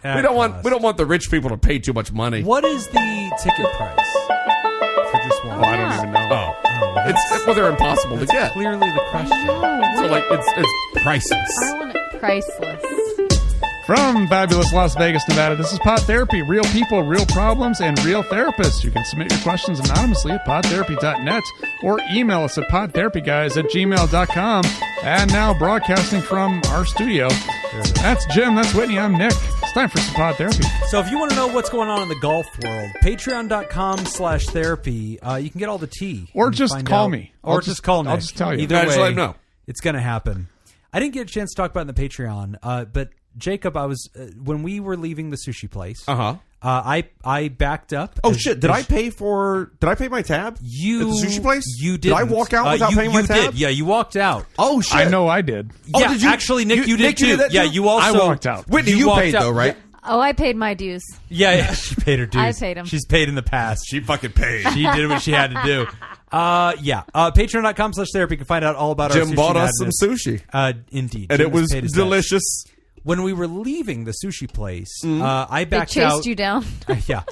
We don't want the rich people to pay too much money. What is the ticket price for just one? I don't even know. They're impossible to get. Clearly the question. So like it's priceless. I want it priceless. From fabulous Las Vegas, Nevada, this is Pod Therapy. Real people, real problems, and real therapists. You can submit your questions anonymously at podtherapy.net or email us at podtherapyguys@gmail.com. And now broadcasting from our studio. That's Jim. That's Whitney. I'm Nick. It's time for some Pod Therapy. So if you want to know what's going on in the golf world, patreon.com/therapy. You can get all the tea. Or just call me. Or just call Nick. I'll just tell you. Either way, just let him know. It's going to happen. I didn't get a chance to talk about it in the Patreon, but Jacob, I was when we were leaving the sushi place. I backed up. Oh shit! Did I pay my tab? You at the sushi place? You did. Did I walk out without paying my tab? You did. Yeah, you walked out. Oh shit! I know I did. Yeah, did you? Actually, Nick, you did Nick, too. you did that yeah, too? you also. I walked out. Whitney, you paid though, right? Oh, I paid my dues. Yeah, she paid her dues. I paid him. She's paid in the past. She fucking paid. She did what she had to do. Patreon.com/therapy. You can find out all about our sushi Jim bought us madness. some sushi. Indeed. And Jim it was paid his delicious. debts. When we were leaving the sushi place, I They backed out. chased you down. Yeah.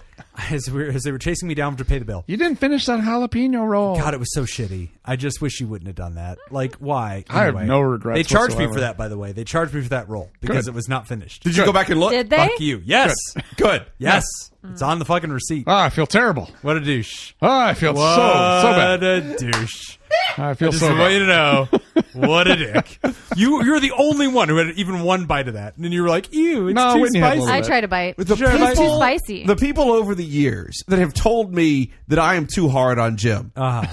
As they were chasing me down to pay the bill. You didn't finish that jalapeno roll. God, it was so shitty. I just wish you wouldn't have done that. Like, why? I have Anyway, no regrets They charged me whatsoever. for that, by the way. They charged me for that roll because Good. it was not finished. Did you go back and look? Did they? Fuck you. Yes. Good. Yes. It's on the fucking receipt. I feel terrible. What a douche. I feel so bad. What a douche. I feel Just so want you bad. to know. What a dick. You're the only one who had even one bite of that. And then you were like, ew, it's No, too Whitney had a spicy. little I bit. tried to bite. The It was too spicy. The people over the years that have told me that I am too hard on Jim. I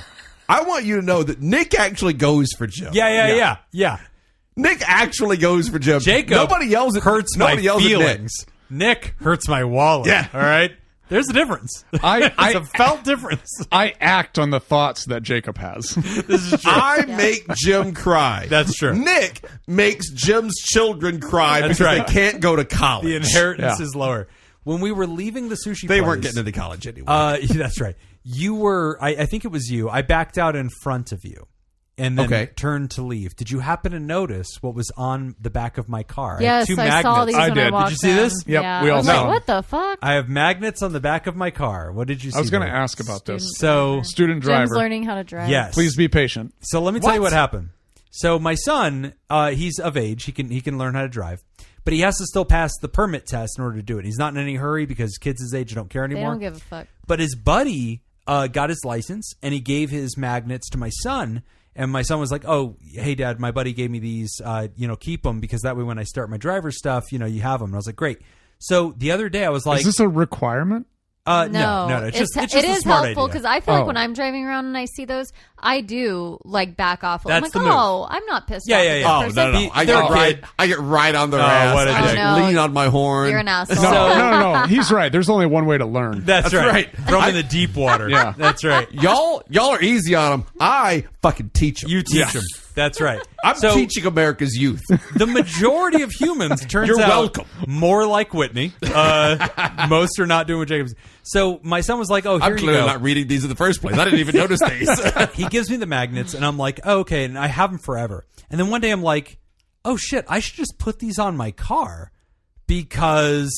want you to know that Nick actually goes for Jim. Yeah. Nick actually goes for Jim. Jacob Nobody yells at hurts nobody my yells feelings. Nick hurts my wallet. Yeah. All right? There's a difference. It's a felt difference. I act on the thoughts that Jacob has. This is true. I make Jim cry. That's true. Nick makes Jim's children cry That's because right. they can't go to college. The inheritance Yeah. is lower. When we were leaving the sushi They place, weren't getting into college anyway. That's right. You were, I think it was you. I backed out in front of you and then turned to leave. Did you happen to notice what was on the back of my car? Yes, I saw these I when I did. walked Did you see in. this? Yep, Yeah. we all I was saw like, them. what the fuck? I have magnets on the back of my car. What did you see? I was going to there? ask about this. So, Student Jim's driver. learning how to drive. yes. Please be patient. So let me tell you what happened. So my son, he's of age. He can learn how to drive, but he has to still pass the permit test in order to do it. He's not in any hurry because kids his age don't care They anymore. don't give a fuck. But his buddy got his license and he gave his magnets to my son. And my son was like, "Oh, hey, Dad, my buddy gave me these. Keep them because that way when I start my driver stuff, you have them." And I was like, "Great." So the other day I was like, Is this a requirement? No. It's just it a is smart helpful idea. because I feel like Oh. when I'm driving around and I see those, I do like back off. I'm That's like, the move. I'm not pissed Yeah, off. yeah, at yeah. this no, person. no. I They're get a right. kid. I get right on their Oh, ass. what a I dick. just lean on my horn. You're an asshole. No. He's right. There's only one way to learn. That's right. Throw him in the deep water. Yeah. That's right. Y'all are easy on them. I fucking teach them. You teach them. That's right. I'm So teaching America's youth. the majority of humans turns You're out welcome. more like Whitney. Most are not doing what Jacob's. So my son was like, "Oh, here I'm you clearly go." not reading these in the first place. I didn't even notice these. He gives me the magnets, and I'm like, "Oh, okay," and I have them forever. And then one day I'm like, "Oh shit, I should just put these on my car because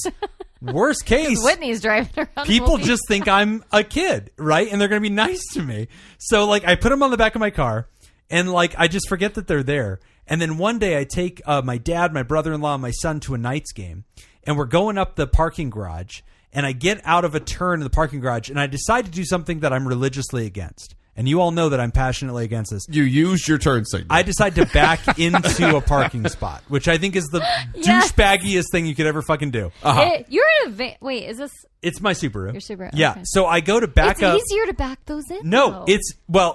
worst case, Whitney's driving around. people will be- just think I'm a kid, right? And they're going to be nice to me." So like I put them on the back of my car and like I just forget that they're there. And then one day I take my dad, my brother-in-law, and my son to a Knights game, and we're going up the parking garage, and I get out of a turn in the parking garage and I decide to do something that I'm religiously against. And you all know that I'm passionately against this. You used your turn signal. I decide to back into a parking spot, which I think is the Yes. douchebaggiest thing you could ever fucking do. You're in a van. Wait, is this? It's my Subaru. Your Subaru, Yeah. okay. So I go to back It's up. easier to back those in. No, though. it's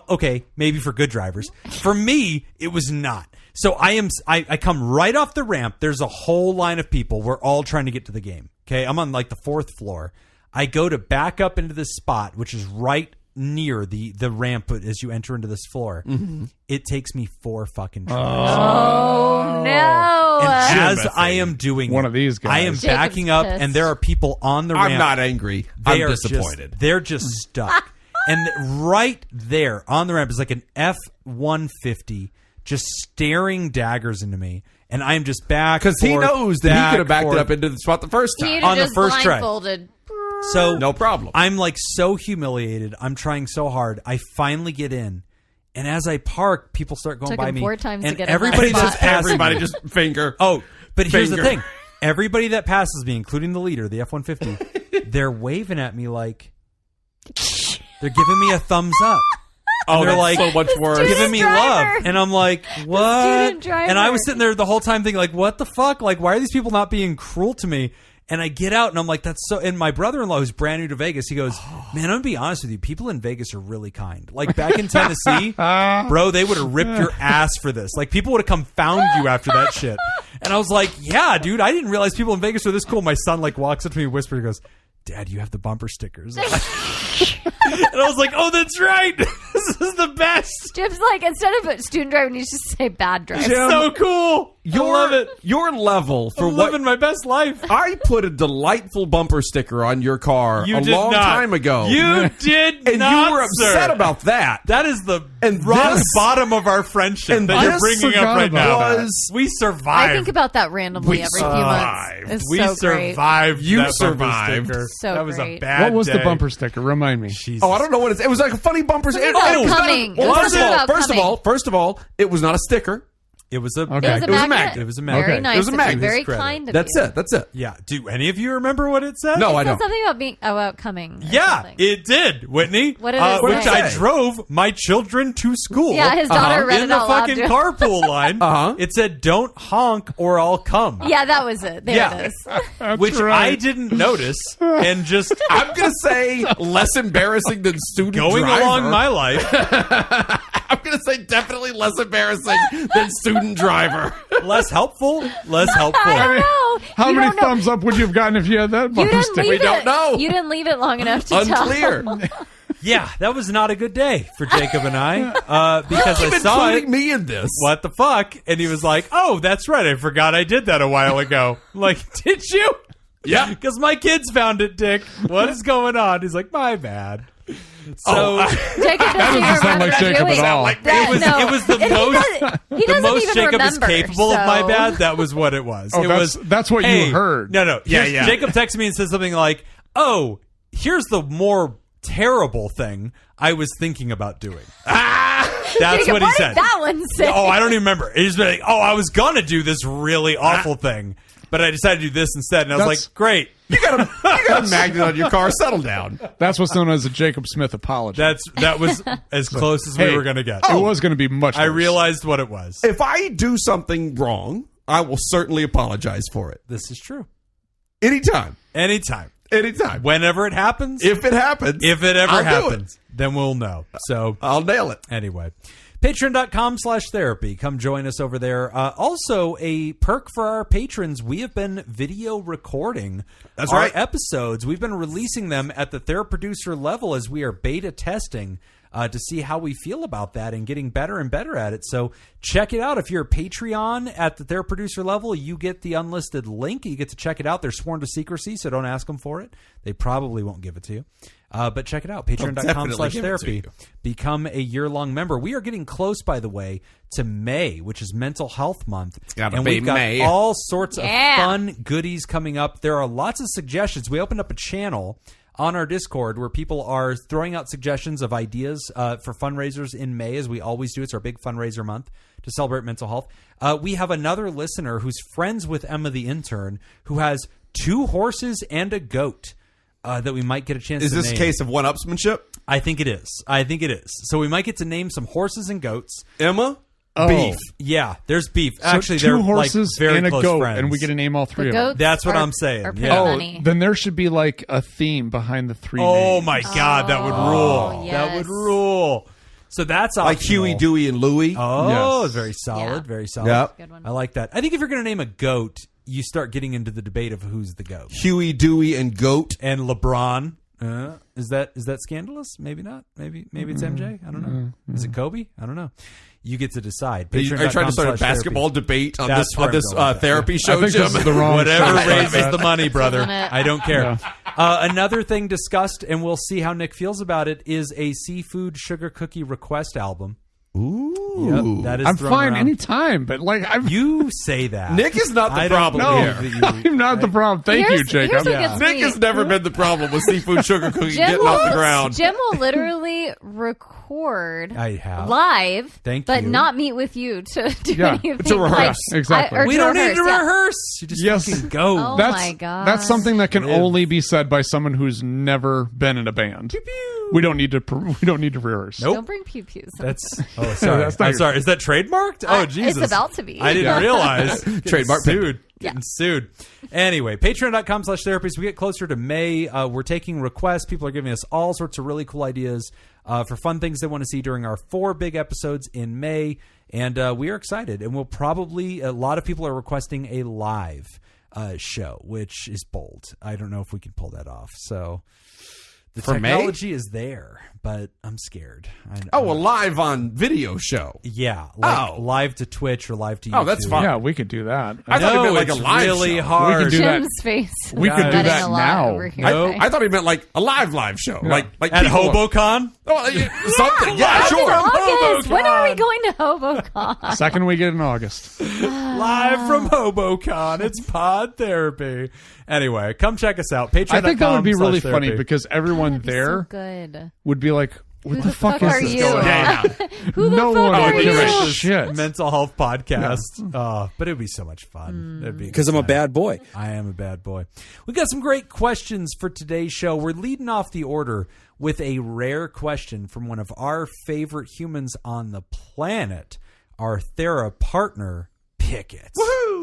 okay, maybe for good drivers. For me, it was not. So I come right off the ramp. There's a whole line of people. We're all trying to get to the game. Okay, I'm on like the 4th floor. I go to back up into this spot, which is right near the ramp as you enter into this floor. Mm-hmm. It takes me 4 fucking tries. Oh no! And as I am doing One it, of these guys. I am Jacob's backing up, pissed. and there are people on the ramp. I'm not angry. They I'm are disappointed. They're just stuck. And right there on the ramp is like an F-150 just staring daggers into me. and I'm just back because he knows that he could have backed it up into the spot the first time on the first try. So no problem. I'm like so humiliated. I'm trying so hard. I finally get in, and as I park, people start going by me. 4 times and to get everybody in that just spot. Everybody just finger. Oh, but here's the Finger. thing: everybody that passes me, including the leader, the F-150, they're waving at me like they're giving me a thumbs up. Oh, they're that's like so much worse. giving me driver. love, and I'm like, what? student driver. And I was sitting there the whole time thinking, like, what the fuck? Like, why are these people not being cruel to me? And I get out and I'm like, that's so. And my brother-in-law, who's brand new to Vegas, he goes, man, I'm gonna be honest with you. People in Vegas are really kind. Like back in Tennessee, bro, they would have ripped your ass for this. Like people would have come found you after that shit. And I was like, yeah, dude, I didn't realize people in Vegas are this cool. My son like walks up to me, whispers, goes, Dad, you have the bumper stickers. And I was like, oh, that's right. This is the best. Jim's like, instead of student driver, you just say bad driver. It's so cool. I love it. Your level for I'm what living my best life. I put a delightful bumper sticker on your car You a did long not. time ago. You did and not, you were upset sir. about that. That is the And rock this- bottom of our friendship and that you're this bringing up right now. was- We I survived. think about that randomly We every few months. survived. It's We so great. survived. You that bumper survived. sticker. So that was great. a bad What was day. the bumper sticker? Remind me. Jesus. Oh, I don't know what it was like a funny bumper. Something about coming. It was First something about coming. of all, it was not a sticker. It was a Okay. It was a magnet. magnet. It was a magnet. Very Okay. nice. It was a of you. magnet. Very His credit. kind of That's you. it. That's it. Yeah. Do any of you remember what it said? No, I It said don't. something about being coming. or Yeah, something. it did, Whitney. What did it Which say? I drove my children to school. Yeah, his daughter read in it the out loud fucking to him. carpool line. It said, "Don't honk or I'll come." Yeah, that was it. There Yeah. it is. That's Which right. I didn't notice, and just I'm gonna say less embarrassing than student going driver. along my life. I'm gonna say definitely less embarrassing than student driver. Less helpful. Less helpful. I don't know. How You many don't know. thumbs up would you have gotten if you had that You bumper didn't sticker? leave We it. don't know. You didn't leave it long enough to Unclear. tell. Yeah, that was not a good day for Jacob and I because I Keep saw including it. me in this. What the fuck? And he was like, "Oh, that's right. I forgot I did that a while ago." I'm like, did you? Yeah. Because my kids found it, Dick. What is going on? He's like, my bad. So Jacob doesn't doesn't sound like Jacob at all. it was the And most he doesn't most even Jacob remember, is capable of my so- bad. That was what it was. Oh, it that's what you hey, heard. No. Yeah, Here's- yeah. Jacob texted me and said something like, "Oh, here's the more terrible thing I was thinking about doing." That's Jacob, what he what said. did that one say? Oh, I don't even remember. He's like, "Oh, I was gonna do this really awful thing, but I decided to do this instead." And I was That's- like, "Great." You got a magnet on your car. Settle down. That's what's known as a Jacob Smith apology. That was as close as we Hey, were gonna get. It was going to be much I worse. realized what it was. If I do something wrong, I will certainly apologize for it. This is true. Anytime. Anytime. Whenever it happens. If it happens. If it ever I'll do happens, then we'll know. So I'll nail it. anyway, patreon.com/therapy. Come join us over there. Also, a perk for our patrons, we have been video recording That's our right. episodes. We've been releasing them at the Theraproducer level as we are beta testing to see how we feel about that and getting better and better at it. So check it out. If you're a Patreon at the Theraproducer level, you get the unlisted link. You get to check it out. They're sworn to secrecy, so don't ask them for it. They probably won't give it to you. But check it out. definitely give it to Patreon.com/therapy. you. Become a year-long member. We are getting close, by the way, to May, which is Mental Health Month. It's gotta and be we've got May. all sorts of Yeah. fun goodies coming up. There are lots of suggestions. We opened up a channel on our Discord where people are throwing out suggestions of ideas for fundraisers in May, as we always do. It's our big fundraiser month to celebrate mental health. We have another listener who's friends with Emma the intern who has 2 horses and a goat that we might get a chance Is to this name. a case of one-upsmanship? I think it is. So we might get to name some horses and goats. Emma? Oh. Beef. Yeah, there's beef. So Actually, 2 they're horses like very and a close goat, friends. and we get to name all 3 The of them. goats That's what are- I'm saying. are pretty Yeah. funny. Then there should be like a theme behind the 3 Oh names. my God, that would rule. yes. That would rule. So that's Like optional. Huey, Dewey, and Louie. Oh, Yes. very solid. Yeah. Very solid. Yep. Good one. I like that. I think if you're going to name a goat, you start getting into the debate of who's the goat. Huey, Dewey, and Goat. And LeBron. Is that scandalous? Maybe not. Maybe it's MJ. I don't know. Is it Kobe? I don't know. You get to decide. Are you trying to start a basketball debate on That's this where I'm going with that. therapy I show, think Jim? this is the wrong Whatever show. raises the money, brother. Isn't it? I don't care. Yeah. Another thing discussed, and we'll see how Nick feels about it, is a seafood sugar cookie request album. Ooh. Ooh. Yep, that is I'm thrown fine around. anytime, but like You say that. Nick is not the I don't problem believe here. that you- I'm not the problem. Thank you, Jacob. Here's what gets Nick me. has never been the problem with seafood sugar cookie Jim getting off the ground. Jim will literally record I have. live, Thank but you. not meet with you to do Yeah, anything. to rehearse. Exactly. or We to don't need to yeah. rehearse. You just Yes. fucking go. Oh That's, my God. That's something that can Live. only be said by someone who's never been in a band. We don't need to rehearse. Nope. Don't bring pew pews. That's sorry. That's not I'm your- sorry. Is that trademarked? Oh, Jesus. It's about to be. I didn't realize. Trademark sued. Yeah. Getting sued. Anyway, patreon.com/therapist. We get closer to May. We're taking requests. People are giving us all sorts of really cool ideas for fun things they want to see during our 4 big episodes in May. And we are excited. And we'll probably, a lot of people are requesting a live show, which is bold. I don't know if we can pull that off. So the For May? technology is there, but I'm scared. Oh, a live on video show. Yeah, like Oh. live to Twitch or live to YouTube. Oh, that's fine. Yeah, we could do that. I thought he No, meant like it's a live really show. hard. We can do that. Jim's face. We could do Betting that a lot now. over here. Nope. I thought he meant like a live show. Like At people- HoboCon? Oh, something. Yeah, That's sure. August. When are we HoboCon. going to HoboCon? Second weekend in August. Live from HoboCon. It's Pod Therapy. Anyway, come check us out. Patreon.com. I think that would be really funny /therapy. because everyone That'd be there so good. would be like, what the fuck are is this you? going on? Yeah. Who the No fuck one are would give a you? shit. mental health podcast. But it'd be so much fun. It'd be Because I'm a exciting. bad boy. I am a bad boy. We got some great questions for today's show. We're leading off the order with a rare question from one of our favorite humans on the planet, our Thera partner, Pickett.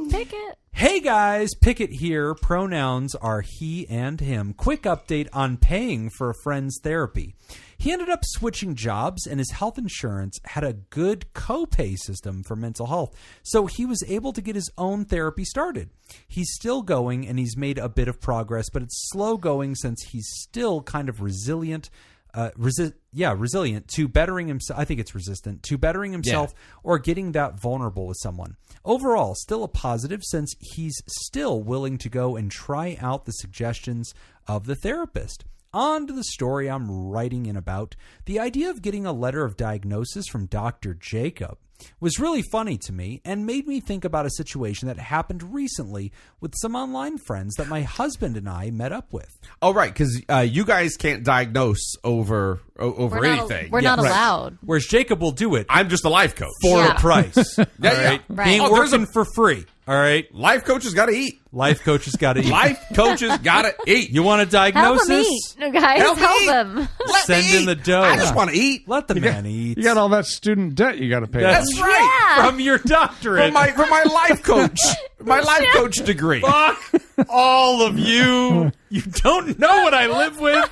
Pick it. Hey guys, Pickett here. Pronouns are he and him. Quick update on paying for a friend's therapy. He ended up switching jobs and his health insurance had a good copay system for mental health, so he was able to get his own therapy started. He's still going and he's made a bit of progress, but it's slow going since he's still kind of resilient to bettering himself. I think it's resistant to bettering himself or getting that vulnerable with someone. Overall, still a positive since he's still willing to go and try out the suggestions of the therapist. On to the story I'm writing in about. The idea of getting a letter of diagnosis from Dr. Jacob was really funny to me and made me think about a situation that happened recently with some online friends that my husband and I met up with. Oh, right, because you guys can't diagnose over anything. We're not allowed. Whereas Jacob will do it I'm just a life coach. for Yeah. a price. All Yeah. right? Right. He ain't Oh, there's working for free. All right? Life coaches got to eat. Life coaches got to eat. Life coaches got to eat. You want a Help diagnosis? him eat. No, guys, Help help, me eat. him. Let Send me in eat. the dough. I just want to eat. Let the man eat. You got all that student debt you got to pay. That's for. right. Yeah. From your doctorate. For my life coach. My life coach degree. Fuck all of you. You don't know what I live with.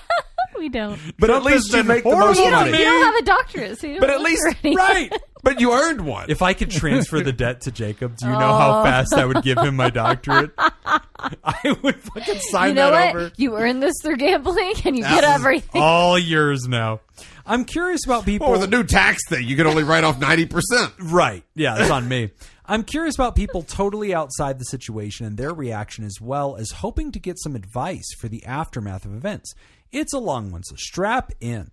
We don't. But at least you make the horrible most to You don't, money. you don't have a doctorate, so you don't But at look least- for anything. Right. But you earned one. If I could transfer the debt to Jacob, do you know how fast I would give him my doctorate? I would fucking sign You know that what? over. You earn this through gambling, and you get everything. All yours now. I'm curious about people. Or the new tax thing, you can only write off 90%. Right. Yeah, that's on me. I'm curious about people totally outside the situation and their reaction, as well as hoping to get some advice for the aftermath of events. It's a long one, so strap in.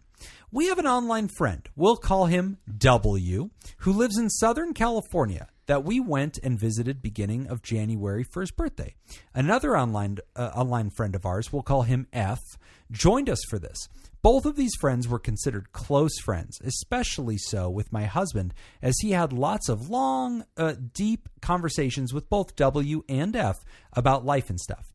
We have an online friend, we'll call him W, who lives in Southern California, that we went and visited beginning of January for his birthday. Another online friend of ours, we'll call him F, joined us for this. Both of these friends were considered close friends, especially so with my husband, as he had lots of long, deep conversations with both W and F about life and stuff.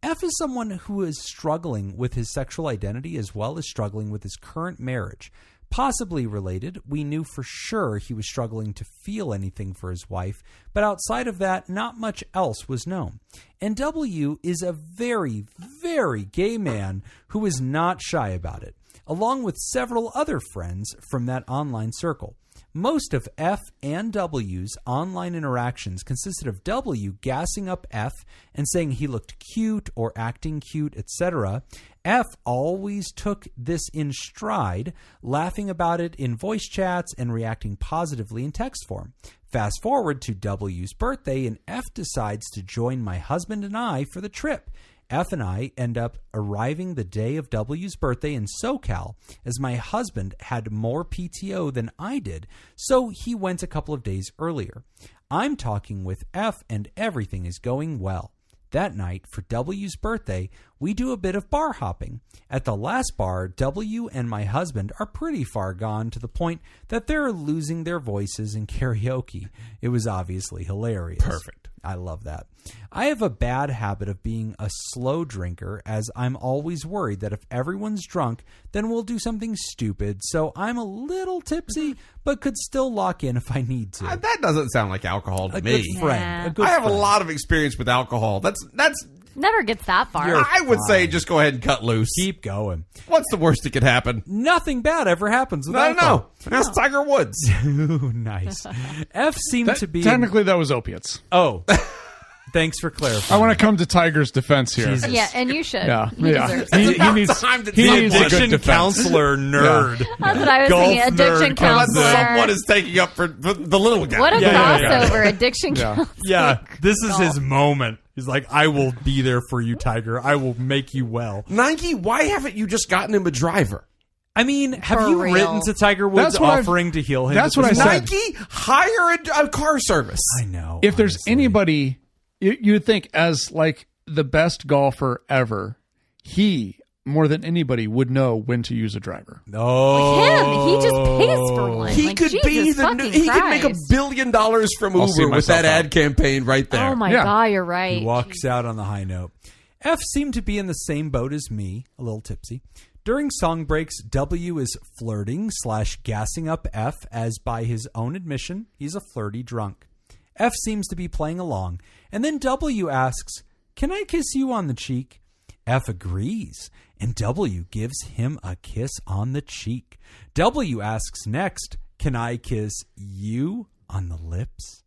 F is someone who is struggling with his sexual identity as well as struggling with his current marriage. Possibly related, we knew for sure he was struggling to feel anything for his wife, but outside of that, not much else was known. And W is a very, very gay man who is not shy about it, along with several other friends from that online circle. Most of F and W's online interactions consisted of W gassing up F and saying he looked cute or acting cute, etc. F always took this in stride, laughing about it in voice chats and reacting positively in text form. Fast forward to W's birthday, and F decides to join my husband and I for the trip. F and I end up arriving the day of W's birthday in SoCal, as my husband had more PTO than I did, so he went a couple of days earlier. I'm talking with F and everything is going well. That night, for W's birthday, we do a bit of bar hopping. At the last bar, W and my husband are pretty far gone, to the point that they're losing their voices in karaoke. It was obviously hilarious. Perfect. I love that. I have a bad habit of being a slow drinker, as I'm always worried that if everyone's drunk, then we'll do something stupid. So I'm a little tipsy, but could still lock in if I need to. That doesn't sound like alcohol to A me. good friend. Nah. A good I have friend. a lot of experience with alcohol. That's. Never gets that far. I would say just go ahead and cut loose. Keep going. What's the worst that could happen? Nothing bad ever happens with I alcohol. don't know. That's Tiger Woods. Ooh, nice. F seemed to be... Technically, that was opiates. Oh, thanks for I clarifying. want to come to Tiger's defense here. Jesus. Yeah, and you should. Yeah, He yeah. deserves He, it. he needs, Time to he take needs a good Addiction defense. counselor nerd. That's what I was Golf thinking. Addiction nerd counselor. Someone is taking up for the little guy. What a Yeah, yeah, crossover. Addiction Yeah. counselor. Yeah, this is Golf. his moment. He's like, I will be there for you, Tiger. I will make you well. Nike, why haven't you just gotten him a driver? I mean, have For you real. written to Tiger Woods That's what I've- offering to heal him? that's at what this I point? said. Nike, hire a car service. I know. If there's honestly. anybody, you would think as like the best golfer ever, he more than anybody would know when to use a driver. Oh. Him. He just pays for one. He Like, could be Jesus the new, fucking he could make $1 Christ. billion from I'll see Uber with that myself ad out. campaign right there. Oh my Yeah. God, you're right. He walks out on the high note. F seemed to be in the same boat as me, a little tipsy. During song breaks, W is flirting / gassing up F, as by his own admission, he's a flirty drunk. F seems to be playing along, and then W asks, "Can I kiss you on the cheek?" F agrees, and W gives him a kiss on the cheek. W asks next, "Can I kiss you on the lips?"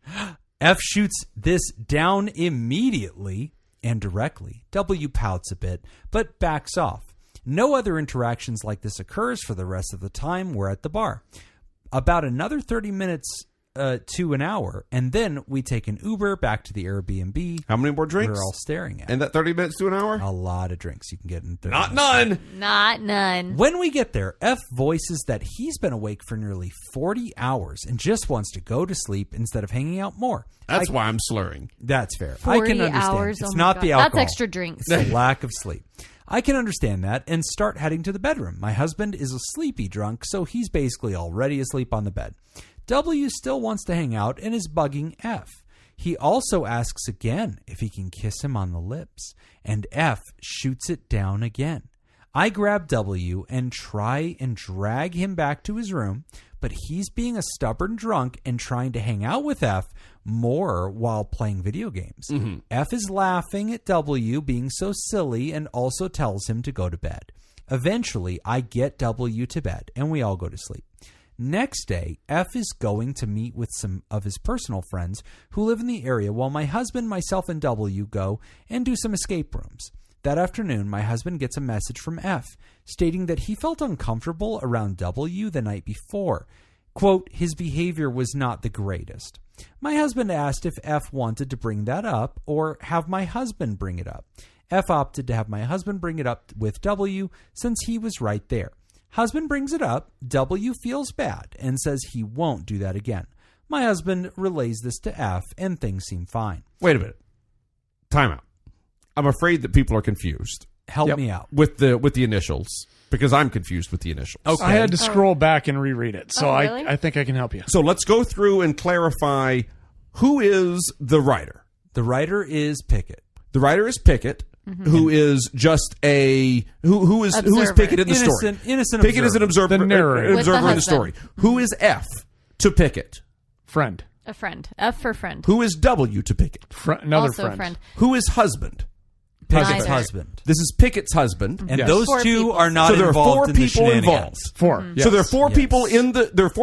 F shoots this down immediately and directly. W pouts a bit, but backs off. No other interactions like this occurs for the rest of the time we're at the bar. About another 30 minutes to an hour, and then we take an Uber back to the Airbnb. How many more drinks? We're all staring at. And that 30 minutes to an hour? A lot of drinks you can get in 30 Not minutes. none. Not none. When we get there, F voices that he's been awake for nearly 40 hours and just wants to go to sleep instead of hanging out more. That's why I'm slurring. That's fair. I 40 can understand. hours. It's Oh my not God. the alcohol. That's extra drinks. It's the lack of sleep. I can understand that and start heading to the bedroom. My husband is a sleepy drunk, so he's basically already asleep on the bed. W still wants to hang out and is bugging F. He also asks again if he can kiss him on the lips, and F shoots it down again. I grab W and try and drag him back to his room, but he's being a stubborn drunk and trying to hang out with F more while playing video games. F is laughing at W being so silly and also tells him to go to bed. Eventually, I get W to bed and we all go to sleep. Next day, F is going to meet with some of his personal friends who live in the area while my husband, myself, and W go and do some escape rooms. That afternoon, my husband gets a message from F stating that he felt uncomfortable around W the night before. Quote, his behavior was not the greatest. My husband asked if F wanted to bring that up or have my husband bring it up. F opted to have my husband bring it up with W since he was right there. Husband brings it up, W feels bad and says he won't do that again. My husband relays this to F and things seem fine. Wait a minute. Time out. I'm afraid that people are confused Help me out. with the initials because I'm confused with the initials. Okay. I had to scroll back and reread it, so Oh, really? I think I can help you. So let's go through and clarify who is the writer. The writer is Pickett. The writer is Pickett, who is just who is Observer. Pickett in the story. Innocent Pickett is an observer, The narrator. an With the observer in the husband. story. Who is F to Pickett? Friend. A friend. F for friend. Who is W to Pickett? Another Also friend. a friend. Who is husband? Pickett's Neither. husband. This is Pickett's husband. And Yes. those Four two people. are not So there are involved four in the people shenanigans. involved. 4. So there are four Yes.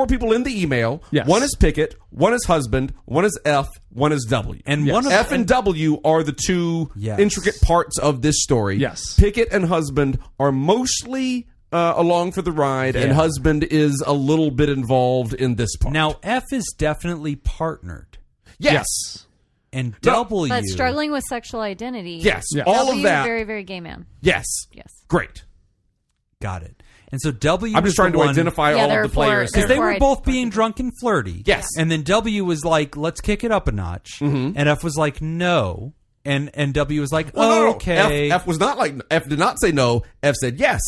people in the email. Yes. One is Pickett, one is husband, one is F, one is W. And one of F and W are the two Yes. intricate parts of this story. Yes. Pickett and husband are mostly along for the ride, and Yeah. husband is a little bit involved in this part. Now, F is definitely partnered. yes. And No. W. But struggling with sexual identity. Yes, Yeah. all W, of that. very, very gay man. Yes. Yes. Great. Got it. And so W. I'm was just trying the to one- identify Yeah, all there of the are four- players. Because they Before were I- both being drunk and flirty. Yes. And then W was like, let's kick it up a notch. Mm-hmm. And F was like, no. And W was like, Well, no. okay. F was not like F did not say no. F said yes.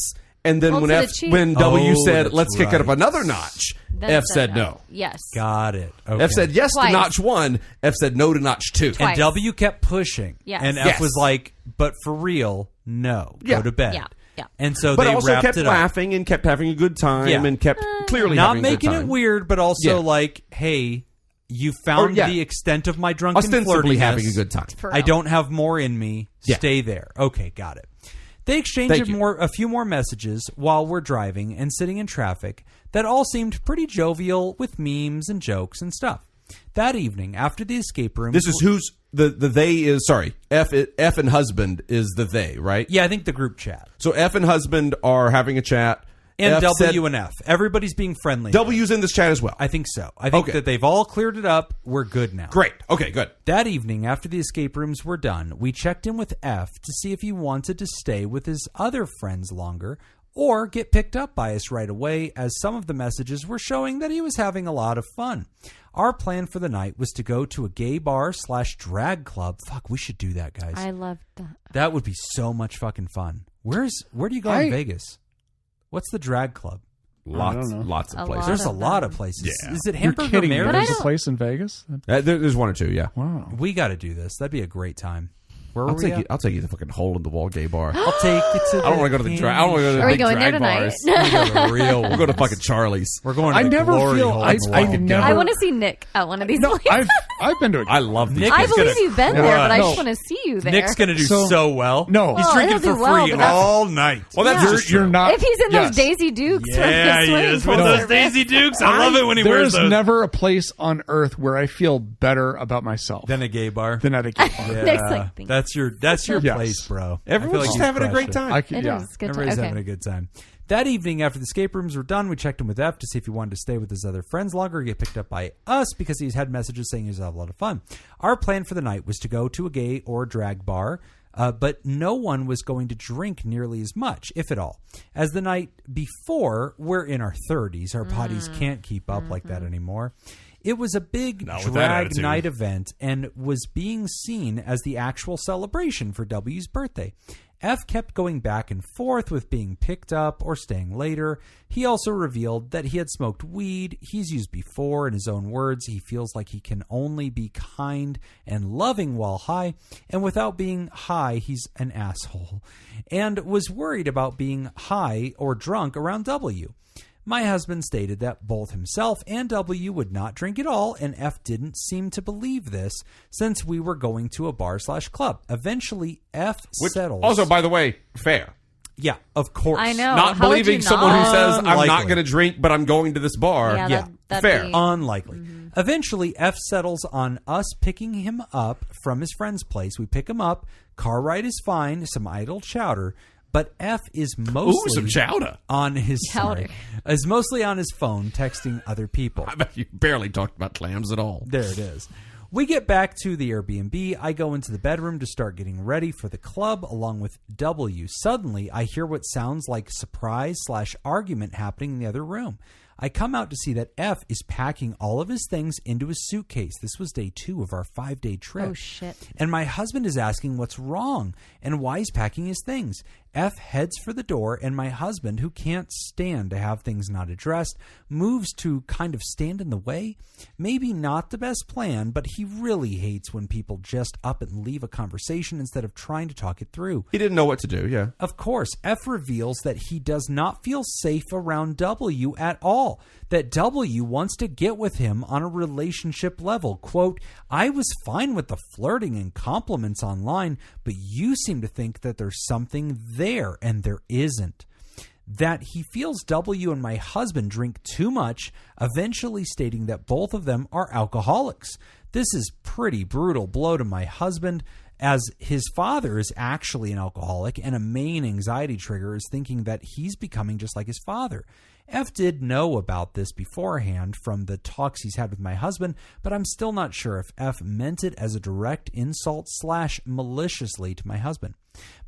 And then Well, when to the F chief. when W Oh, said that's let's kick it up right. another notch, Then F said no. Yes. Got it. Okay. F said yes Twice. to notch 1. F said no to notch 2. Twice. And W kept pushing. Yes. And F Yes. was like, but for real, no. Yeah. Go to bed. Yeah. Yeah. And so But they also wrapped kept it up. laughing and kept having a good time Yeah. and kept clearly Not having a making good it time. weird, but also Yeah. like, hey, you found Or, yeah. the extent of my drunken Ostensibly flirtiness. having a good time. For I real. don't have more in me. Yeah. Stay there. Okay, got it. They exchanged Thank you. a few more messages while we're driving and sitting in traffic that all seemed pretty jovial with memes and jokes and stuff. That evening, after the escape room... This is who's the they is sorry. F and husband is the they, right? Yeah, I think the group chat. So F and husband are having a chat. And F W said- and F. Everybody's being friendly. W's in this chat as well. I think so. I think Okay. that they've all cleared it up. We're good now. Great. Okay, good. That evening, after the escape rooms were done, we checked in with F to see if he wanted to stay with his other friends longer or get picked up by us right away, as some of the messages were showing that he was having a lot of fun. Our plan for the night was to go to a gay bar / drag club. Fuck, we should do that, guys. I love that. That would be so much fucking fun. Where do you go in Vegas? What's the drag club? Lots know. of A places. lot. There's a of lot them. of places. Yeah. Is it You're Hamburger kidding me. Mary's? But I There's a don't- place in Vegas? There's one or two, yeah. Wow. We got to do this. That'd be a great time. Where were I'll we take at? you. I'll take you to the fucking hole in the wall gay bar. I'll take you to I don't want to go to the drag. I don't want to go to the Are we big going there drag tonight? bars. We'll go to real We'll go to ones. fucking Charlie's. We're going to I the never glory feel- hole I- in the I wall. never- I want to see Nick at one of these No, places. I've been to a I love these. Nick I is believe gonna- you've been there, but I No. just want to see you there. Nick's going to do So- so well. No. He's Well, drinking he'll for do well, free but that's- all night. Well, that's just You're true. not. if he's in yes. those Daisy Dukes from Yeah, the he swing is with pool those service. Daisy Dukes. I love it when he wears There's those. never a place on earth where I feel better about myself Than a gay bar. than at a gay bar. Yeah, Nick's like, thank that's your Yes. place, bro. Everyone's I feel just like having a you've great crushed it. time. I could, It yeah. is good. Everybody's Okay. having a good time. That evening, after the escape rooms were done, we checked in with F to see if he wanted to stay with his other friends longer or get picked up by us because he's had messages saying he's had a lot of fun. Our plan for the night was to go to a gay or drag bar, but no one was going to drink nearly as much, if at all. As the night before, we're in our 30s. Our bodies can't keep up like that anymore. It was a big Not with that drag attitude. night event and was being seen as the actual celebration for W's birthday. F kept going back and forth with being picked up or staying later. He also revealed that he had smoked weed he's used before. In his own words, he feels like he can only be kind and loving while high, and without being high, he's an asshole, and was worried about being high or drunk around W. My husband stated that both himself and W would not drink at all, and F didn't seem to believe this since we were going to a bar / club. Eventually, F settles. Also, by the way, fair. Yeah, of course. I know. Not How would believing you someone who not? says, I'm not Unlikely. going to drink, but I'm going to this bar. Yeah, Yeah, that'd fair. be- Unlikely. Eventually, F settles on us picking him up from his friend's place. We pick him up. Car ride is fine. Some idle chowder. But F is Ooh, mostly some chowder. on his Chowder. is mostly on his phone texting other people. I bet you barely talked about clams at all. There it is. We get back to the Airbnb. I go into the bedroom to start getting ready for the club along with W. Suddenly, I hear what sounds like surprise / argument happening in the other room. I come out to see that F is packing all of his things into his suitcase. This was day 2 of our 5-day trip. Oh, shit. And my husband is asking what's wrong and why he's packing his things. F heads for the door, and my husband, who can't stand to have things not addressed, moves to kind of stand in the way. Maybe not the best plan, but he really hates when people just up and leave a conversation instead of trying to talk it through. He didn't know what to do, yeah. Of course, F reveals that he does not feel safe around W at all, that W wants to get with him on a relationship level. Quote, I was fine with the flirting and compliments online, but you seem to think that there's something there, and there isn't. That he feels W and my husband drink too much, eventually stating that both of them are alcoholics. This is pretty brutal blow to my husband, as his father is actually an alcoholic, and a main anxiety trigger is thinking that he's becoming just like his father. F did know about this beforehand from the talks he's had with my husband, but I'm still not sure if F meant it as a direct insult / maliciously to my husband.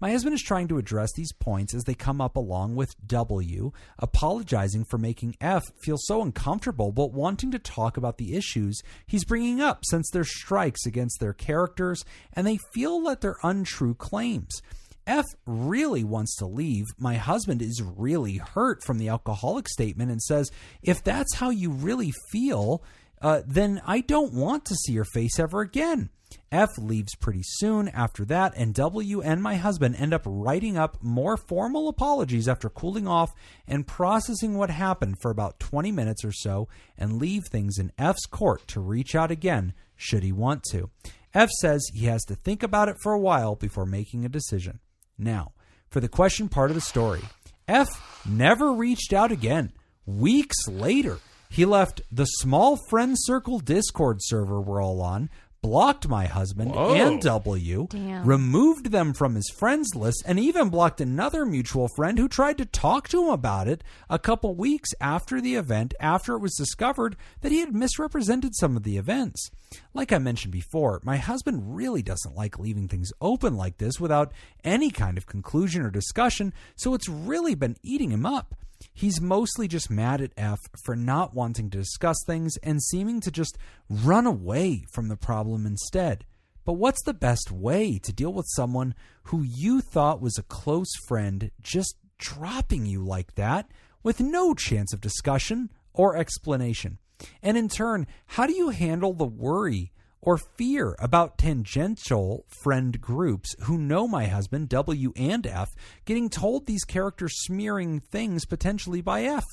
My husband is trying to address these points as they come up along with W, apologizing for making F feel so uncomfortable, but wanting to talk about the issues he's bringing up since there's strikes against their characters and they feel that they're untrue claims. F really wants to leave. My husband is really hurt from the alcoholic statement and says, if that's how you really feel, then I don't want to see your face ever again. F leaves pretty soon after that, and W and my husband end up writing up more formal apologies after cooling off and processing what happened for about 20 minutes or so, and leave things in F's court to reach out again should he want to. F says he has to think about it for a while before making a decision. Now, for the question part of the story, F never reached out again. Weeks later, he left the small friend circle Discord server we're all on, blocked my husband and W, removed them from his friends list, and even blocked another mutual friend who tried to talk to him about it a couple weeks after the event, after it was discovered that he had misrepresented some of the events. Like I mentioned before, my husband really doesn't like leaving things open like this without any kind of conclusion or discussion, so it's really been eating him up. He's mostly just mad at F for not wanting to discuss things and seeming to just run away from the problem instead. But what's the best way to deal with someone who you thought was a close friend just dropping you like that with no chance of discussion or explanation? And in turn, how do you handle the worry or fear about tangential friend groups who know my husband, W and F, getting told these character smearing things potentially by F?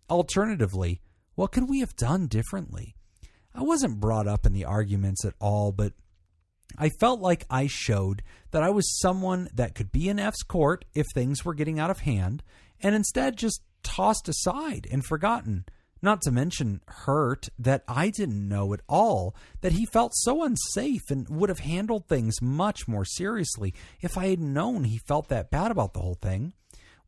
Alternatively, what could we have done differently? I wasn't brought up in the arguments at all, but I felt like I showed that I was someone that could be in F's court if things were getting out of hand, and instead just tossed aside and forgotten. Not to mention hurt that I didn't know at all that he felt so unsafe and would have handled things much more seriously if I had known he felt that bad about the whole thing.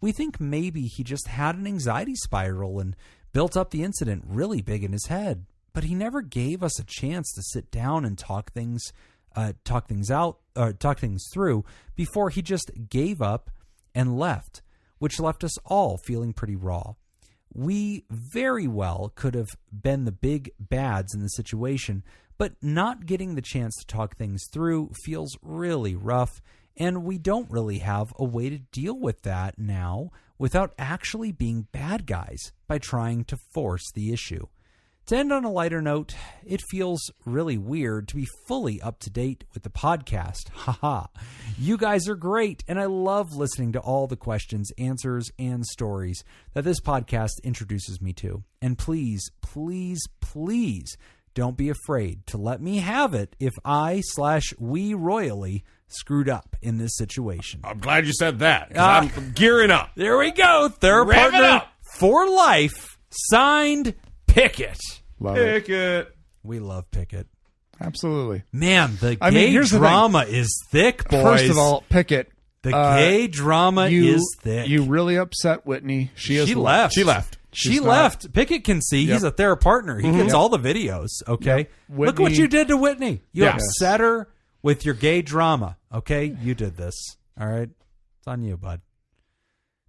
We think maybe he just had an anxiety spiral and built up the incident really big in his head, but he never gave us a chance to sit down and talk things through before he just gave up and left, which left us all feeling pretty raw. We very well could have been the big bads in the situation, but not getting the chance to talk things through feels really rough, and we don't really have a way to deal with that now without actually being bad guys by trying to force the issue. To end on a lighter note, it feels really weird to be fully up to date with the podcast. Haha. You guys are great, and I love listening to all the questions, answers, and stories that this podcast introduces me to. And please, please, please don't be afraid to let me have it if we royally screwed up in this situation. I'm glad you said that, 'cause I'm gearing up. There we go. Third partner for life. Signed, Pickett. Love it. Pickett. We love Pickett. Absolutely. Man, the gay drama is thick, boys. First of all, Pickett. The gay drama is thick. You really upset Whitney. She left. She left. She left. Pickett can see. He's a therapy partner. He gets all the videos, okay? Yep. Look what you did to Whitney. You upset her with your gay drama, okay? You did this, all right? It's on you, bud.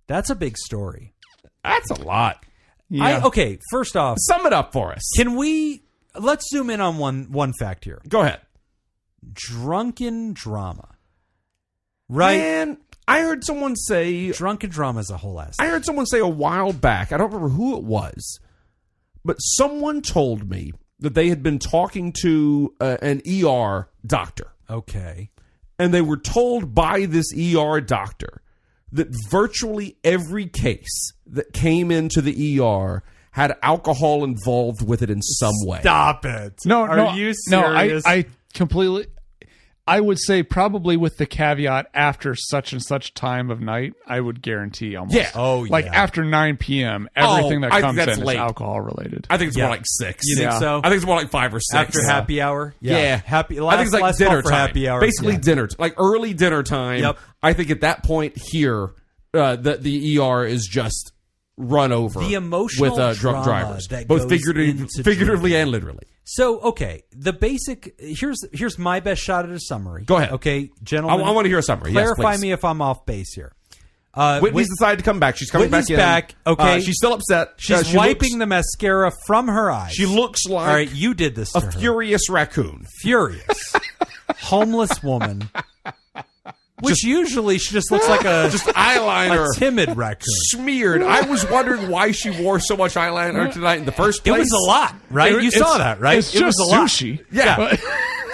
That's a big story. That's a lot. Yeah. Okay, first off, sum it up for us. Let's zoom in on one fact here. Go ahead. Drunken drama. Right? Man, I heard someone say... Drunken drama is a whole ass. I heard someone say a while back, I don't remember who it was, but someone told me that they had been talking to an ER doctor. Okay. And they were told by this ER doctor that virtually every case that came into the ER had alcohol involved with it in some way. Stop it. No, Are you serious? No, I completely... I would say probably with the caveat after such and such time of night, I would guarantee almost. Yeah. Oh, Like yeah. after 9 p.m., everything that I comes think that's in late. is alcohol related. I think it's Yeah. more like 6. You think so? I think it's more like 5 or 6. After happy hour? Yeah. Happy. I think it's like last call dinner for time. happy hour. Basically Yeah. dinner, like early dinner time. Yep. I think at that point here, the ER is just run over The emotional with drunk drama drivers, that both goes into figuratively drinking. and literally. So, okay, the basic here's my best shot at a summary. Go ahead. Okay, I gentlemen. want to hear a summary. Clarify yes, please. me if I'm off base here. Whitney's decided to come back. She's coming Whitney's back in. back. Okay. She's still upset. She's She wiping looks- the mascara from her eyes. She looks like All right, you did this to a her. furious raccoon. Furious. Homeless woman. Which usually she just looks like a Eyeliner timid raccoon. smeared. I was wondering why she wore so much eyeliner tonight in the first It place. was a lot, right? You saw that, right? It's It just was a lot. sushi. Yeah. But-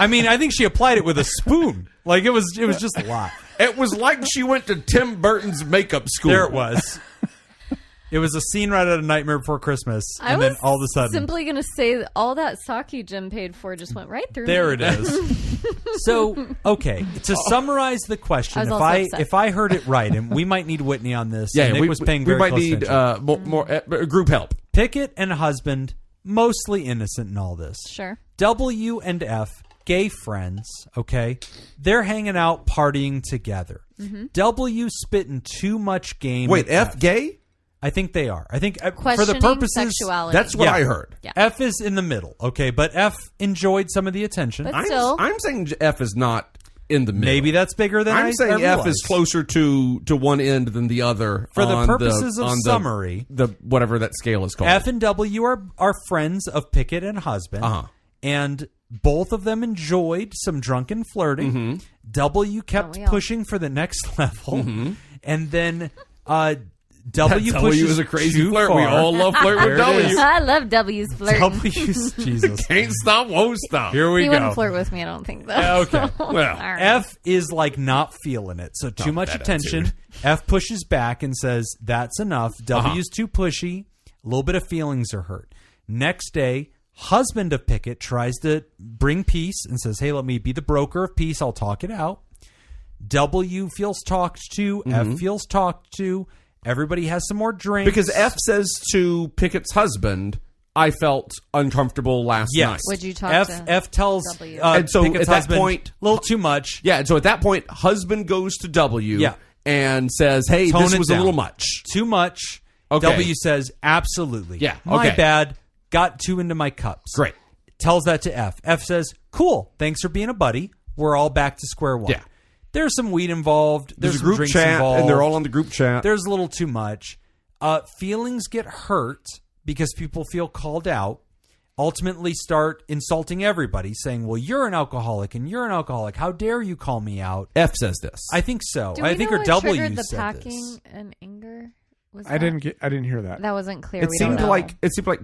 I mean, I think she applied it with a spoon. Like it was just a lot. It was like she went to Tim Burton's makeup school. There it was. It was a scene right out of Nightmare Before Christmas, I and was then all of a sudden, simply going to say that all that sake Jim paid for just went right through there me. it is. So, okay, to summarize the question, I was if also I upset. if I heard it right, and we might need Whitney on this. Yeah, and Nick we was paying we very might close need attention. more group help. Pickett and husband, mostly innocent in all this. Sure. W and F, gay friends, okay? They're hanging out, partying together. W spitting too much game. Wait, with F gay? I think they are. I think for the Questioning purposes... sexuality. That's what Yeah. I heard. Yeah. F is in the middle, okay? But F enjoyed some of the attention. But still, I'm saying F is not in the middle. Maybe that's bigger than I'm saying F is realized. closer to one end than the other. For the on purposes of on summary, the whatever that scale is called. F and W are friends of Pickett and husband, and both of them enjoyed some drunken flirting. W kept we all? pushing for the next level, and then That W W pushes is a crazy too flirt. far. We all love flirt There with it W. is. I love W's flirting. W's, Jesus. Can't stop, won't stop. Here we He go. wouldn't flirt with me, I don't think, though. Okay. Well, All right. F is like not feeling it. So too much that attention. attitude. F pushes back and says, that's enough. W's too pushy. A little bit of feelings are hurt. Next day, husband of Pickett tries to bring peace and says, hey, let me be the broker of peace. I'll talk it out. W feels talked to. F feels talked to. Everybody has some more drinks. because F says to Pickett's husband, I felt uncomfortable last Yes. night. Would you talk F, to F tells W? And so Pickett's at that husband, point- a little too much. Yeah, and so at that point, husband goes to W Yeah. and says, hey, Tone this it was down. a little much. Too much. Okay. W says, absolutely. Yeah, My okay. bad. Got too into my cups. Great. Tells that to F. F says, cool. Thanks for being a buddy. We're all back to square one. Yeah. There's some weed involved. There's a some group drinks chat, involved. and they're all on the group chat. There's a little too much. Feelings get hurt because people feel called out. Ultimately start insulting everybody, saying, well, you're an alcoholic and you're an alcoholic. How dare you call me out? F says this. I think so. Do we I think know her what W triggered the said packing this. and anger? Was I that- didn't hear that. That wasn't clear. It We seemed don't know. like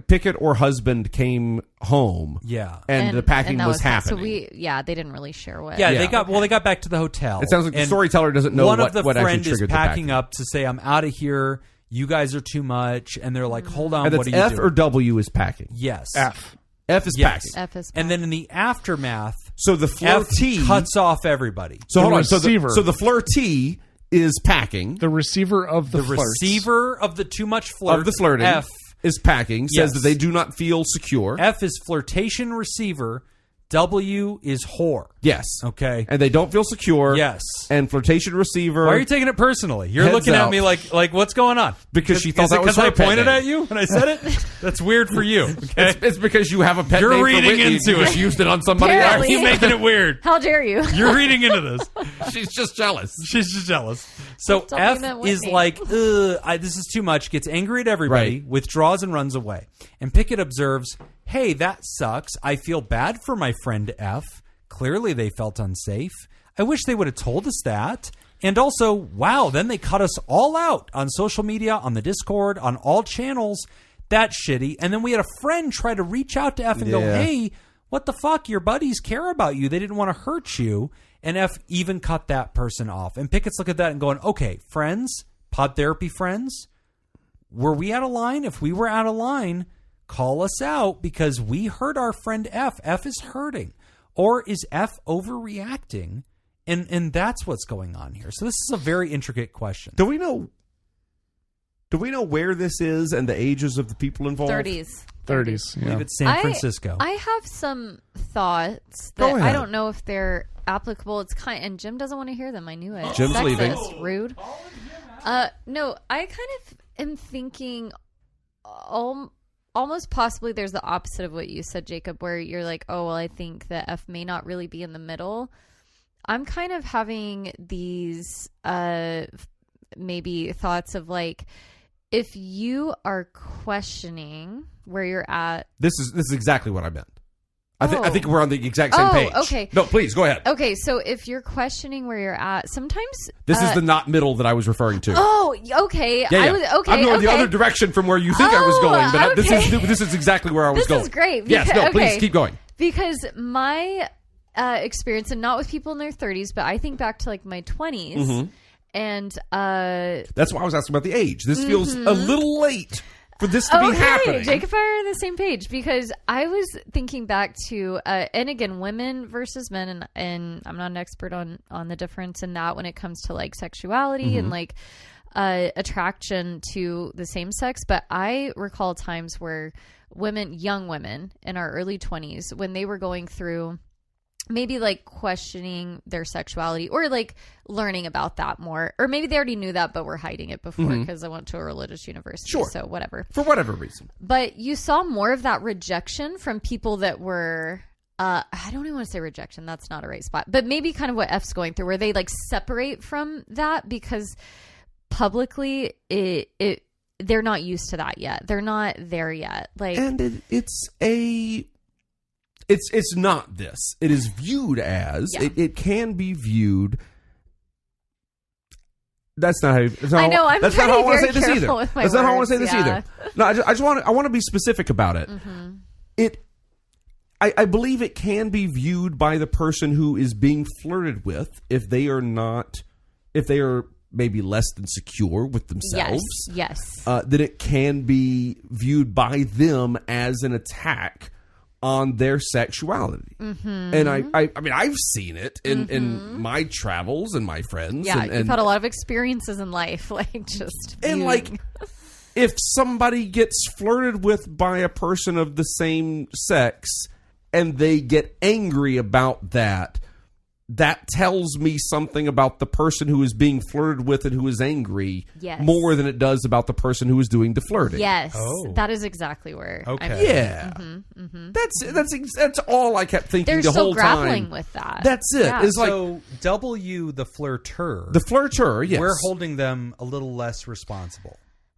Pickett or husband came home. Yeah. And the packing that was So happening. they didn't really share what. Yeah, Yeah. they got back to the hotel. It sounds like the And storyteller doesn't know one what of the actually friend is triggered the packing packing. up to say, I'm out of here. You guys are too much. And they're like, hold on, And what that's are you F doing? or W is packing. Yes. F. F is Yes. packing. F is And then in the aftermath, So the F flirtee cuts off everybody. So The hold on. receiver. So the flirtee is packing The receiver of the, The flirts. receiver of the too much flirt. of the flirting. F. is packing. Says Yes. that they do not feel secure. F is flirtation receiver. W is whore. Yes. Okay. And they don't feel secure. Yes. And flirtation receiver. Why are you taking it personally? You're Heads looking at out. me like what's going on? Because she thought Is it that was 'cause I her pet pointed name. at you when I said it? That's weird for you. Okay. It's because you have a pet You're name reading for Whitney and into you it. just used it on somebody Apparently. You're making it weird. How dare you? You're reading into this. else. She's just jealous. She's just jealous. So Tell me F that is Whitney. like, this is too much, gets angry at everybody, Right. withdraws and runs away. And Pickett observes, hey, that sucks. I feel bad for my friend F. Clearly they felt unsafe. I wish they would have told us that. And also, wow, then they cut us all out on social media, on the Discord, on all channels. That's shitty. And then we had a friend try to reach out to F and go, Yeah. hey, what the fuck? Your buddies care about you. They didn't want to hurt you. And F even cut that person off. And Pickett's look at that and going, okay, friends, pod therapy friends, were we out of line? If we were out of line, call us out because we hurt our friend F. F is hurting. Or is F overreacting? And that's what's going on here. So this is a very intricate question. Do we know where this is and the ages of the people involved? 30s. I believe I believe it's San Francisco. I have some thoughts Go that ahead. I don't know if they're applicable. It's and Jim doesn't want to hear them. I knew it. Jim's Sexist, leaving. Rude. No, I kind of am thinking almost possibly there's the opposite of what you said, Jacob, where you're like, oh, well, I think that F may not really be in the middle. I'm kind of having these maybe thoughts of like, if you are questioning where you're at. This is exactly what I meant. I think we're on the exact same page. Okay. No, please go ahead. Okay, so if you're questioning where you're at, sometimes This is the not middle that I was referring to. Oh, okay. Yeah. I'm going the other direction from where you think I was going, but okay. this is exactly where I was going. This is great. Yes, because- no, please okay. keep going. Because my experience, and not with people in their 30s, but I think back to like my 20s, Mm-hmm. and That's why I was asking about the age. This feels a little late for this to be happening. Jacob and I are on the same page, because I was thinking back to, and again, women versus men, and I'm not an expert on the difference in that when it comes to like sexuality and like attraction to the same sex. But I recall times where young women in our early 20s, when they were going through maybe like questioning their sexuality or like learning about that more, or maybe they already knew that but were hiding it before because I went to a religious university. Sure. So whatever. For whatever reason. But you saw more of that rejection from people that were I don't even want to say rejection, that's not a right spot, but maybe kind of what F's going through, where they like separate from that because publicly they're not used to that yet. They're not there yet. Like, And it's not this. It is viewed as it can be viewed. That's not how. That's not I know. I'm that's not how I want to say very this either. careful with my That's not how I want to say words, this yeah. either. No, I just want to be specific about it. I believe it can be viewed by the person who is being flirted with if they are maybe less than secure with themselves. Yes. That it can be viewed by them as an attack on their sexuality. And I mean, I've seen it in my travels and my friends. Yeah, and you've had a lot of experiences in life, like just and viewing. like, if somebody gets flirted with by a person of the same sex and they get angry about that, that tells me something about the person who is being flirted with and who is angry more than it does about the person who is doing the flirting. Yes, Oh. that is exactly where. Okay. Yeah. That's all I kept thinking They're the still whole grappling time. with that. That's it. Yeah. It's like So W, the flirter, the flirter, yes. we're holding them a little less responsible.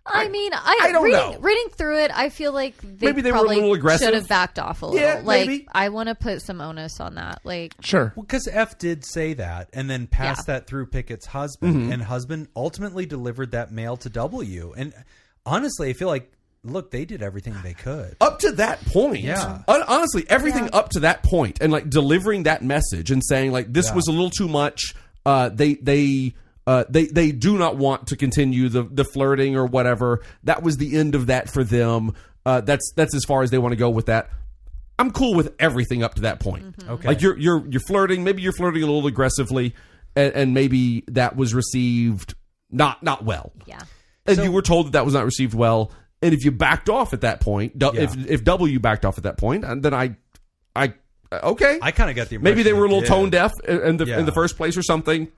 I mean, I don't know. Reading through it, I feel like Maybe they were a probably little aggressive. should have backed off a little. Yeah, like, maybe. I want to put some onus on that. Like, Sure. Well, because F did say that and then passed that through Pickett's husband, and husband ultimately delivered that mail to W. And honestly, I feel like, look, they did everything they could. up to that point. Yeah. Honestly, everything up to that point and like delivering that message and saying like this was a little too much. They do not want to continue the flirting or whatever. That was the end of that for them. That's as far as they want to go with that. I'm cool with everything up to that point. Okay. Like you're flirting. Maybe you're flirting a little aggressively, and maybe that was received not well. yeah. And you were told that was not received well. And if you backed off at that point, if W backed off at that point, then I okay. I kind of got the impression Maybe they were a little did. tone deaf in the Yeah. first place or something.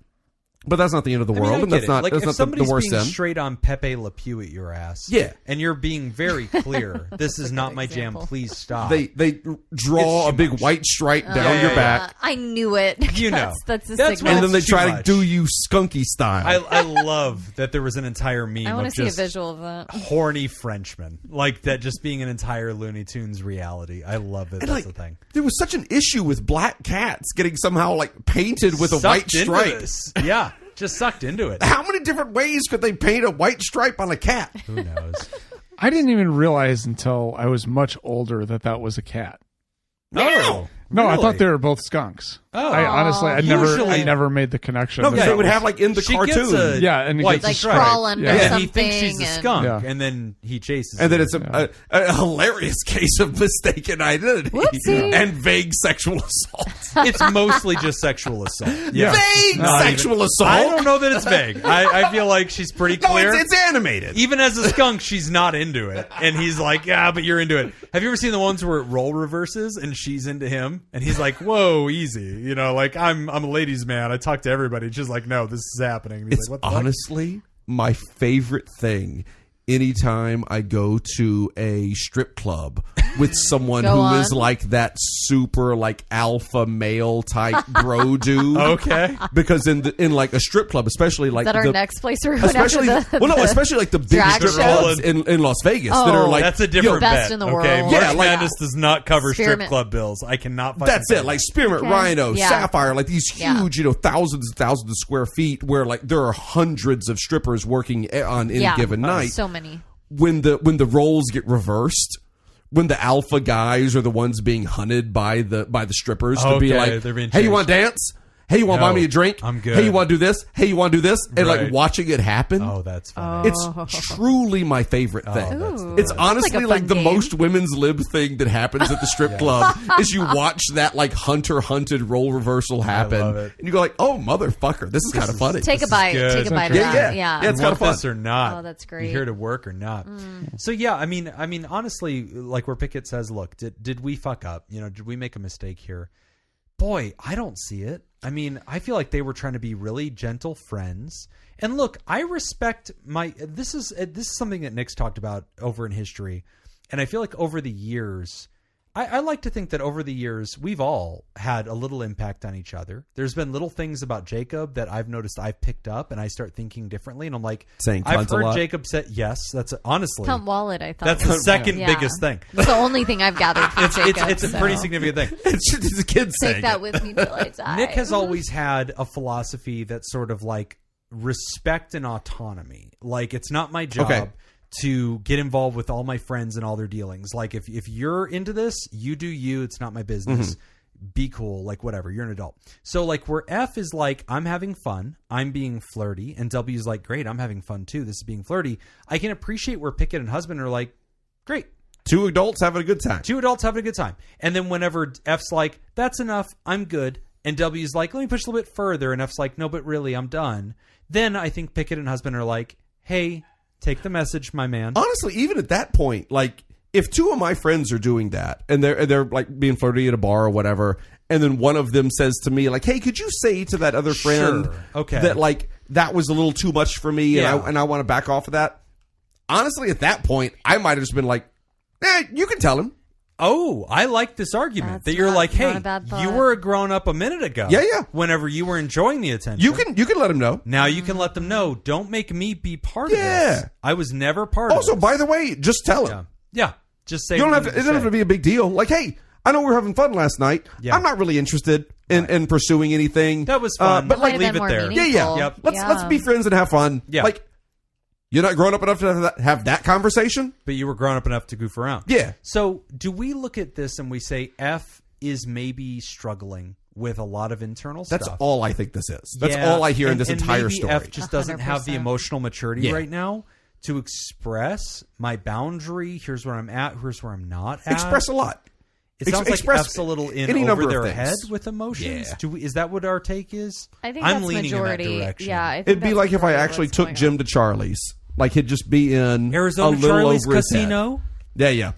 But that's not the end of the world, I mean, I and get that's it. not like that's if not somebody's the worst being end. straight on Pepe Le Pew at your ass, Yeah. and you're being very clear, this is not my jam. example. Please stop. They draw It's a too big much. white stripe down Yeah, your yeah, back, I knew it. You know. that's the That's signal. and then they It's try too to much. do you skunky style. I love that there was an entire meme I want to of see a just visual of that. horny Frenchmen, like that just being an entire Looney Tunes reality. I love it. And, That's like, the thing. there was such an issue with black cats getting somehow like painted with a Sucked white into stripe. this. Yeah, just sucked into it. How many different ways could they paint a white stripe on a cat? Who knows? I didn't even realize until I was much older that was a cat. Oh, No, I Really? thought they were both skunks. Oh. I honestly, I Usually- never made the connection. No, because Yeah. they would have like in the She cartoon. gets a Yeah, and it white gets a stripe. crawl under Yeah. He thinks she's a something and- skunk, Yeah. and then he chases And then her. it's a hilarious case of mistaken identity Whoopsie. and vague sexual assault. It's mostly just sexual assault. Yeah. Vague Not sexual even- assault. I don't know that it's vague. I feel like she's pretty No, clear. it's animated. Even as a skunk, she's not into it. And he's like, yeah, but you're into it. Have you ever seen the ones where it role reverses and she's into him? And he's like, whoa, easy. You know, like, I'm a ladies' man. I talk to everybody. And she's like, no, this is happening. And he's It's like, what the honestly my favorite thing anytime I go to a strip club with someone Go who on. is like that super like alpha male type bro dude. Okay. Because in like a strip club, especially like Is that our the, next place we're going especially after the, well no, especially like the drag biggest strip shows? clubs in Las Vegas that Oh. are like That's a different Best bet. in the okay? world. March Yeah, like- Madness does not cover strip Spearmint. club bills. I cannot. That's fucking it, like Spearmint, Okay. Rhino, Yeah. Sapphire, like these Yeah. huge, thousands and thousands of square feet where like there are hundreds of strippers working on any given night. So many. When the roles get reversed, when the alpha guys are the ones being hunted by the strippers to be Okay, like, they're being hey, you chased. want to dance? Hey, you want to No, buy me a drink? I'm good. Hey, you want to do this? Hey, you want to do this? And like Right. watching it happen. Oh, that's funny. It's truly my favorite thing. that's Ooh. It's Sounds honestly like a like fun the game. most women's lib thing that happens at the strip club is you watch that like hunted role reversal happen love it. and you go like, oh motherfucker, this is kind of funny. Take a bite. good. Take a bite of Yeah, that. yeah. Yeah. It's You want kinda this fun. or not? Oh, that's great. You here to work or not? So yeah, I mean, honestly, like where Pickett says, look, did we fuck up? You know, did we make a mistake here? Boy, I don't see it. I mean, I feel like they were trying to be really gentle friends. And look, I respect this is something that Nick's talked about over in history, and I feel like over the years. I like to think that over the years, we've all had a little impact on each other. There's been little things about Jacob that I've noticed I've picked up, and I start thinking differently. And I'm like, Saying I've cunt a heard lot? Jacob say, yes, that's honestly, Cunt wallet, I thought. that's the second Yeah. biggest thing. It's the only thing I've gathered from Jacob. It's a pretty significant thing. It's a kid saying Take that it. with me till I die. Nick has always had a philosophy that's sort of like respect and autonomy. Like, it's not my job Okay. to get involved with all my friends and all their dealings. Like, if you're into this, you do you. It's not my business. Be cool. Like, whatever. You're an adult. So, like, where F is like, I'm having fun. I'm being flirty. And W is like, great. I'm having fun, too. This is being flirty. I can appreciate where Pickett and husband are like, great. Two adults having a good time. Two adults having a good time. And then whenever F's like, that's enough, I'm good. And W's like, let me push a little bit further. And F's like, no, but really, I'm done. Then I think Pickett and husband are like, hey, take the message, my man. Honestly, even at that point, like if two of my friends are doing that and they're like being flirty at a bar or whatever, and then one of them says to me like, hey, could you say to that other friend Sure. Okay. that like that was a little too much for me Yeah. and I want to back off of that? Honestly, at that point, I might have just been like, you can tell him. Oh, I like this argument That's that you're not- like, not hey, a bad thought. you were a grown up a minute ago. Yeah, yeah. Whenever you were enjoying the attention. You can let him know. Now you can let them know. Don't make me be part of Yeah. this. I was never part Also, of this. by the way, just tell him. Yeah. Just say You don't what have to. you It doesn't have to be a big deal. Like, hey, I know we were having fun last night. Yeah. I'm not really interested in pursuing anything. That was fun. but Might like, have leave been it more there. yeah, meaningful. yeah. Yep. Let's be friends and have fun. Yeah. Like, you're not grown up enough to have that conversation. But you were grown up enough to goof around. Yeah. So do we look at this and we say F is maybe struggling with a lot of internal That's stuff? all I think this is. That's Yeah. all I hear in this And entire maybe story. F just doesn't have the 100%. emotional maturity Yeah. right now to express my boundary. Here's where I'm at. Here's where I'm not at. Express a lot. It sounds like express F's a little in any number over of their things. head with emotions. Yeah. Is that what our take is? I think I'm that's leaning majority. in that direction. Yeah, I think It'd be that's like if I majority of actually what's took going Jim on. to Charlie's. Like he'd just be in Arizona a little Charlie's over his head. Casino. Yeah.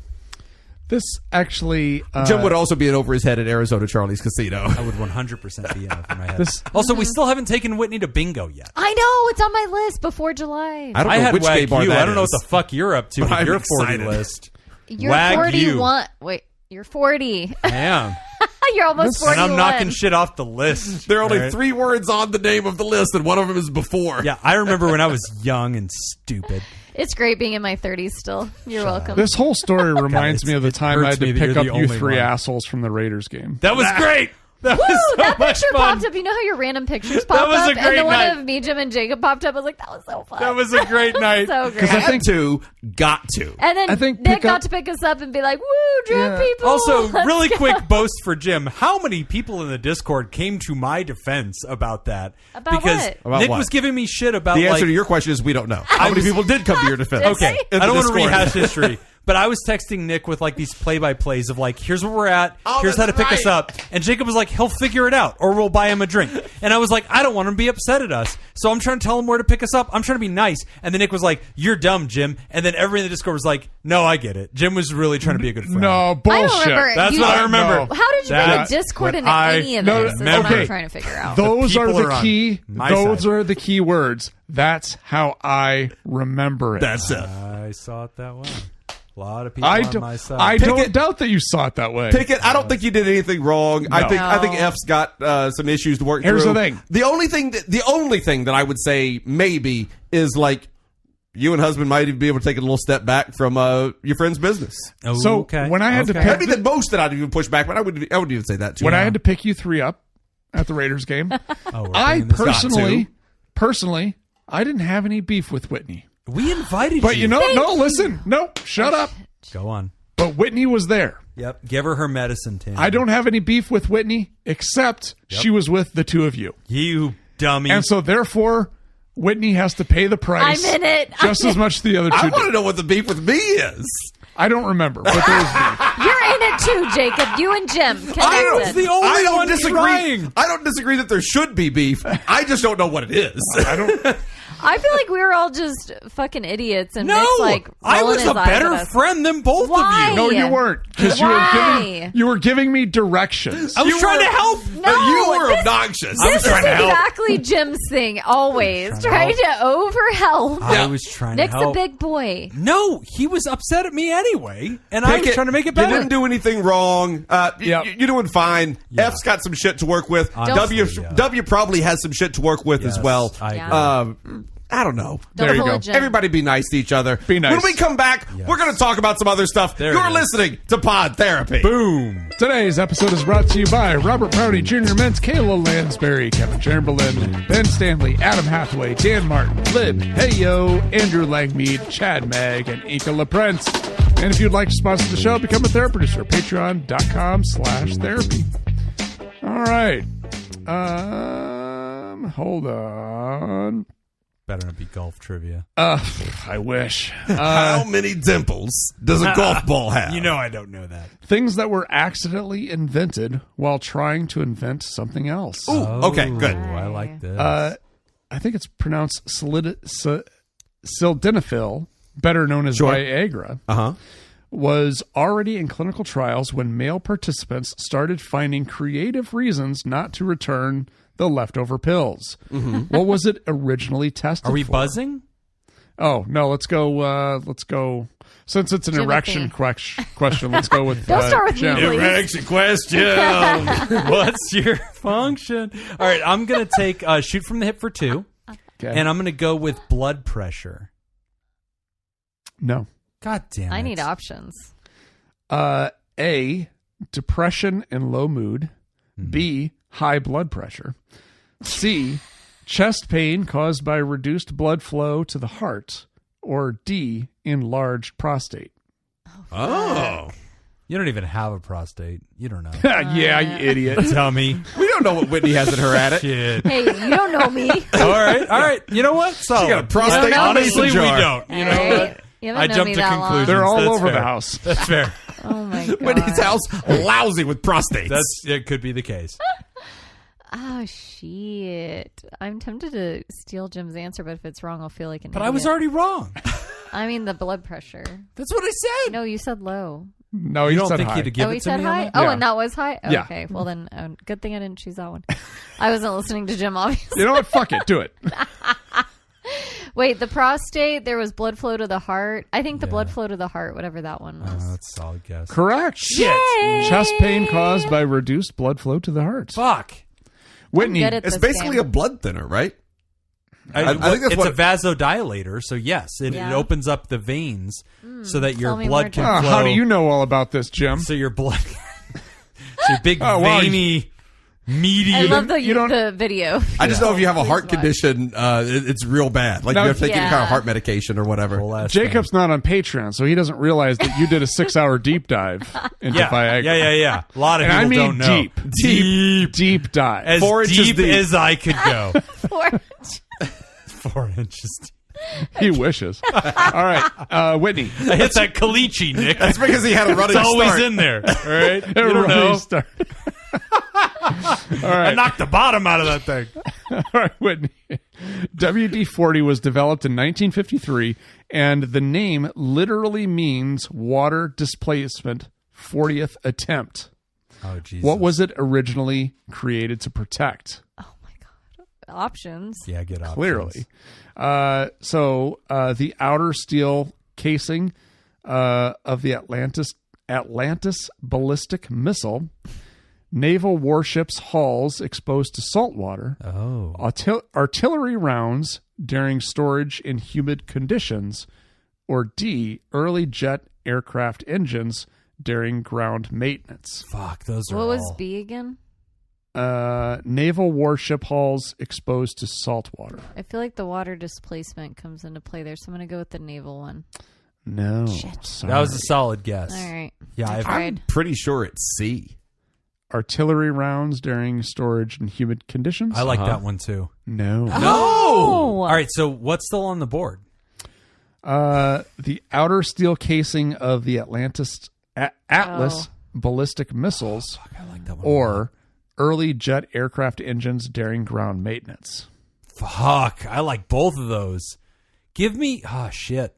This actually Jim would also be in over his head at Arizona Charlie's Casino. I would 100% be in over my head. This- Also, we still haven't taken Whitney to bingo yet. I know it's on my list before July. I don't I know had which gay Wagyu. bar that I don't know is. what the fuck you're up to But with I'm your 40 excited. list. You're Wagyu. 41. Wait, you're 40. I am. You're almost This- 41. And I'm knocking shit off the list. There are only All right? 3 words on the name of the list, and one of them is before. Yeah, I remember when I was young and stupid. It's great being in my 30s still. You're welcome. This whole story reminds me of the time I hurts had to me that pick you're up the you only three one. assholes from the Raiders game. That was great. That Woo! was so That much picture fun. popped up. You know how your random pictures pop was a up? great And the night. one of me, Jim, and Jacob popped up. I was like, that was so fun. That was a great night. So great. Had to, got to. And then I think Nick pick up- got to pick us up and be like, woo, drunk Yeah. people. Also, Let's really go." quick boast for Jim. How many people in the Discord came to my defense about that? About because what? About Nick what? was giving me shit about The answer like, to your question is we don't know. How many people did come to your defense? okay, in I the don't want to Discord? rehash history. But I was texting Nick with like these play-by-plays of like, here's where we're at, here's how to that's pick us right. up. And Jacob was like, he'll figure it out, or we'll buy him a drink. And I was like, I don't want him to be upset at us. So I'm trying to tell him where to pick us up. I'm trying to be nice. And then Nick was like, you're dumb, Jim. And then everybody in the Discord was like, no, I get it. Jim was really trying to be a good friend. No, I bullshit. don't remember. That's You- what I remember. No. How did you bring That's a Discord what into I any of No, this? Is what okay. I'm trying to figure out. Those are people the are on key. my Those side. are the key words. That's how I remember it. That's it. I saw it that way. A lot of people I on don't. my side. I Pick don't it. doubt that you saw it that way. Pickett, I don't think you did anything wrong. I think No. F's got some issues to work Here's through. the thing. The only thing that I would say maybe is like you and husband might even be able to take a little step back from your friend's business. Oh, So okay. when I had to Okay. pick, Maybe the most that I'd even push back, but I wouldn't even say that too. when I had to pick you three up at the Raiders game, Oh, we're I bringing this up. personally, I didn't have any beef with Whitney. We invited But you. you know, no, listen, no, shut up. Go on. But Whitney was there. Yep. Give her medicine, Tim. I don't have any beef with Whitney, except she was with the two of you. You dummy. And so therefore, Whitney has to pay the price. I'm in it. Just as much as the other I two want to did. know what the beef with me is. I don't remember, but there was beef. You're in it too, Jacob. You and Jim connected. the only I don't one disagree. trying. I don't disagree that there should be beef. I just don't know what it is. I don't. I feel like we were all just fucking idiots and no, Nick's like I rolling was his a eyes better at us. friend than both Why? of you. No, you weren't, because Why? you were giving me directions. I was trying to help. No, you were this- obnoxious. This is trying to help. exactly Jim's thing. Always trying to overhelp. I was trying Nick's to a help. big boy. No, he was upset at me anyway, and I was Pickett, trying to make it You better. didn't do anything wrong. Yep. You're doing fine. Yeah. F's got some shit to work with. Honestly, W yeah. W probably has some shit to work with Yes, as well. I Yeah. agree. I don't know. Don't There you hold go. Jim. Everybody be nice to each other. Be nice. When we come back, we're going to talk about some other stuff. There You're it is. listening to Pod Therapy. Boom. Today's episode is brought to you by Robert Brownie, Jr. Mintz, Kayla Lansbury, Kevin Chamberlain, Ben Stanley, Adam Hathaway, Dan Martin, Lib, Heyo, Andrew Langmead, Chad Mag, and Inka LaPrence. And if you'd like to sponsor the show, become a therapy producer. Patreon.com/therapy. All right. Hold on. Better not be golf trivia. I wish. How many dimples does a golf ball have? You know I don't know that. Things that were accidentally invented while trying to invent something else. Ooh, okay, good. Oh, I like this. I think it's pronounced sildenafil, better known as Sure. Viagra, Uh-huh. was already in clinical trials when male participants started finding creative reasons not to return the leftover pills. What was it originally tested Are we for? buzzing? Oh, no, let's go. Since it's an Timothy. erection question, let's go with Don't start with Jim. me, please. Erection question. What's your function? All right, I'm going to take shoot from the hip for 2, Okay. and I'm going to go with blood pressure. No. God damn it. I need options. A, depression and low mood. B, high blood pressure. C, chest pain caused by reduced blood flow to the heart. Or D, enlarged prostate. Oh. You don't even have a prostate. You don't know. Yeah, you idiot. Dummy. We don't know what Whitney has in her attic. Shit. Hey, you don't know me. All right. You know what? So She got a prostate honestly, we mason jar. don't. You know Hey, what? you haven't I known jumped me to that conclusions. long. They're all That's over fair. the house. That's fair. Oh my god. Whitney's house, lousy with prostates. It could be the case. Oh shit! I'm tempted to steal Jim's answer, but if it's wrong, I'll feel like an But idiot. I was already wrong. I mean, the blood pressure. That's what I said. No, you said low. No, You you don't said think high. he'd have given Oh, he it to said me on high. that? Oh, Yeah. and that was high. Yeah. Okay, well then, good thing I didn't choose that one. I wasn't listening to Jim, obviously. You know what? Fuck it. Do it. Wait, the prostate. There was blood flow to the heart. I think the blood flow to the heart, whatever that one was. That's a solid guess. Correct. Yay! Chest pain caused by reduced blood flow to the heart. Fuck. Whitney. good at It's this basically game. a blood thinner, right? I think that's it's what- a vasodilator, so yes, it Yeah. opens up the veins so that your Tell me blood more, can Jim. flow. How do you know all about this, Jim? So your blood, so your big Oh, wow, veiny Medium. I love you don't- the video. I just know if you have a heart Please watch. condition, it's real bad. Like No, you have to take any kind yeah. of heart medication or whatever. Whole ass Jacob's not on Patreon, so he doesn't realize that you did a 6-hour deep dive into thing. Viagra. Yeah. A lot of And I people mean don't know. deep dive. As 4 inches deep deep. as I could go. 4 inches deep. He wishes. All right, Whitney. I hit that caliche, Nick. That's because he had a running It's always start. in there. All right. You don't Running know. start. I knocked the bottom out of that thing. All right, Whitney. WD-40 was developed in 1953, and the name literally means water displacement 40th attempt. Oh, Jesus. What was it originally created to protect? Oh my god. Options. Yeah, get options. Clearly. So the outer steel casing of the Atlantis ballistic missile, naval warships hulls exposed to salt water, Oh. artillery rounds during storage in humid conditions, or D, early jet aircraft engines during ground maintenance. Fuck, those are What was all- B again? Naval warship hulls exposed to salt water. I feel like the water displacement comes into play there, so I'm going to go with the naval one. No. Shit. Sorry. That was a solid guess. All right. Yeah, I I've- tried. I'm pretty sure it's C. Artillery rounds during storage in humid conditions? I like that one too. No. Oh! All right, so what's still on the board? The outer steel casing of the Atlas ballistic missiles, I like that one. or early jet aircraft engines during ground maintenance. Fuck, I like both of those. Give me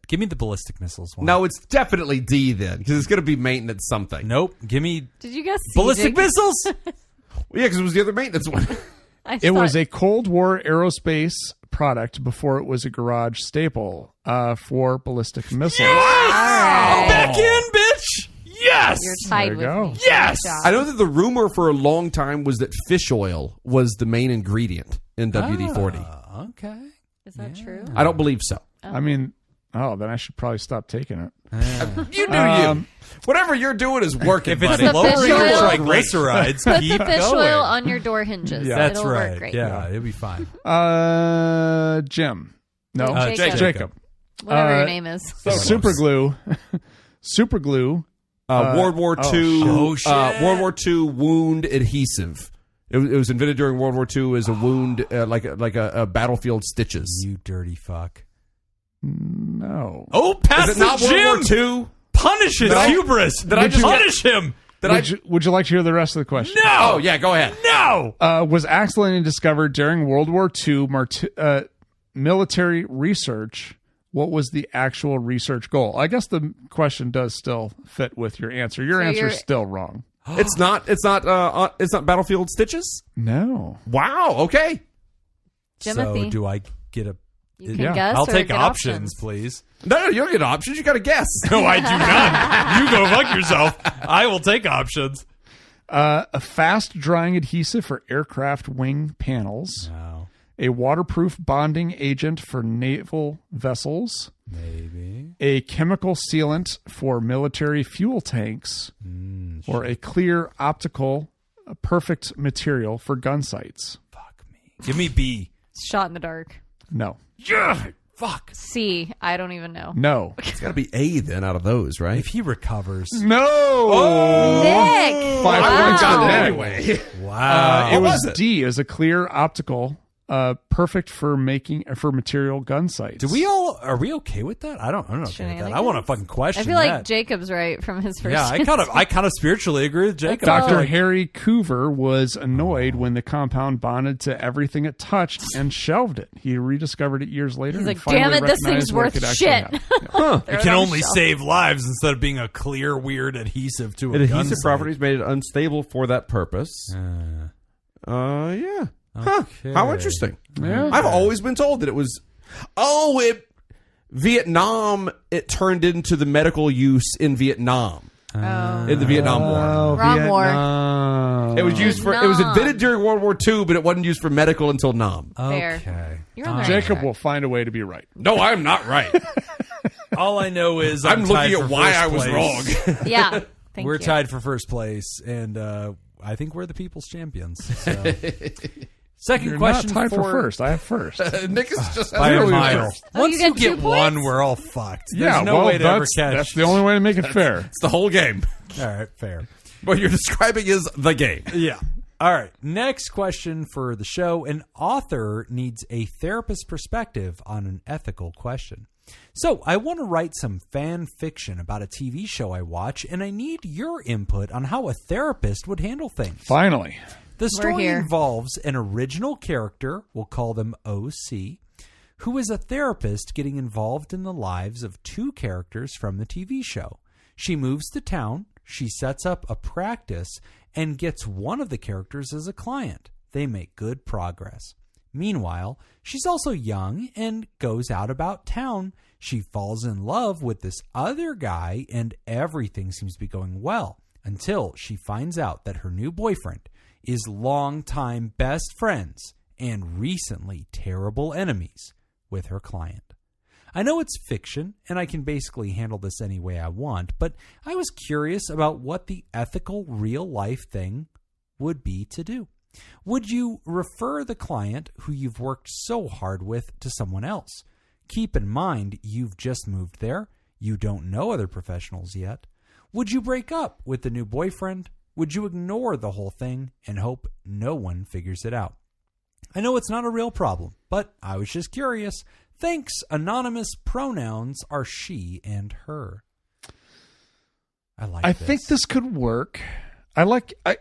Give me the ballistic missiles one. No, it's definitely D then, because it's going to be maintenance something. Nope. Give me Did you guess C, ballistic Jake? missiles. Well, yeah, because it was the other maintenance one. It was a Cold War aerospace product before it was a garage staple for ballistic missiles. Alright. Back in, bitch. Yes. You're tied There with you go. me. Yes! Good job. I know that the rumor for a long time was that fish oil was the main ingredient in WD-40. Okay. Is that true? I don't believe so. I mean, then I should probably stop taking it. You do you. Whatever you're doing is working, If it's buddy. the lowering fish your oil- triglycerides, Put keep the fish going. oil on your door hinges. Yeah. That's It'll right. work great. Yeah, it'll be fine. Jim. No, Jacob. Jacob. Whatever your name is. Super glue. Super glue. World War II. Oh, shit. World War II wound adhesive. It was invented during World War II as a wound, like a battlefield stitches. You dirty fuck. No. Oh, pass Is it not the World Jim. War II? Punish his I- hubris. did I just- punish him? Would you like to hear the rest of the question? No. Oh yeah, go ahead. No. Was accidentally discovered during World War II military research. What was the actual research goal? I guess the question does still fit with your answer. Your So answer is you're- still wrong. It's not battlefield stitches. No. Wow. Okay. Timothy. So do I get a? You can Yeah. guess I'll or take get options, please. No, you don't get options. You got to guess. No, I do not. You go fuck yourself. I will take options. A fast drying adhesive for aircraft wing panels. No, A waterproof bonding agent for naval vessels. maybe. A chemical sealant for military fuel tanks. Or a clear optical perfect material for gun sights. Fuck me. Give me B. Shot in the dark. No. Yeah. Fuck. C. I don't even know. No. It's got to be A then out of those, right? If he recovers. No. Nick! 5 points for Got it Nick. anyway. Wow. It What was was it? D. Is a clear optical, perfect for material gun sights. Are we okay with that? I'm not okay with that. Shenanigans? I want to fucking question I feel like that. Jacob's right from his first Yeah, I kind of spiritually agree with Jacob. Dr. Oh. Harry Coover was annoyed when the compound bonded to everything it touched and shelved it. He rediscovered it years later. He's and like, finally "Damn it, this recognized thing's what it worth could actually shit." have. Yeah. Throw It it can on the only shelf. save lives instead of being a clear, weird adhesive to a gun Adhesive sight. properties made it unstable for that purpose. Yeah. Huh. How interesting. Yeah. I've always been told that it was. Vietnam. It turned into the medical use in Vietnam in the Vietnam War. Oh, Wrong war. Vietnam. It was used for. It was Nam. invented during World War II, but it wasn't used for medical until Nam. Fair. Okay. You're on the right Jacob track. will find a way to be right. No, I'm not right. All I know is I'm tied looking for at why first I was place. wrong. Yeah. Thank We're you. tied for first place, and I think we're the people's champions. So. Second You're question not tied for first. I have first. Nick is just by a really mile. first. Oh, Once you you get 2 get one, points? we're all fucked. There's Yeah, no well, way to ever that's, catch. that's the only way to make it fair. It's the whole game. All right, fair. What you're describing is the game. Yeah. All right. Next question for the show. An author needs a therapist's perspective on an ethical question. So I want to write some fan fiction about a TV show I watch, and I need your input on how a therapist would handle things. Finally. The story here. involves an original character, we'll call them OC, who is a therapist getting involved in the lives of 2 characters from the TV show. She moves to town, she sets up a practice, and gets one of the characters as a client. They make good progress. Meanwhile, she's also young and goes out about town. She falls in love with this other guy, and everything seems to be going well until she finds out that her new boyfriend is longtime best friends and recently terrible enemies with her client. I know it's fiction, and I can basically handle this any way I want, but I was curious about what the ethical real-life thing would be to do. Would you refer the client who you've worked so hard with to someone else? Keep in mind, you've just moved there. You don't know other professionals yet. Would you break up with the new boyfriend? Would you ignore the whole thing and hope no one figures it out? I know it's not a real problem, but I was just curious. Thanks, anonymous. Pronouns are she and her. I think this could work.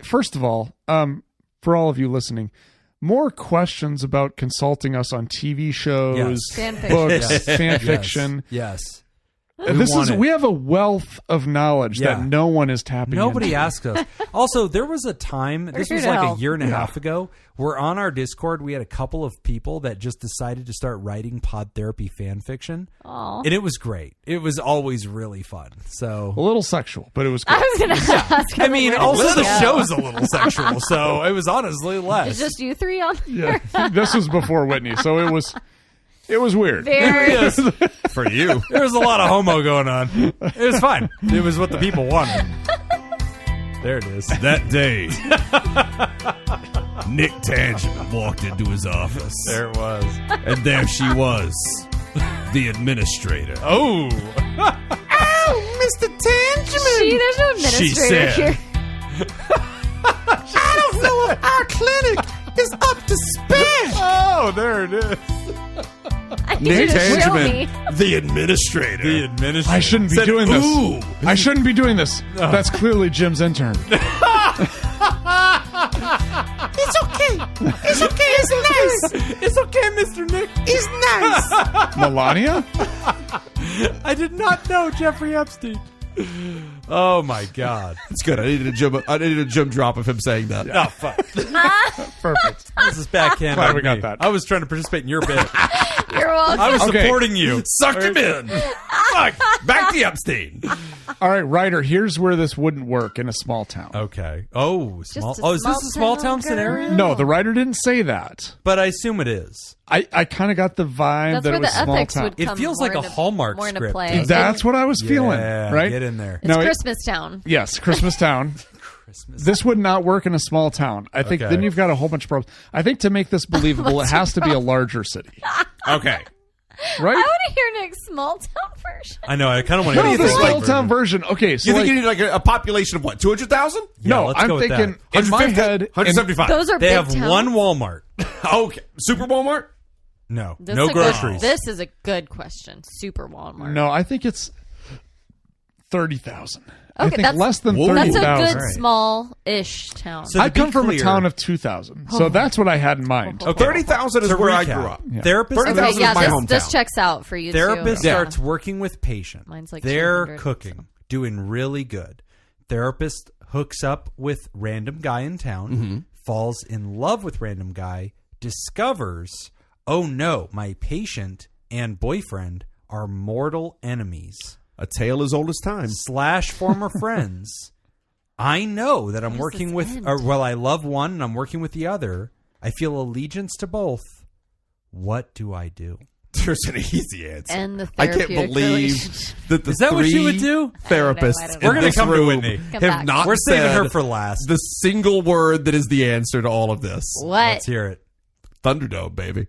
First of all, for all of you listening, more questions about consulting us on TV shows, Yes. books, fan fiction. Yes. We have a wealth of knowledge that no one is tapping Nobody into. asked us. Also, there was a time, this here was to like help. a year and a half ago, where on our Discord, we had a couple of people that just decided to start writing pod therapy fan fiction. Aw. And it was great. It was always really fun. So, A little sexual, but it was I good. was going to ask. I mean, where did also this the go? show's a little sexual, so it was honestly less. It's just you 3 on Yeah, this was before Whitney, so it was weird. very. For you. There was a lot of homo going on. It was fine. It was what the people wanted. There it is. That day, Nick Tangent walked into his office. There it was. And there she was, the administrator. Oh. Oh, Mr. Tangent! There's no administrator She said. here. I don't know if our clinic is up to spare. Oh, there it is. I need you to show me. the administrator. The administrator. I shouldn't be said, doing this. "Ooh." I shouldn't be doing this. That's clearly Jim's intern. It's okay. It's okay. It's nice. It's okay, Mr. Nick. It's nice. Melania? I did not know Jeffrey Epstein. Oh my God. It's good. I needed a Jim drop of him saying that. Oh, fuck. Perfect. This is backhand. Glad on we got me. that. I was trying to participate in your bit. You're welcome. I was Okay. supporting you. Sucked him in. Fuck. Back to Epstein. All right, Ryder, here's where this wouldn't work in a small town. Okay. Oh, small. Just a Oh, is this a small small town town scenario? girl. No, the writer didn't say that. But I assume it is. I kind of got the vibe That's that where it was the small ethics town. would It come feels more like a into- Hallmark more into script, play. doesn't That's what I was feeling, Yeah, right? Get in there. It's No, Christmas Town. Yes, Christmas town. This would not work in a small town. I think Okay. then you've got a whole bunch of problems. I think to make this believable, it has to be a larger city, Okay. right? I want to hear Nick's small town version. I know. I kind of want to No, hear the the small town version. version. Okay, so You think like, you need like a population of what? 200,000? Yeah, no, let's I'm go with thinking that. in my head. 175. Those are They big have towns. one Walmart. Okay. Super Walmart? No. This No is a good- groceries. This is a good question. Super Walmart. No, I think it's 30,000. I Okay, think that's- less than Whoa. That's 30,000. a good Right. small-ish town. So to I be come from a clear- town of 2,000, so that's what I had in mind. Okay. 30,000 is To where I recap, grew up. Therapist, Okay, okay, 30,000 yeah, is my this hometown. checks out for you therapist too. starts working with patient. Mine's like They're 200. cooking, doing really good. Therapist hooks up with random guy in town, falls in love with random guy, discovers, oh no, my patient and boyfriend are mortal enemies A tale as old as time. / former friends. I know that I'm How does working this with, end? or well, I love one and I'm working with the other. I feel allegiance to both. What do I do? There's an easy answer. And the I can't therapeutic believe relationship. that the Is that what she would three do? therapists I don't in know. We're gonna this come to room Whitney. Come have back. not We're saving said her for last. the single word that is the answer to all of this. What? Let's hear it. Thunderdome, baby.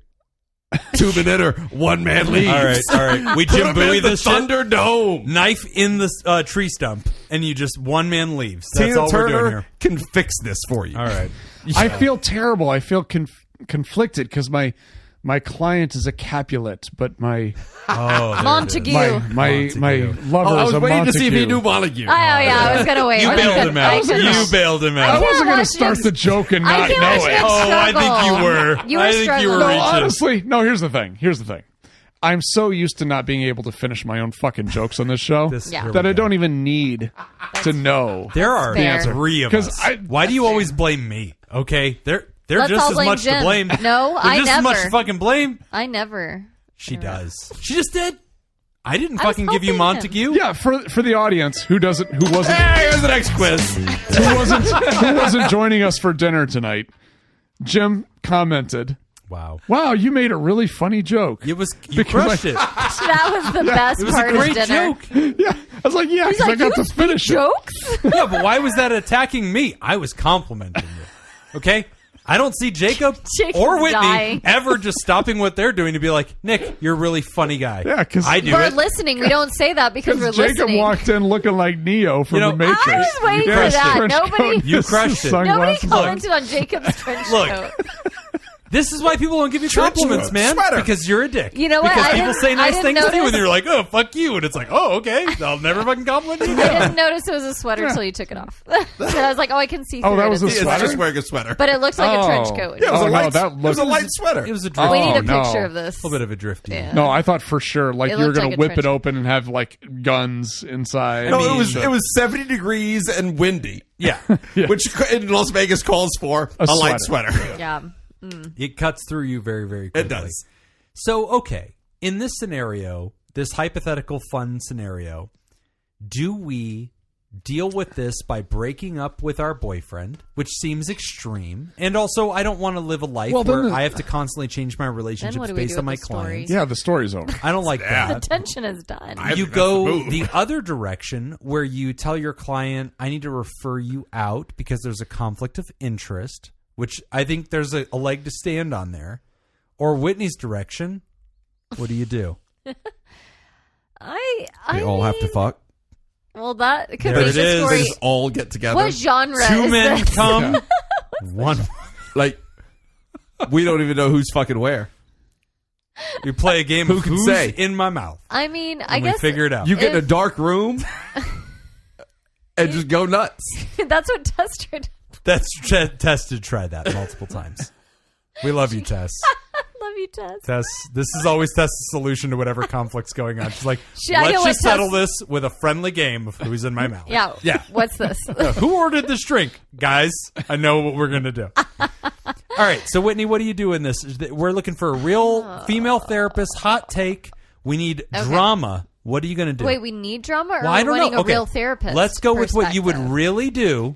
2-minute or 1 man leaves. All right. We Put Jim him Bowie in the this shit. Thunderdome. Knife in the tree stump, and you just one man leaves. That's Tina all we're doing Turner here. can fix this for you. All right. I feel terrible. I feel conflicted because my client is a Capulet, but my Oh, there Montague. it is. my Montague. lover I is was a waiting Montague. to see if he knew Montague. Oh, yeah, I was going to wait. You I bailed couldn't- him I out. couldn't- You bailed him I out. wasn't going to watch start Jim's- the joke and I not can't know watch it. Jim's Oh, I think struggle. you were. You were I think you struggling. were No, reaching. honestly, no. Here's the thing. I'm so used to not being able to finish my own fucking jokes on this show This- Yeah. here we that I go. don't even need to know. There are fair. 3 of 'Cause us. I- Why do you always blame me? Okay, they're Let's just all as blame much Jim. to blame. No, They're I just as much never. to fucking blame. I never. She does. She just did. I didn't I was fucking give you helping him. Montague. Yeah, for the audience who wasn't Hey, here's the next quiz. who wasn't joining us for dinner tonight. Jim commented, Wow. "Wow, you made a really funny joke." It was you Because crushed it. That was the best It was part a great of dinner. joke. Yeah, I was like, "Yeah," because I got to finish it. Jokes? Yeah, but why was that attacking me? I was complimenting you. Okay? I don't see Jacob Jacob's or Whitney dying. ever just stopping what they're doing to be like, Nick, you're a really funny guy. Yeah, 'cause I do We're it. listening. We don't say that because we're Jacob listening. walked in looking like Neo from You know, the Matrix. I was waiting You for crushed that. it. Nobody, You crushed it. nobody Sunglasses. commented on Jacob's trench Look. coat. This is why people don't give you compliments, man. Sweater. Because you're a dick. You know what? Because I people didn't- say I nice didn't things to you, notice. and you're like, "Oh, fuck you," and it's like, "Oh, okay, I'll never fucking compliment you." I again." didn't notice it was a sweater until you took it off. And I was like, oh, I can see through Oh, that it. was a It's He is sweater? just wearing a sweater. But it looks like a trench coat. Yeah, it was Oh, a no, light. that It was a looks- light sweater. It was a drift. We need a no. picture of this. A little bit of a drifty. Yeah. No, I thought for sure like It you were looked going like to a whip it trench open and have like guns inside. No, mean, it was 70 degrees and windy, Yeah. which in Las Vegas calls for a light sweater. Yeah. It cuts through you very, very quickly. It does. So, okay, in this scenario, this hypothetical fun scenario, do we deal with this by breaking up with our boyfriend, which seems extreme? And also, I don't want to live a life Well, then where the- I have to constantly change my Then relationships what do we based do on my with the story? clients. Yeah, the story's over. I don't like The that. tension is done. You That's go the move. the other direction where you tell your client, I need to refer you out because there's a conflict of interest, which I think there's a leg to stand on there. Or Whitney's direction, what do you do? I They all have to mean, fuck. Well, that could There make it the is. They story. just all get together. What genre Two is men this? come, one. Like, we don't even know who's fucking where. We play a game Who of can who's say? in my mouth. I mean, I And we guess figure it out. You get in a If- dark room and just go nuts. that's what Tess tried. That's Tess did try that multiple times. We love you, Tess. Love you, Tess. Tess, this is always Tess's solution to whatever conflict's going on. She's like, I know let's what just settle Tess- this with a friendly game of who's in my mouth. Yeah. Yeah. What's this? Who ordered this drink? Guys, I know what we're going to do. All right. So, Whitney, what do you do in this? We're looking for a real female therapist, hot take. We need drama. What are you going to do? Wait, we need drama, or Well, are I we don't wanting know. a real therapist? Let's go with what you would perspective? really do.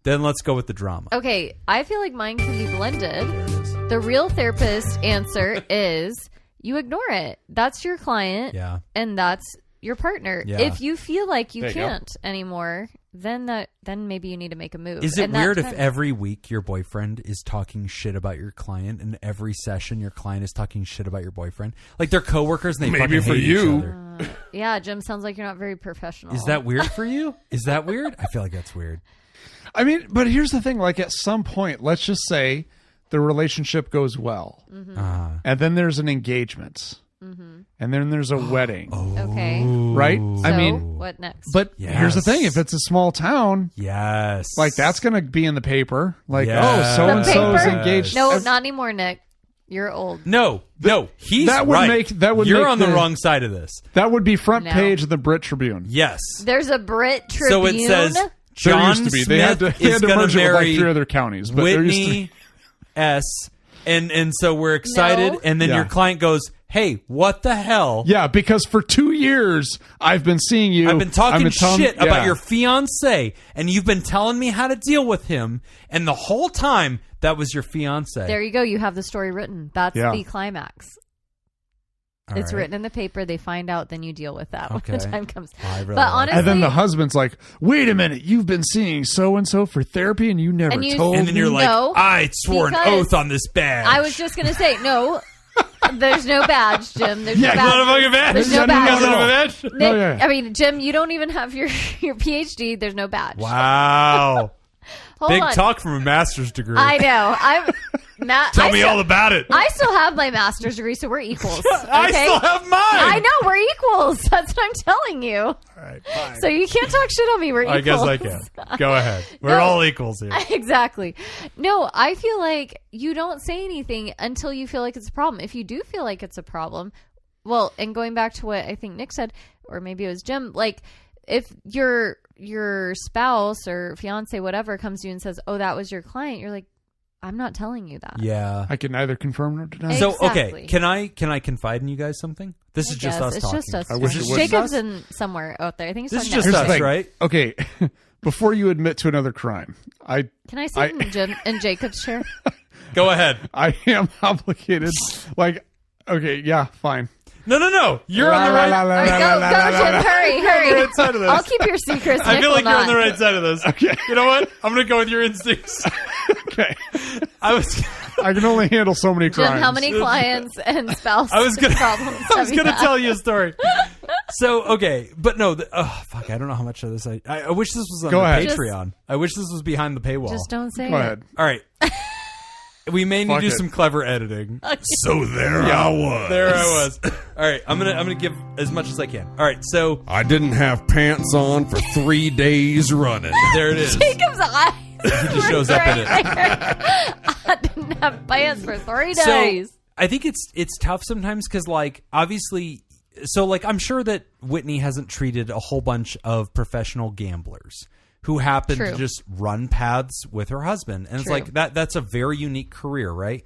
Then let's go with the drama. Okay, I feel like mine can be blended. There it is. The real therapist answer is you ignore it. That's your client, Yeah. and that's your partner. Yeah. If you feel like you There you go. can't anymore, then maybe you need to make a move. Is it And that weird if time- every week your boyfriend is talking shit about your client, and every session your client is talking shit about your boyfriend? Like they're coworkers and they Maybe fucking for hate you. each other. Yeah, Jim, sounds like you're not very professional. Is that weird for you? Is that weird? I feel like that's weird. I mean, but here's the thing: like at some point, let's just say the relationship goes well, and then there's an engagement, and then there's a wedding, okay? right? So, I mean, what next? but here's the Yes. thing: if it's a small town, Yes. like that's going to be in the paper. Like, Yes. oh, so and so's The paper? engaged. no, not anymore, Nick. You're old. No, he's that would right. make- You're make on the the- wrong side of this. That would be front No. page of the Brit Tribune. Yes. There's a Brit Tribune. So it says There John used to be. Smith They had to is going merge to it with like marry 3 other counties, but there used to be. Whitney S. And so we're excited, No. and then Yeah. your client goes, "Hey, what the hell? Yeah, because for 2 years I've been seeing you. I've been talking shit about yeah. your fiance, and you've been telling me how to deal with him, and the whole time that was your fiance." There you go. You have the story written. That's Yeah. the climax. It's written in the paper. They find out, then you deal with that when the time comes. I really but honestly, and then the husband's like, "Wait a minute, you've been seeing so and so for therapy, and you never told me." And then you're like, No, "I swore an oath on this badge." I was just gonna say no. There's no badge, Jim. There's no badge. Motherfucking badge. There's no badge. badge. Nick, Oh, yeah. I mean, Jim, you don't even have your PhD. There's no badge. Wow. Hold Big on. talk from a master's degree. I know. Tell me all about it. I still have my master's degree, so we're equals. Okay? I still have mine. I know, we're equals. That's what I'm telling you. All right, fine. So you can't talk shit on me. We're equals. I guess I can. Go ahead. We're all equals here. Exactly. No, I feel like you don't say anything until you feel like it's a problem. If you do feel like it's a problem, well, and going back to what I think Nick said, or maybe it was Jim, like if your spouse or fiance, whatever, comes to you and says, "Oh, that was your client," you're like, "I'm not telling you that." Yeah. I can neither confirm nor deny. So Exactly. okay, can I confide in you guys something? This is just us It's talking. just us. I wish it was Jacob's us. in somewhere out there. I think he's This is talking just to us, the thing. right? Okay, before you admit to another crime, Can I sit in Jim and Jacob's chair? Go ahead. I am obligated. Like, okay, yeah, fine. No. You're on the La, right. la, la, All right, la, go, la, go, la, la, Jim. la. Hurry. right side of this. I'll keep your secrets. I Nick feel like will you're on not. the right side of this. Okay. You know what? I'm gonna go with your instincts. Okay, I was I can only handle so many Jim, crimes. how many clients and spouse I was gonna problems I was have you gonna had? tell you a story. So okay, but no. Fuck. I don't know how much of this. I wish this was on Go the ahead. Patreon. I wish this was behind the paywall. Just don't say Go it. ahead. All right. We may need Fuck to do it. some clever editing. So there I was. There I was. All right, I'm gonna give as much as I can. All right, so I didn't have pants on for 3 days running. there it is. Jacob's eyes. He just shows up in it. I didn't have pants for 3 days. So I think it's tough sometimes because, like, obviously, so like I'm sure that Whitney hasn't treated a whole bunch of professional gamblers who happen True. to just run paths with her husband, and it's True. like that's a very unique career, right?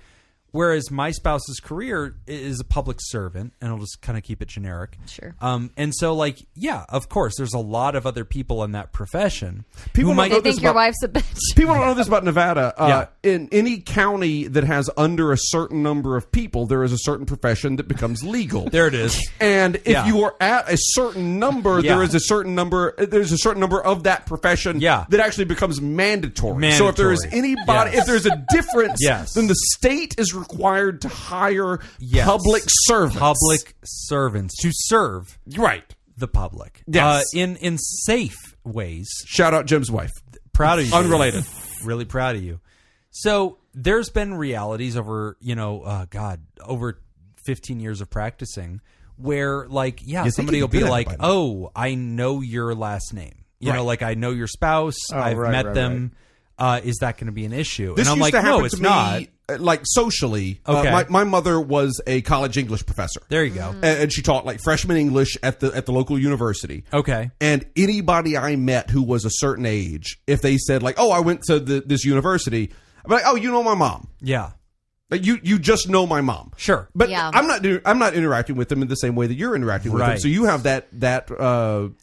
Whereas my spouse's career is a public servant, and I'll just kind of keep it generic. Sure. And so, like, yeah, of course, there's a lot of other people in that profession People who don't might know I think this your about- wife's a bitch. People don't know this about Nevada. Yeah. In any county that has under a certain number of people, there is a certain profession that becomes legal. There it is. And if Yeah. you are at a certain number, Yeah. there is a certain number. There's a certain number of that profession Yeah. that actually becomes mandatory. So if there is Mandatory. anybody, Yes. if there's a difference, Yes. then the state is required to hire Yes. public servants. Public servants to serve right? the public. Yes. In safe ways. Shout out Jim's wife. Proud of you. Unrelated. Really proud of you. So there's been realities over, over 15 years of practicing where, like, yeah, You'd think somebody you'd will be be good at it like, by now. oh, I know your last name. You know, Right. like, I know your spouse. Oh, I've right, met right, them. Is that going to be an issue? This and I'm used like, to happen no, it's to not. me, like socially. Okay. My mother was a college English professor. There you go. And she taught like freshman English at the local university. Okay. And anybody I met who was a certain age, if they said like, "Oh, I went to this university," I'm like, "Oh, you know my mom. Yeah. Like you just know my mom." Sure. But Yeah. I'm not interacting with them in the same way that you're interacting with them. Right. So you have that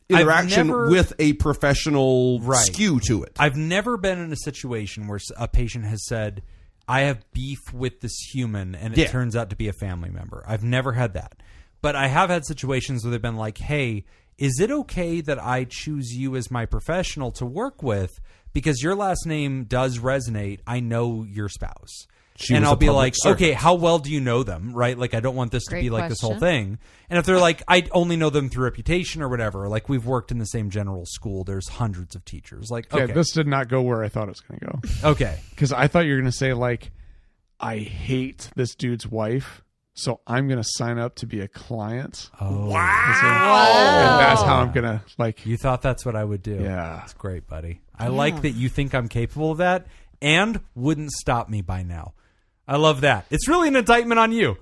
interaction never- with a professional Right. skew to it. I've never been in a situation where a patient has said, I have beef with this human, and it Yeah. turns out to be a family member. I've never had that. But I have had situations where they've been like, hey, is it okay that I choose you as my professional to work with? Because your last name does resonate. I know your spouse. And was I'll a be public like, servant. okay, how well do you know them? Right? Like, I don't want this to Great be like this whole question. thing. And if they're like, I only know them through reputation or whatever, like we've worked in the same general school, there's hundreds of teachers. Like, Yeah, okay. this did not go where I thought it was going to go. Okay. Because I thought you were going to say, like, I hate this dude's wife, so I'm going to sign up to be a client. Oh. And that's how I'm going to, like, You thought that's what I would do. Yeah. That's great, buddy. I like that you think I'm capable of that and wouldn't stop me by now. I love that. It's really an indictment on you.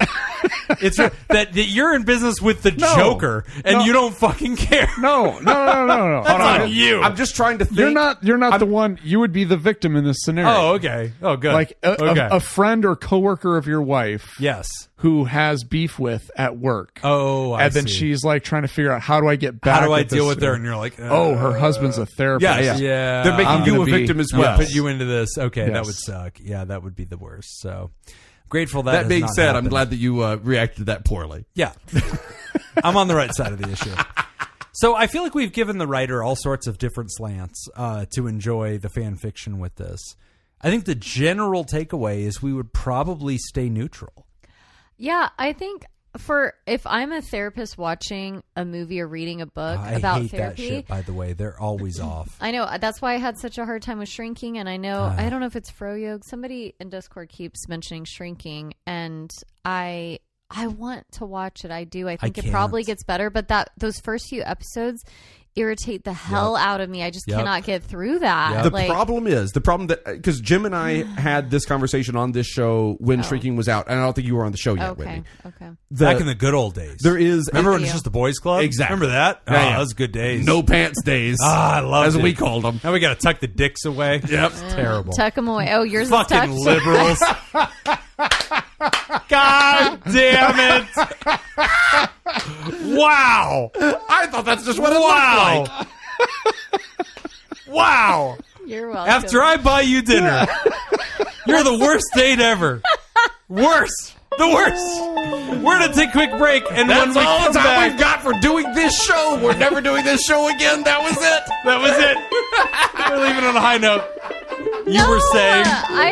It's that you're in business with the No. Joker and No. you don't fucking care. no. That's on you. I'm just trying to think. You're not the one. You would be the victim in this scenario. Oh, okay. Oh, good. Like okay. a friend or coworker of your wife yes. who has beef with at work. Oh, I and then see. she's like trying to figure out, how do I get back? How do I with deal this with her? dude? And you're like, Oh, her husband's a therapist. Yeah. Yeah. They're making I'm you gonna a be- victim as I'll well. put you into this. Okay, that Yes. would suck. Yeah, that would be the worst. So Grateful that That has being not said, happened. I'm glad that you reacted to that poorly. Yeah. I'm on the right side of the issue. So I feel like we've given the writer all sorts of different slants to enjoy the fan fiction with this. I think the general takeaway is we would probably stay neutral. Yeah, I think if I'm a therapist watching a movie or reading a book about I hate therapy, that shit, by the way. They're always off. I know. That's why I had such a hard time with Shrinking. And I know, I don't know if it's Froyo. Somebody in Discord keeps mentioning Shrinking. And I want to watch it. I do. I think it probably gets better. But those first few episodes irritate the hell out of me. I just cannot get through that. The problem that because Jim and I had this conversation on this show when Shrinking was out, and I don't think you were on the show yet, Whitney. Okay. Back in the good old days. There is remember when it was just the boys club? Exactly. Remember that? Yeah, yeah. Those good days. No pants days. I love as it. we called them. Now we got to tuck the dicks away. Yep. Terrible. Tuck them away. Oh, yours Fucking is tucked. liberals. God damn it. Wow. I thought that's just what it looked like. Wow. You're welcome. After I buy you dinner, you're the worst date ever. Worst. The worst. We're going to take a quick break. And That's when we all come the time back, we've got for doing this show. We're never doing this show again. That was it. that was it. We're leaving on a high note. You were saying,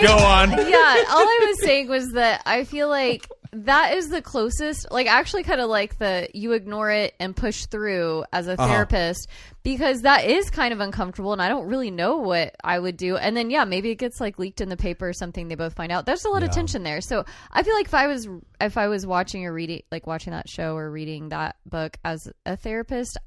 go on. Yeah, all I was saying was that I feel like that is the closest. Like, I actually kind of like the you ignore it and push through as a therapist because that is kind of uncomfortable and I don't really know what I would do. And then, yeah, maybe it gets like leaked in the paper or something. They both find out. There's a lot of tension there. So I feel like if I was watching or reading, like watching that show or reading that book as a therapist,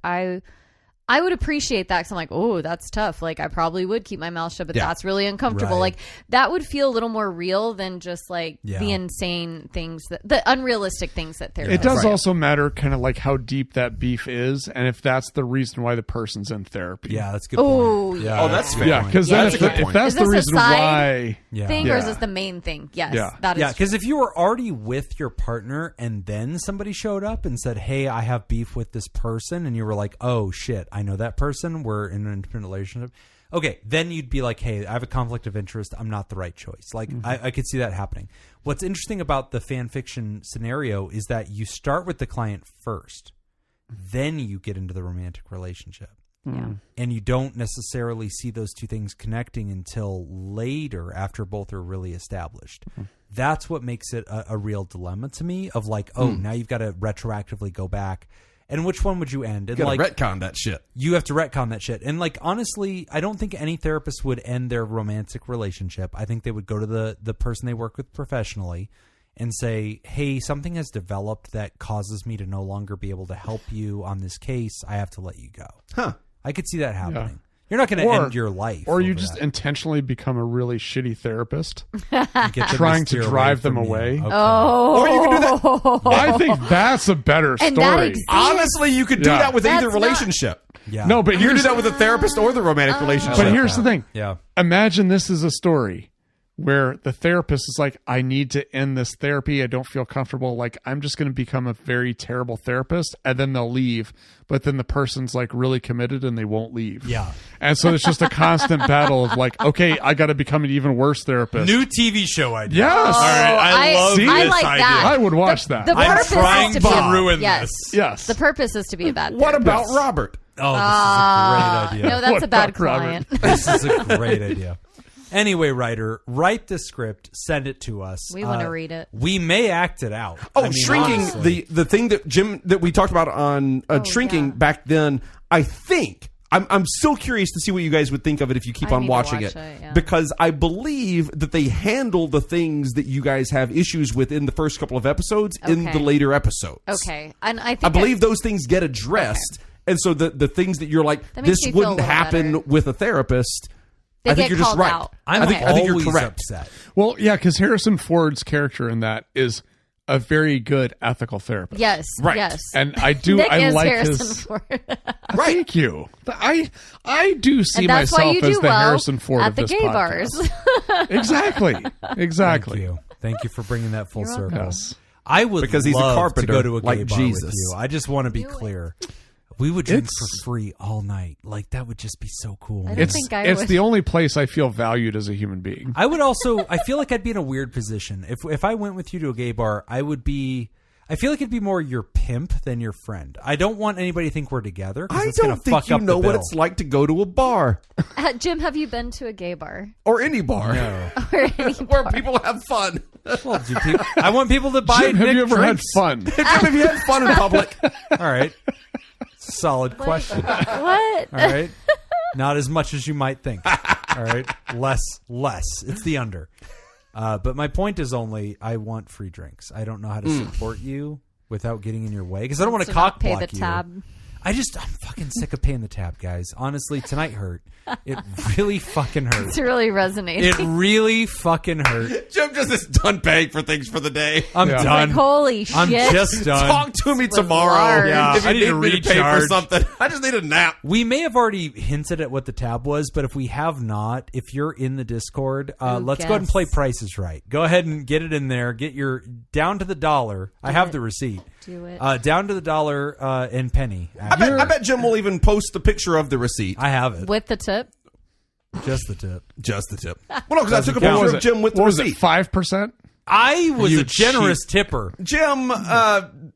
I would appreciate that because I'm like, oh, that's tough. Like, I probably would keep my mouth shut, but that's really uncomfortable. Right. Like, that would feel a little more real than just like the insane things, the unrealistic things that therapists. It does also matter kind of like how deep that beef is and if that's the reason why the person's in therapy. Yeah, that's a good point. Yeah. Oh, that's fair. Yeah, because Yeah, then that's a good if point. that's Is the this a reason side why... thing or is Yeah. this the main thing? Yes, Yeah. that is Yeah, because if you were already with your partner and then somebody showed up and said, hey, I have beef with this person, and you were like, oh, shit, I know that person, we're in an independent relationship. Okay, then you'd be like, hey, I have a conflict of interest. I'm not the right choice. Like, I could see that happening. What's interesting about the fan fiction scenario is that you start with the client first. Then you get into the romantic relationship. Yeah. And you don't necessarily see those two things connecting until later after both are really established. That's what makes it a real dilemma to me of like, oh, now you've got to retroactively go back. And which one would you end? And You gotta like, retcon that shit. you have to retcon that shit. And like, honestly, I don't think any therapist would end their romantic relationship. I think they would go to the person they work with professionally and say, hey, something has developed that causes me to no longer be able to help you on this case. I have to let you go. Huh. I could see that happening. Yeah. You're not going to end your life. Or you just intentionally become a really shitty therapist, get trying to drive them away. Okay. Oh, Or you can do that. I think that's a better And that story. exists. Honestly, you could do Yeah. that with That's either not- relationship. Yeah. No, but You can do here's that with a therapist or the romantic relationship. but here's the thing. Yeah. Imagine this is a story where the therapist is like, I need to end this therapy. I don't feel comfortable. Like, I'm just going to become a very terrible therapist. And then they'll leave. But then the person's like really committed and they won't leave. Yeah. And so it's just a constant battle of like, okay, I got to become an even worse therapist. New TV show idea. Yes. All right. I love See? this I like idea. that. I would watch that. The I'm purpose trying is to to be ruin yes. this. Yes. The purpose is to be a bad What therapist. about Robert? Oh, this is a great idea. No, that's What a bad about Robin? client. This is a great idea. Anyway, writer, write the script, send it to us. We want to read it. We may act it out. Oh, I mean, Shrinking, honestly. the thing that Jim that we talked about on Shrinking yeah. back then. I think I'm still curious to see what you guys would think of it if you keep I on need to watching watch it, it, yeah. because I believe that they handle the things that you guys have issues with in the first couple of episodes in Okay. the later episodes. Okay, and I think I believe those things get addressed, and so the things that you're like, That makes this me feel a wouldn't little happen better. with a therapist. They I think get you're just called right. out. I think you're always correct. upset. Well, yeah, because Harrison Ford's character in that is a very good ethical therapist. Yes, Right. yes. And I do, Nick I is like Harrison his. Ford. Thank you. I do see And that's why myself you do as the well Harrison Ford at of the this gay podcast. bars. Exactly. Exactly. Thank you for bringing that full circle. Yes. I would Because he's a love carpenter to go to a gay like bar Jesus. with you. I just want to be clear. We would drink for free all night. Like, that would just be so cool. I don't think I It's would. the only place I feel valued as a human being. I would also, I feel like I'd be in a weird position. If I went with you to a gay bar, I feel like it'd be more your pimp than your friend. I don't want anybody to think we're together. I it's gonna don't think fuck you up know the what bill. it's like to go to a bar Jim, have you been to a gay bar? or any bar No. Or any where bar? people have fun. Well, I want people to buy Jim, have Nick you ever drinks. had fun? Jim, have you had fun in public? All right. Solid question. What? All right. Not as much as you might think. All right. Less. It's the under. But my point is only I want free drinks. I don't know how to support you without getting in your way because I don't want to cock pay block the you. tab. I'm fucking sick of paying the tab, guys. Honestly, tonight hurt. It really fucking hurt. It's really resonating. It really fucking hurt. Jim just is done paying for things for the day. I'm Yeah. done. like, holy shit. I'm just done. Talk to me was tomorrow large. Yeah, if you I need need to me to pay for recharge. something. I just need a nap. We may have already hinted at what the tab was, but if we have not, if you're in the Discord, let's go ahead and play guess. Prices Right. Go ahead and get it in there. Get your down to the dollar. I have the receipt. Do it. Down to the dollar and penny. I bet Jim will even post a picture of the receipt. I have it. With the tip? Just the tip. Just the tip. Well, no, because I took a What picture was of it? Jim with the What was it? receipt. 5%? I was You a generous tipper. Jim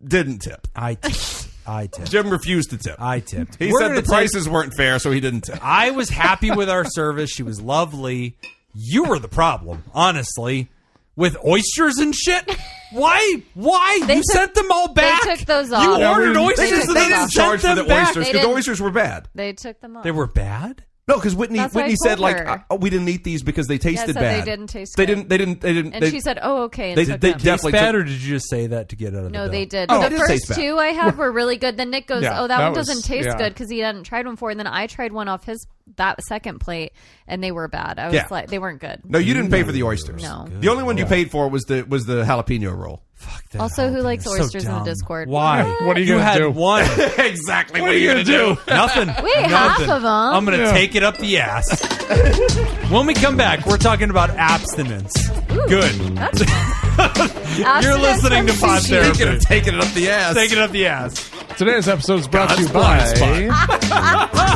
didn't tip. I tipped. Jim refused to tip. I tipped. He We're said gonna the prices weren't fair, so he didn't tip. I was happy with our service. She was lovely. You were the problem, honestly. With oysters and shit? Why? They You took- sent them all back. They took those You off. ordered They oysters didn't, and they then didn't sent charge for them the back. oysters They because the didn't. oysters were bad. They took them off. They were bad? No, because Whitney That's what I said told like her. we didn't eat these because they Yeah, tasted so bad. they didn't taste They good. didn't. And she said, "Oh, okay." And they- took they them. definitely Taste bad, took- or did you just say that to get out of the No, bill? they did. Oh, The that did taste first bad. two I had were really good. Then Nick goes, Yeah, "Oh, that that one was- doesn't taste yeah. good because he hadn't tried one before." And then I tried one off that second plate, and they were bad. I was Yeah. like, they weren't good. No, you didn't pay for the oysters. No. The only one you paid for was the jalapeno roll. Fuck that. Also, who likes So oysters in the dumb. Discord? Why? What are you You gonna had do? one. Exactly. What are you gonna do? Nothing. We ate half Nothing. of 'em. I'm going to Yeah. take it up the ass. When we come back, we're talking about abstinence. Good. You're listening to Pod Speaking of Therapy. taking it up the ass. Take it up the ass. Today's episode is brought to you God's by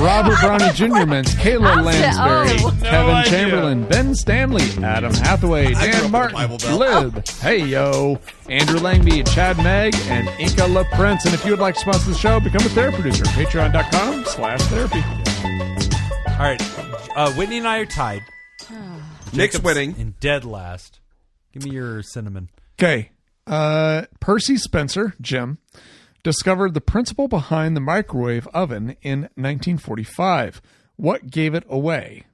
Robert Brownie Jr. Mints, Kayla Lansbury, Oh. Kevin idea. Chamberlain, Ben Stanley, Adam Hathaway, grew up Dan with Martin, the Bible Belt. Lib, Hey Yo, Andrew Langby, Chad Meg, and Inka LaPrince. And if you would like to sponsor the show, become a therapy producer. Patreon.com/therapy. All right. Whitney and I are tied. Nick's Jacob's winning. in dead last. Give me your cinnamon. Okay. Percy Spencer, Jim, discovered the principle behind the microwave oven in 1945. What gave it away?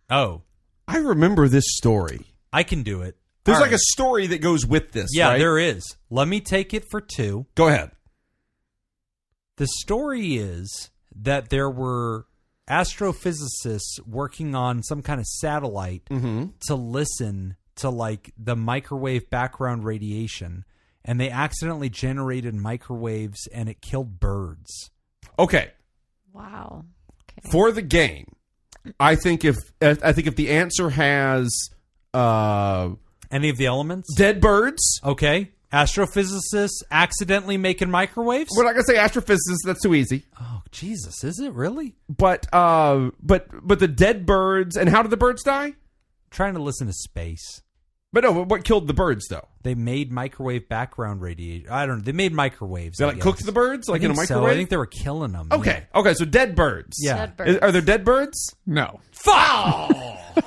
Oh, I remember this story. I can do it. There's All like right. a story that goes with this. Yeah, right? there is. Let me take it for two. Go ahead. The story is that there were astrophysicists working on some kind of satellite to listen to like the microwave background radiation, and they accidentally generated microwaves and it killed birds. Okay. Wow. Okay. For the game, I think if the answer has Any of the elements? dead birds, Okay. Astrophysicists accidentally making microwaves? we're not gonna say astrophysicists. That's too easy. Oh, Jesus. Is it really? But the dead birds, and how did the birds die? Trying to listen to space. But no, what killed the birds though? They made microwave background radiation. I don't know. They made microwaves. They I like guess. cooked the birds like I in a think so. microwave. I think they were killing them. Okay, okay, so dead birds. Yeah. Dead birds. Are there dead birds? No.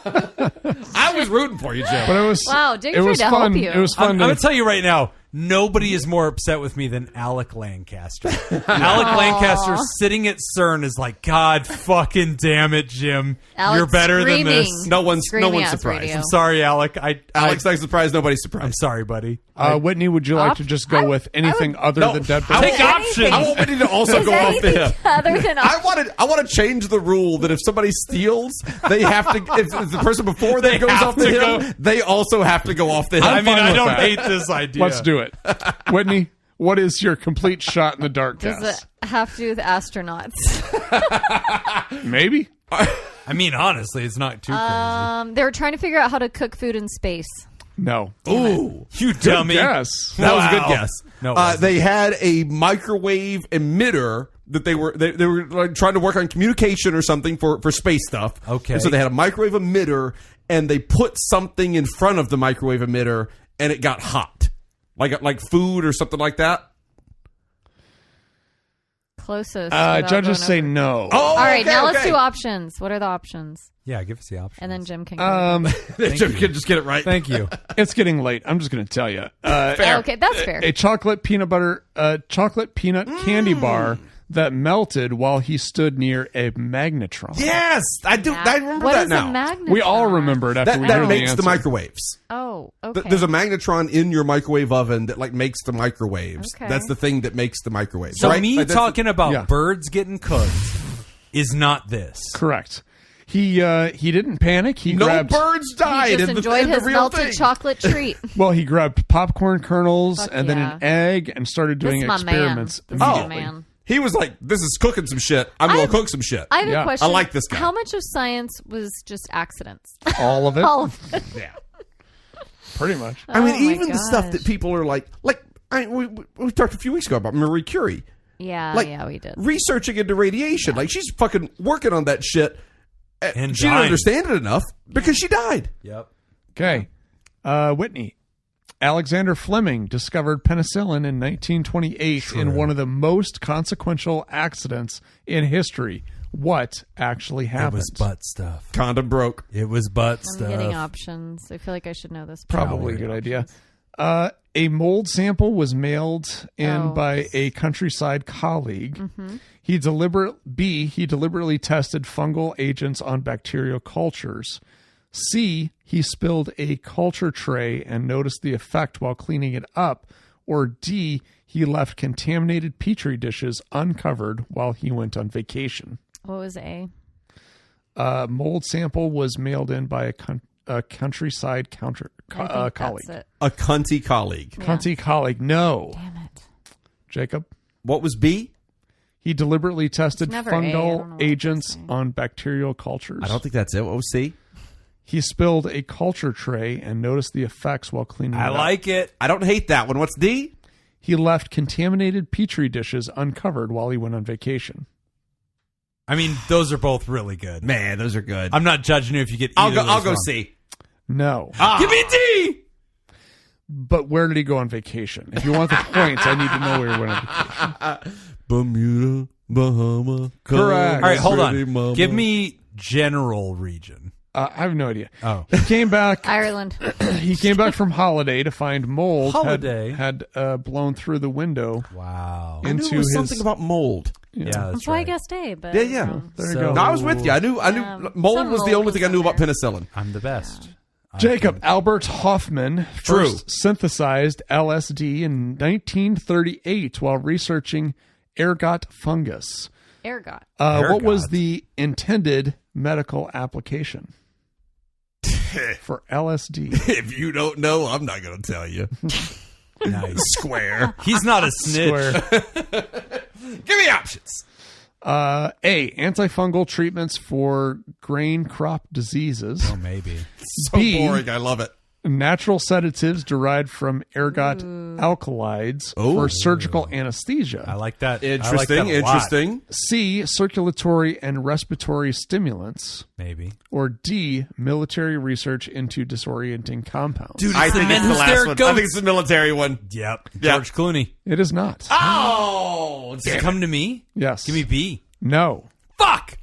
I was rooting for you, Jim. But it was Wow, Dick it was tried to fun. help you. It was I'm fun going to to tell you right now, nobody is more upset with me than Alec Lancaster. Alec Lancaster sitting at CERN is like, God fucking damn it, Jim. Alex You're better than this. screaming. No one's Screaming ass surprised. radio. I'm sorry, Alec. Alex not surprised. Nobody's surprised. I'm sorry, buddy. Whitney, would you like to just go with anything other No, than dead I birds? Take want- options. I want Whitney to also go off the hip. Other than I want to change the rule that if somebody steals, they have to. If the person before them They goes have off the to hill, go. they also have to go off the hill. I mean, fine I with don't that. hate this idea. Let's do it. Whitney, what is your complete shot in the dark does guess? it have to do with astronauts? Maybe. I mean, honestly, it's not too crazy. They were trying to figure out how to cook food in space. No. Ooh. You dummy. Yes. That was a good guess. No, it wasn't. They had a microwave emitter that they were like trying to work on communication or something for space stuff. Okay. And so they had a microwave emitter, and they put something in front of the microwave emitter, and it got hot, like food or something like that. Closest. Judges say no. Oh, All right, okay, now let's okay. do options. What are the options? Yeah, give us the option. And then Jim can go. Jim can just get it right. Thank you. It's getting late. I'm just going to tell you. Oh, okay, that's fair. A chocolate peanut candy bar that melted while he stood near a magnetron. Yes, I do. I remember What that is now. a magnetron? We all remember it after we That heard makes the the answer. microwaves. Oh, okay. There's a magnetron in your microwave oven that like makes the microwaves. Okay. That's the thing that makes the microwaves. So right? me Like, that's talking about yeah. birds getting cooked is not this. Correct. He didn't panic. He no grabbed birds died. He just in enjoyed the his real melted thing. chocolate treat. Well, he grabbed popcorn kernels Fuck and then yeah. an egg and started doing This is my experiments. man. This is my immediately. man. He was like, "This is cooking some shit. I'm going to cook some shit." I have Yeah. a question. I like this guy. How much of science was just accidents? All of it, All of it. Yeah. pretty much. I mean, Oh my even the stuff gosh. that people are like we talked a few weeks ago about Marie Curie. Yeah, Like, yeah, we did. Researching into radiation. Like, she's fucking working on that shit. And she didn't dying. understand it enough because she died. Yep. Okay, Whitney. Alexander Fleming discovered penicillin in 1928 in one of the most consequential accidents in history. What actually It happened? was butt stuff. Condom broke. It was butt I'm stuff. getting options. I feel like I should know this. Probably a good idea. A mold sample was mailed in by a countryside colleague. Mm-hmm. He deliberately tested fungal agents on bacterial cultures. C, he spilled a culture tray and noticed the effect while cleaning it up. Or D, he left contaminated petri dishes uncovered while he went on vacation. What was A? Mold sample was mailed in by a countryside I think colleague. that's it. A cunty colleague. Cunty colleague. No. Damn it. Jacob? What was B? He deliberately tested It's never A. I don't know fungal what agents that's saying. on bacterial cultures. I don't think that's it. What was C? He spilled a culture tray and noticed the effects while cleaning I it up. like it. I don't hate that one. What's D? He left contaminated petri dishes uncovered while he went on vacation. I mean, those are both really good. Man, those are good. I'm not judging you if you get. I'll either go. of I'll those go wrong. C. No. Give me D. But where did he go on vacation? If you want the points, I need to know where he went on vacation. Bermuda, Bahama. Correct. All right, hold City, on. mama. Give me general region. I have no idea. Oh. He came back. Ireland. He came back from holiday to find mold Holiday? had blown through the window Wow. I knew into it was his. something about mold. Yeah, That's that's why I right. guessed A, but Yeah, yeah. There you So- go. No, I was with you. I knew mold some was the mold only was thing I knew in about there. penicillin. I'm the best. Jacob Albert Hoffman True. first synthesized LSD in 1938 while researching ergot fungus. ergot. What was Ergot? the intended medical application for LSD? If you don't know, I'm not going to tell you. Nice. Square. He's not a snitch. Square. Give me options. A. Antifungal treatments for grain crop diseases. Oh, maybe. So B. boring. I love it. Natural sedatives derived from ergot alkaloids for surgical anesthesia. I like that. Interesting. I like that a lot. Interesting. C. Circulatory and respiratory stimulants. Maybe. Or D. Military research into disorienting compounds. Dude, I it's the think men it's the who last stare one. at I think goats. it's the military one. Yep. Yeah. George Clooney. It is not. Oh, Does it come to me? Yes. Give me B. No. Fuck.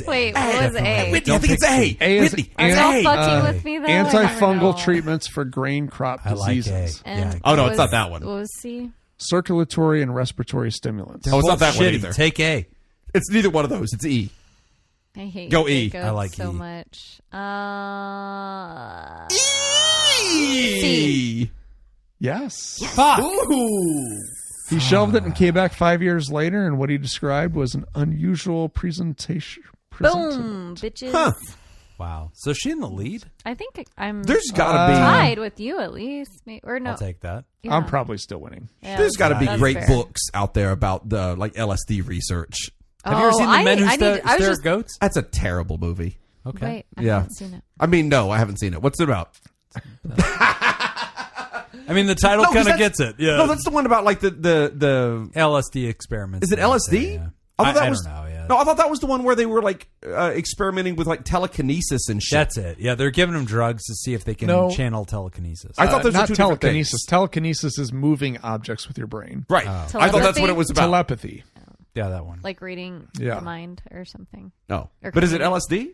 Wait, what was A? Whitney, I think it's A. A is Whitney, Are it's y'all A. fucking with me though? I never Antifungal know. treatments for grain crop I like A. diseases. And Yeah. Oh, no, what it's not was- that one. What was C? Circulatory and respiratory stimulants. Oh, it's not that one Shitty. either. Take A. It's neither one of those. It's E. I hate Go E. Jacob I like so E. much. E. Yes. Fuck. Ooh. He shelved it and came back 5 years later, and what he described was an unusual presentation. Boom, bitches. Huh. Wow. So is she in the lead? I think I'm There's got to be. tied with you at least. Or no. I'll take that. Yeah. I'm probably still winning. Yeah, There's got to be that's great fair. books out there about the like LSD research. Have you ever seen The Men Who I Stare was at just- Goats? That's a terrible movie. Okay. Wait, I Yeah. haven't seen it. I mean, no, I haven't seen it. What's it about? I mean, the title No, 'cause kind of that's- gets it. Yeah. No, that's the one about like the LSD experiments. Is it LSD? Yeah. I thought that I was, don't know. Yeah. No, I thought that was the one where they were like experimenting with like telekinesis and shit. That's it. Yeah, they're giving them drugs to see if they can No. channel telekinesis. I thought those were not two different telekinesis. things. Telekinesis is moving objects with your brain. Right. I thought that's what it was about. Telepathy. Yeah, that one. Like reading Yeah. the mind or something. No. Or But is it coming- LSD?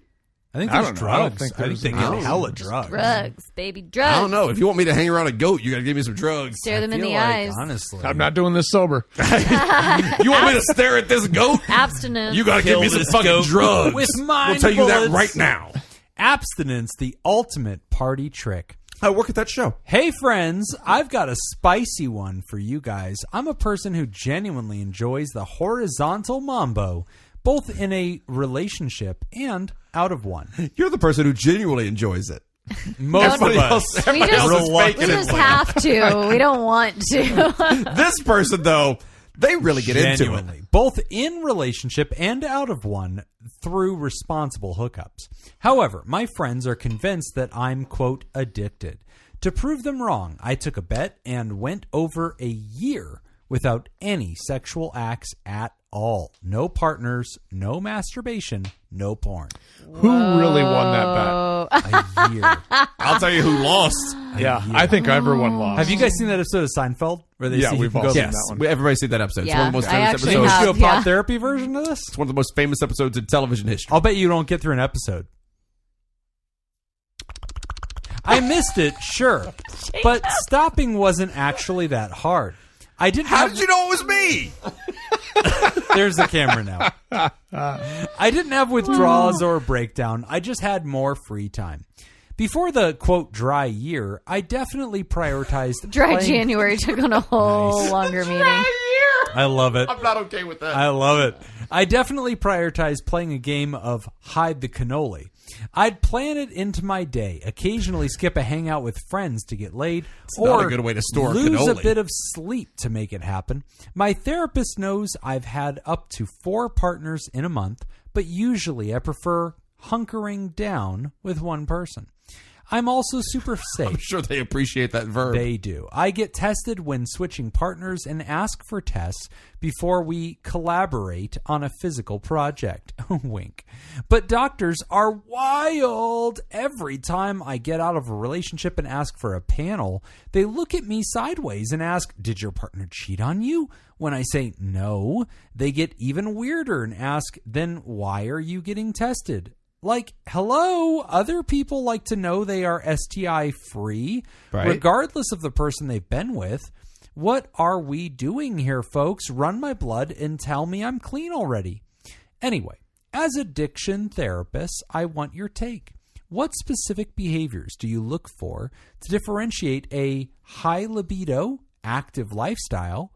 I think I there's don't know. I don't drugs. think I think there's- they I get don't hella know. drugs. Drugs, baby, drugs. I don't know. If you want me to hang around a goat, you got to give me some drugs. Stare them in Feel the like, eyes. honestly. I'm not doing this sober. You want me to stare at this goat? Abstinence. You got to give me some this fucking goat drugs. with mind We'll tell you that bullets. right now. Abstinence, the ultimate party trick. I work at that show. Hey friends, I've got a spicy one for you guys. I'm a person who genuinely enjoys the horizontal mambo, both in a relationship and out of one. You're the person who genuinely enjoys it. Most of us. We just, is we faking just it. have to. We don't want to. This person, though, they really get into it. Genuinely, both in relationship and out of one through responsible hookups. However, my friends are convinced that I'm, quote, addicted. To prove them wrong, I took a bet and went over a year without any sexual acts at all. No partners, no masturbation, no porn. Who really won that A year. I'll tell you who lost. bet? Yeah, I think everyone lost. Have you guys seen that episode of Seinfeld? Where they Yeah, see we've who all goes- seen Yes, that one. everybody's seen that episode. It's Yeah, one of the most I famous actually Can we episodes. do a have. pod Yeah. therapy version of this? It's one of the most famous episodes in television history. I'll bet you don't get through an episode. I missed it, sure, but stopping wasn't actually that hard. I didn't. How have, did you know it was me? There's the camera now. I didn't have withdrawals or a breakdown. I just had more free time. Before the quote dry year, I definitely prioritized Dry playing- January took on a whole longer meeting. I love it. I'm not okay with that. I love it. I definitely prioritized playing a game of hide the cannoli. I'd plan it into my day, occasionally skip a hangout with friends to get laid, not or a good way to store lose a cannoli. bit of sleep to make it happen. My therapist knows I've had up to 4 partners in a month, but usually I prefer hunkering down with one person. I'm also super safe. I'm sure they appreciate that verb. They do. I get tested when switching partners and ask for tests before we collaborate on a physical project. Wink. But doctors are wild. Every time I get out of a relationship and ask for a panel, they look at me sideways and ask, "Did your partner cheat on you?" When I say no, they get even weirder and ask, "Then why are you getting tested?" Like, hello, other people like to know they are STI free, Right. regardless of the person they've been with. What are we doing here, folks? Run my blood and tell me I'm clean already. Anyway, as addiction therapists, I want your take. What specific behaviors do you look for to differentiate a high libido, active lifestyle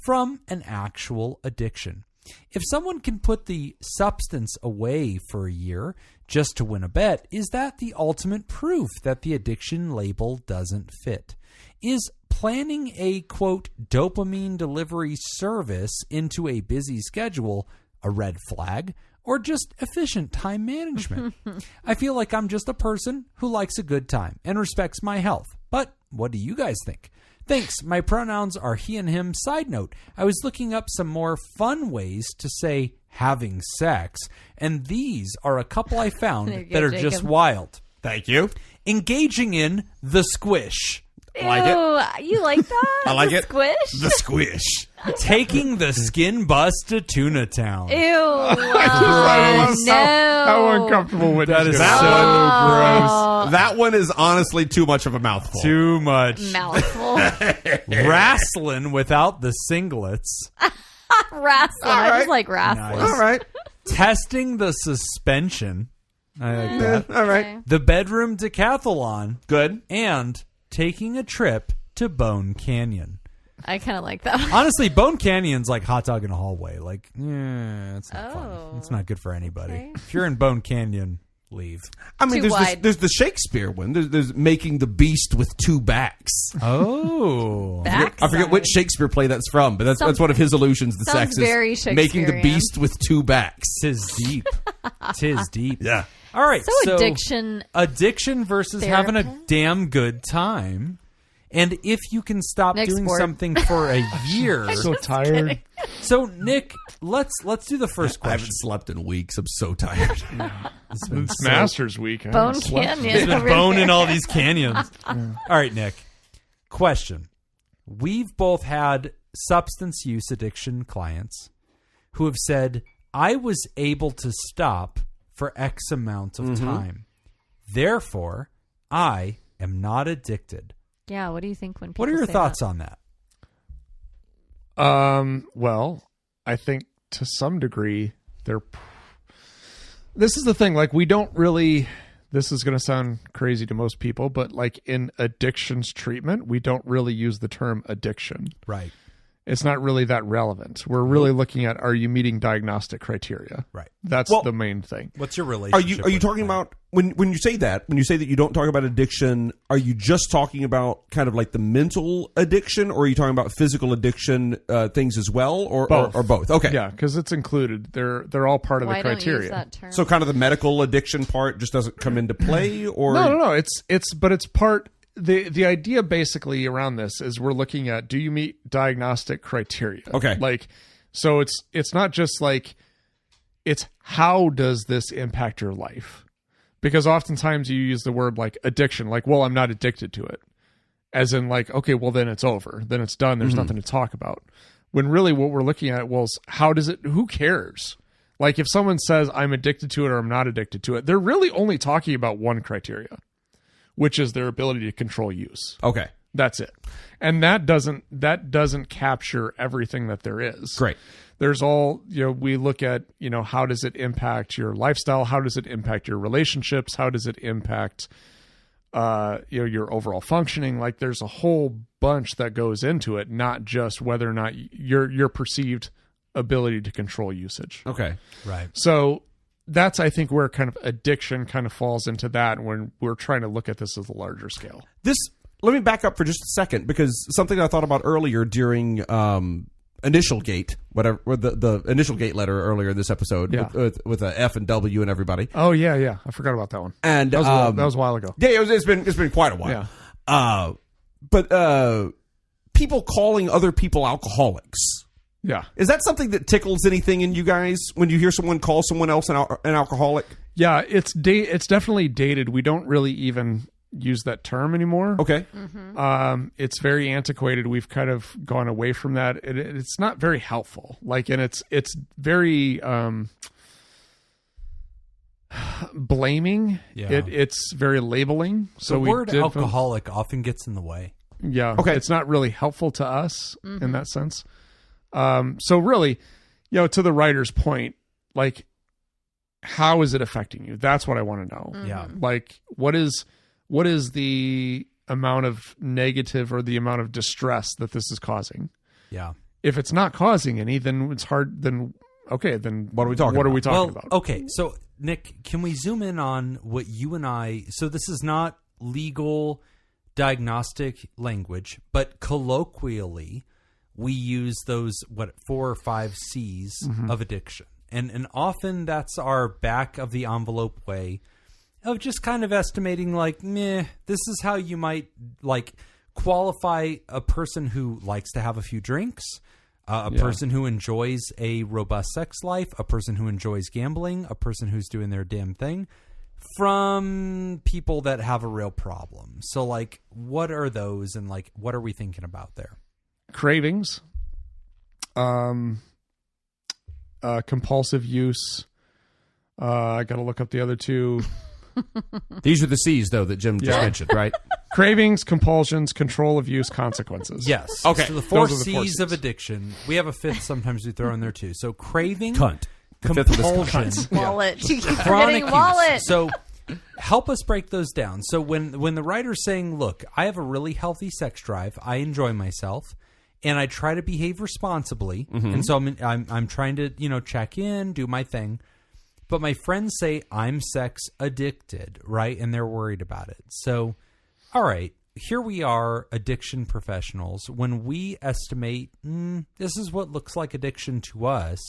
from an actual addiction? If someone can put the substance away for a year just to win a bet, is that the ultimate proof that the addiction label doesn't fit? Is planning a, quote, dopamine delivery service into a busy schedule a red flag, or just efficient time management? I feel like I'm just a person who likes a good time and respects my health. But what do you guys think? Thanks. My pronouns are he and him. Side note, I was looking up some more fun ways to say having sex, and these are a couple I found There you that go, are just Jacob. wild. Thank you. Engaging in the squish. Like it. Ew, you like that? I like The it. Squish? The squish. Taking the skin bus to Tuna Town. Ew. Gross. No. How uncomfortable would That is That so one- That one is honestly too much of a mouthful. Too much. Mouthful. Wrestling without the singlets. Wrestling. I right. just like wrestling. Nice. All right. Testing the suspension. I like that. All right. Okay. The bedroom decathlon. Good. And taking a trip to Bone Canyon. I kind of like that one. Honestly, Bone Canyon's like hot dog in a hallway. Like, it's not fun. Oh. It's not good for anybody. Okay. If you're in Bone Canyon, leave. I mean, Too there's wide. there's the Shakespeare one. There's making the beast with 2 backs. Oh. Back I forget which side. Shakespeare play that's from, but that's one of his allusions to Sounds sex. Is very making the Shakespearean. beast with 2 backs. Tis deep. Tis deep. Yeah. All right. So addiction versus having a damn good time. And if you can stop doing something for a year. So tired. Kidding. So Nick, let's do the first question. I haven't slept in weeks. I'm so tired. It's Masters Week. I Bone haven't slept. Canyon. He's been boning all these canyons. All right, Nick. Question. We've both had substance use addiction clients who have said, I was able to stop for X amount of time. Therefore, I am not addicted. Yeah, what do you think when people What are your say thoughts that? on that? Well, I think to some degree this is the thing, like we don't really, this is going to sound crazy to most people, but like in addictions treatment, we don't really use the term addiction. Right. It's not really that relevant. We're really looking at, are you meeting diagnostic criteria? Right. That's the main thing. What's your Are relationship? you talking about when you say that, when you say that you don't talk about addiction, are you just talking about kind of like the mental addiction, or are you talking about physical addiction things as well, or both? Okay. Yeah, because it's included. They're all part of Why the criteria. don't you use that term? So kind of the medical addiction part just doesn't come into play, or No. It's part. The idea basically around this is we're looking at, do you meet diagnostic criteria? Okay. Like, so it's not just like, it's how does this impact your life? Because oftentimes you use the word like addiction, like, well, I'm not addicted to it. As in like, okay, well then it's over. Then it's done. There's nothing to talk about. When really what we're looking at, well, is how does it, who cares? Like if someone says I'm addicted to it or I'm not addicted to it, they're really only talking about one criteria, which is their ability to control use. Okay. That's it. And that doesn't capture everything that there is. Great. There's all, we look at, how does it impact your lifestyle? How does it impact your relationships? How does it impact, your overall functioning? Like there's a whole bunch that goes into it, not just whether or not your perceived ability to control usage. Okay. Right. So that's, I think, where kind of addiction kind of falls into that when we're trying to look at this as a larger scale. Let me back up for just a second, because something I thought about earlier during Initial Gate, whatever the Initial Gate letter earlier this episode, with a F and W and everybody. Oh yeah, I forgot about that one. And that was a while ago. Yeah, it's been quite a while. Yeah. But people calling other people alcoholics. Yeah. Is that something that tickles anything in you guys when you hear someone call someone else an alcoholic? Yeah, it's definitely dated. We don't really even use that term anymore. Okay. It's very antiquated. We've kind of gone away from that. It's not very helpful. Like, and it's very blaming. Yeah. It's very labeling. So the word alcoholic often gets in the way. Yeah. Okay. It's not really helpful to us in that sense. So really, to the writer's point, like, how is it affecting you? That's what I want to know. Yeah. Like, what is the amount of negative or the amount of distress that this is causing? Yeah. If it's not causing any, then it's hard. Then okay. Then what are we talking about? Okay. So Nick, can we zoom in on what you and I? So this is not legal diagnostic language, but colloquially, we use those 4 or 5 C's of addiction, and often that's our back of the envelope way of just kind of estimating, like, this is how you might like qualify a person who likes to have a few drinks, a person who enjoys a robust sex life, a person who enjoys gambling, a person who's doing their damn thing, from people that have a real problem. So, like, what are those, and like, what are we thinking about there? Cravings, compulsive use. I got to look up the other two. These are the C's, though, that Jim just mentioned, right? Cravings, compulsions, control of use, consequences. Yes. Okay. So the 4 Those are the 4 C's of addiction. We have a 5th sometimes we throw in there too. So craving, Cunt. The 5th of compulsion, Wallet. You keep chronic forgetting use. wallet. So help us break those down. So when the writer's saying, look, I have a really healthy sex drive, I enjoy myself, and I try to behave responsibly, and so I'm trying to check in, do my thing. But my friends say I'm sex addicted, right? And they're worried about it. So, all right, here we are, addiction professionals. When we estimate, this is what looks like addiction to us,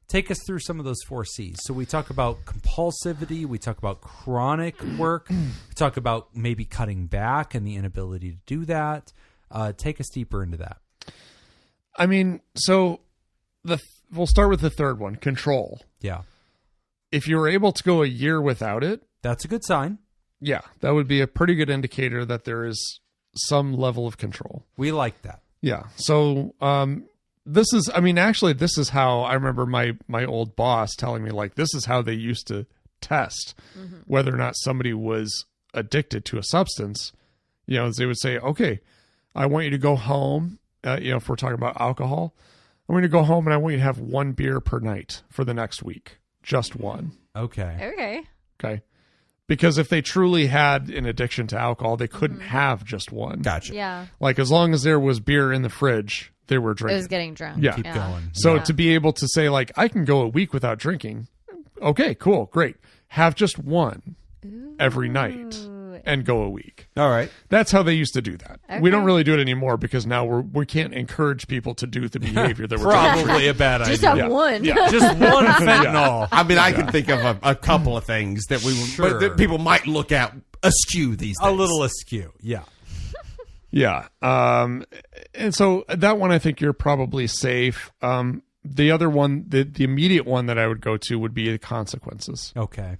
Take us through some of those 4 C's. So we talk about compulsivity. We talk about chronic work. We talk about maybe cutting back and the inability to do that. Take us deeper into that. I mean, so we'll start with the third one, control. Yeah. If you were able to go a year without it, That's a good sign. yeah, that would be a pretty good indicator that there is some level of control. We like that. Yeah. So, this is how I remember my old boss telling me, like, this is how they used to test whether or not somebody was addicted to a substance. You know, they would say, okay, I want you to go home. If we're talking about alcohol, I want you to go home and I want you to have 1 beer per night for the next week. Just 1. Okay. Okay. Because if they truly had an addiction to alcohol, they couldn't have just 1. Gotcha. Yeah. Like, as long as there was beer in the fridge, they were It drinking. was getting drunk. Yeah. Keep going. So Yeah. to be able to say, like, I can go a week without drinking. Okay, cool. Great. Have just 1 every night and go a week. All right. That's how they used to do that. We don't Okay. really do it anymore because now we can't encourage people to do the behavior that we're trying to Probably a bad Just idea. have one. Yeah. Just one fentanyl. I mean, I can think of a couple of things that Sure. that people might look at askew these days. A little askew. Yeah. Yeah. And so that one, I think you're probably safe. The other one, the immediate one that I would go to would be the consequences. Okay.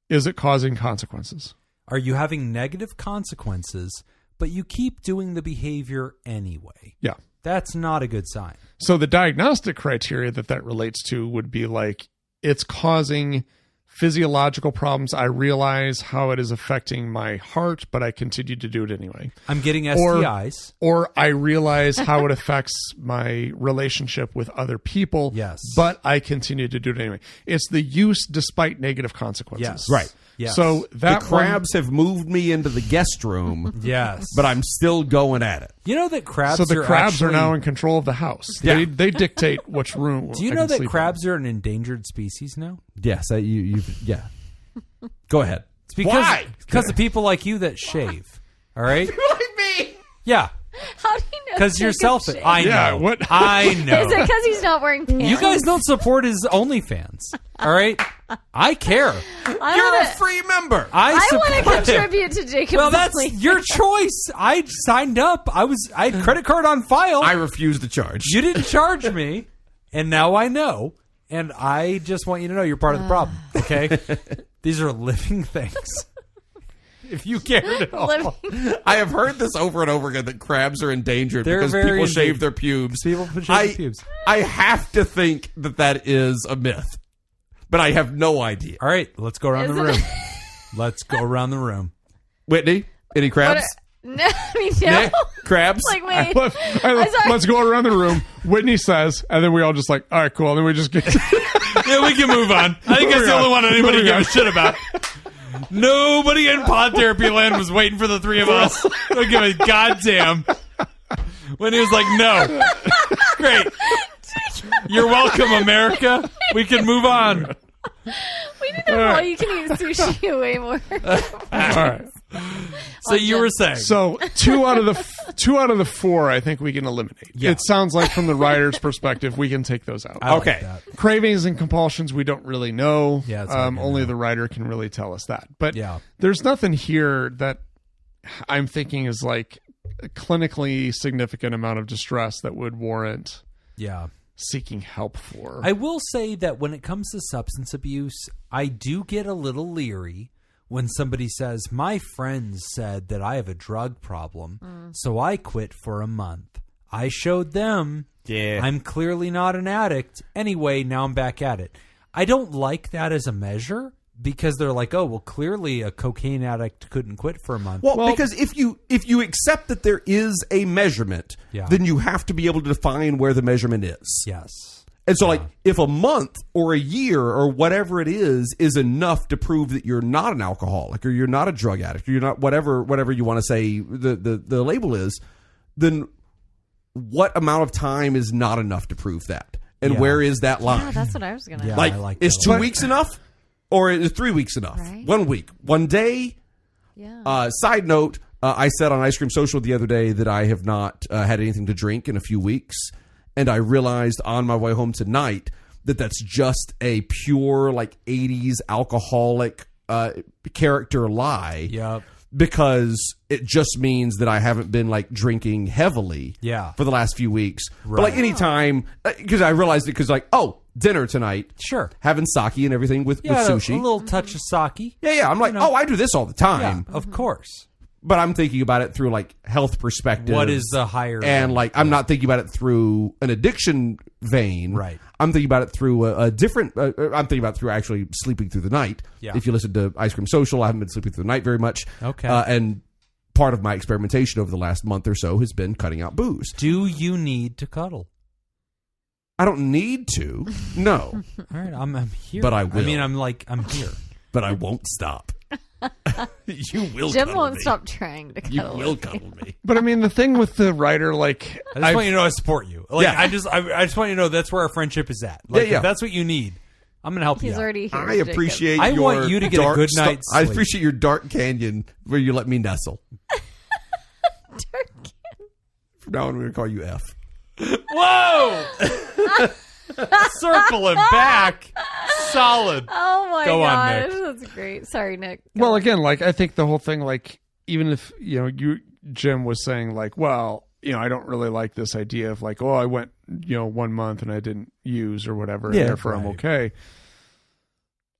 Is it causing consequences? Are you having negative consequences, but you keep doing the behavior anyway? Yeah. That's not a good sign. So the diagnostic criteria that relates to would be like, it's causing physiological problems. I realize how it is affecting my heart, but I continue to do it anyway. I'm getting STIs. Or I realize how it affects my relationship with other people, Yes. but I continue to do it anyway. It's the use despite negative consequences. Yes. Right. Yes. So The that crabs have moved me into the guest room, Yes. but I'm still going at it. You know that crabs so the crabs are actually, now in control of the house. Yeah. They dictate which room. Do you I know can that sleep crabs are an endangered species now? Yes, yeah. Go ahead. It's because of people like you that shave. All right? Like me. Yeah. How do you know? Because you're Jacob's selfish. shave? I know. Yeah, what- I know. Is it because he's not wearing pants? You guys don't support his OnlyFans. All right? I care. You're a I free member. want to support him. contribute to Jacob's. Well, that's OnlyFans. your choice. I signed up. I had credit card on file. I refuse to charge. You didn't charge me, and now I know. And I just want you to know you're part of the problem. Okay? These are living things. If you cared at all. Living- I have heard this over and over again that crabs are endangered They're because very people shave endangered. their pubes. People shave their pubes. I have to think that is a myth, but I have no idea. All right, let's go around the Is it- room. Let's go around the room. Whitney, any crabs? No, I mean, no. Nick, crabs? Like, I wait. love- I'm sorry. let's go around the room. Whitney says, and then we all just like, all right, cool. And then we just get. Yeah, we can move on. I think that's the only one anybody Moving gives a shit about. Nobody in Pod Therapy Land was waiting for the three of us. Don't give a goddamn. When he was like, no. Great. You're welcome, America. We can move on. We need to all you can eat sushi way more. All right. So you were saying. So two out of the 4, I think we can eliminate. Yeah. It sounds like from the writer's perspective, we can take those out. I like Okay. that. Cravings and compulsions, we don't really know. Yeah, it's hard to only know. the writer can really tell us that. But Yeah. there's nothing here that I'm thinking is like a clinically significant amount of distress that would warrant Yeah. seeking help for. I will say that when it comes to substance abuse, I do get a little leery when somebody says, my friends said that I have a drug problem, so I quit for a month. I showed them I'm clearly not an addict. Anyway, now I'm back at it. I don't like that as a measure because they're like, oh, well, clearly a cocaine addict couldn't quit for a month. Well, because if you accept that there is a measurement, Yeah. then you have to be able to define where the measurement is. Yes. And so, like, if a month or a year or whatever it is enough to prove that you're not an alcoholic or you're not a drug addict or you're not whatever you want to say the label is, then what amount of time is not enough to prove that? And Yeah. where is that line? Yeah, that's what I was gonna. Yeah. Like, I like is that 2 one. weeks enough? Or is 3 weeks enough? Right. 1 week? 1 day? Yeah. Side note, I said on Ice Cream Social the other day that I have not had anything to drink in a few weeks. And I realized on my way home tonight that's just a pure like 80s alcoholic character lie. Yep. Because it just means that I haven't been like drinking heavily for the last few weeks. Right. But like anytime, because I realized it because like, dinner tonight. Sure. Having sake and everything with sushi. A little touch of sake. Yeah. I'm like, I do this all the time. Yeah, of course. But I'm thinking about it through like health perspective. What is the higher? And like, I'm not thinking about it through an addiction vein. Right. I'm thinking about it through a different. I'm thinking about it through actually sleeping through the night. Yeah. If you listen to Ice Cream Social, I haven't been sleeping through the night very much. Okay. And part of my experimentation over the last month or so has been cutting out booze. Do you need to cuddle? I don't need to. No. All right, I'm here. But I will. I mean, I'm here. But I won't stop. You will. Jim won't me. stop trying to cuddle. You will cuddle me. But I mean, the thing with the writer, like, I just want you to know I support you. Like, Yeah. I just want you to know that's where our friendship is at. Like, Yeah. if that's what you need, I'm going to help you He's out. already here. I appreciate. I your want you to get a dark good night's I sleep. appreciate your dark canyon where you let me nestle. From now on, I'm going to call you F. Whoa! Circling back. Solid. Oh my Go on, gosh, Nick. that's great. Sorry, Nick. well, again, like, I think the whole thing, like, even if, Jim was saying, like, well, I don't really like this idea of, like, I went, 1 month and I didn't use or whatever, and therefore I'm okay.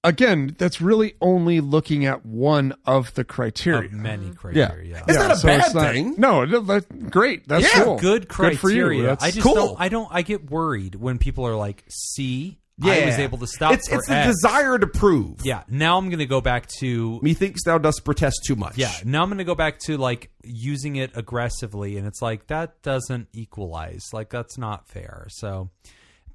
Again, that's really only looking at one of the criteria. Of many criteria. It's not a so bad it's not- thing. No, that's great. That's cool. Good criteria. Good for you. That's I just cool. I get worried when people are like, see, I was able to stop It's for the X. desire to prove. Yeah, now I'm going to go back to Methinks thou dost protest too much. Yeah, now I'm going to go back to like using it aggressively, and it's like that doesn't equalize. Like that's not fair. So,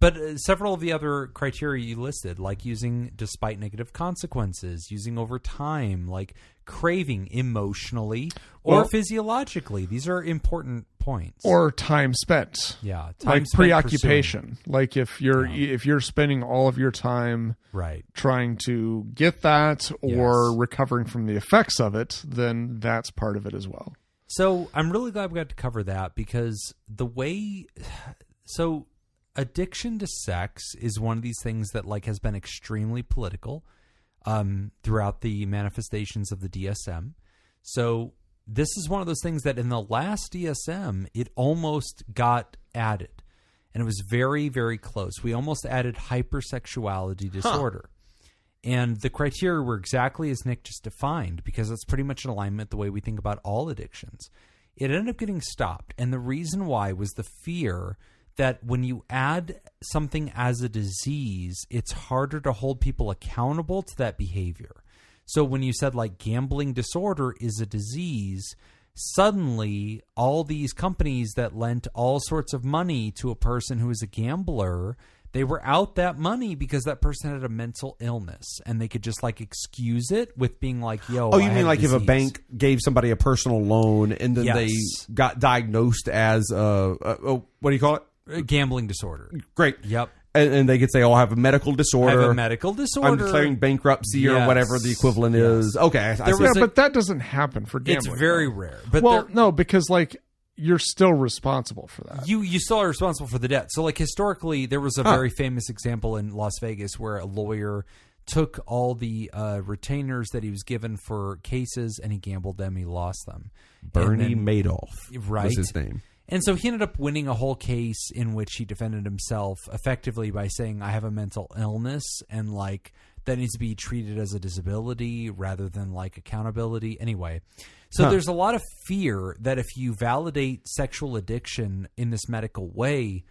but several of the other criteria you listed, like using despite negative consequences, using over time, like craving emotionally or physiologically, these are important points. Or time spent. Yeah, Like spent preoccupation. pursuing. Like if you're spending all of your time Right. trying to get that or Yes. recovering from the effects of it, then that's part of it as well. So I'm really glad we got to cover that because addiction to sex is one of these things that like has been extremely political throughout the manifestations of the DSM. So this is one of those things that in the last DSM, it almost got added. And it was very, very close. We almost added hypersexuality disorder. And the criteria were exactly as Nick just defined because it's pretty much in alignment the way we think about all addictions. It ended up getting stopped. And the reason why was the fear that when you add something as a disease, it's harder to hold people accountable to that behavior. So when you said like gambling disorder is a disease, suddenly all these companies that lent all sorts of money to a person who is a gambler, they were out that money because that person had a mental illness and they could just like excuse it with being like, yo, Oh, you mean like if a bank gave somebody a personal loan and then they got diagnosed as what do you call it? Gambling disorder. Great. Yep. And they could say, I have a medical disorder. I have a medical disorder. I'm declaring bankruptcy or Yes. whatever the equivalent is. Okay. I see. Yeah, but that doesn't happen for gambling. It's very rare. But no, because like you're still responsible for that. You still are responsible for the debt. So like historically, there was a very famous example in Las Vegas where a lawyer took all the retainers that he was given for cases and he gambled them. He lost them. Bernie Madoff right. was his name. And so he ended up winning a whole case in which he defended himself effectively by saying, I have a mental illness and like that needs to be treated as a disability rather than like accountability. Anyway, so there's a lot of fear that if you validate sexual addiction in this medical way,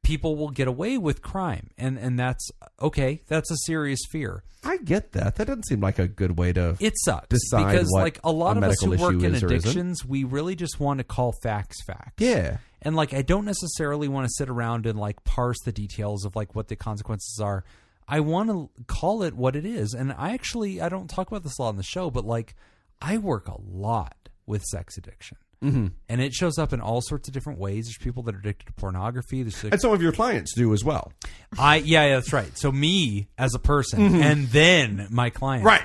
people will get away with crime. And that's okay. That's a serious fear. I get that. That doesn't seem like a good way to It sucks decide because what like a lot a of us who medical work issue in is or isn't. addictions, we really just want to call facts. Yeah. And like I don't necessarily want to sit around and like parse the details of like what the consequences are. I want to call it what it is. And I don't talk about this a lot on the show, but like I work a lot with sex addiction. Mm-hmm. And it shows up in all sorts of different ways. There's people that are addicted to pornography. And some of your clients do as well. Yeah, that's right. So me as a person and then my client. Right.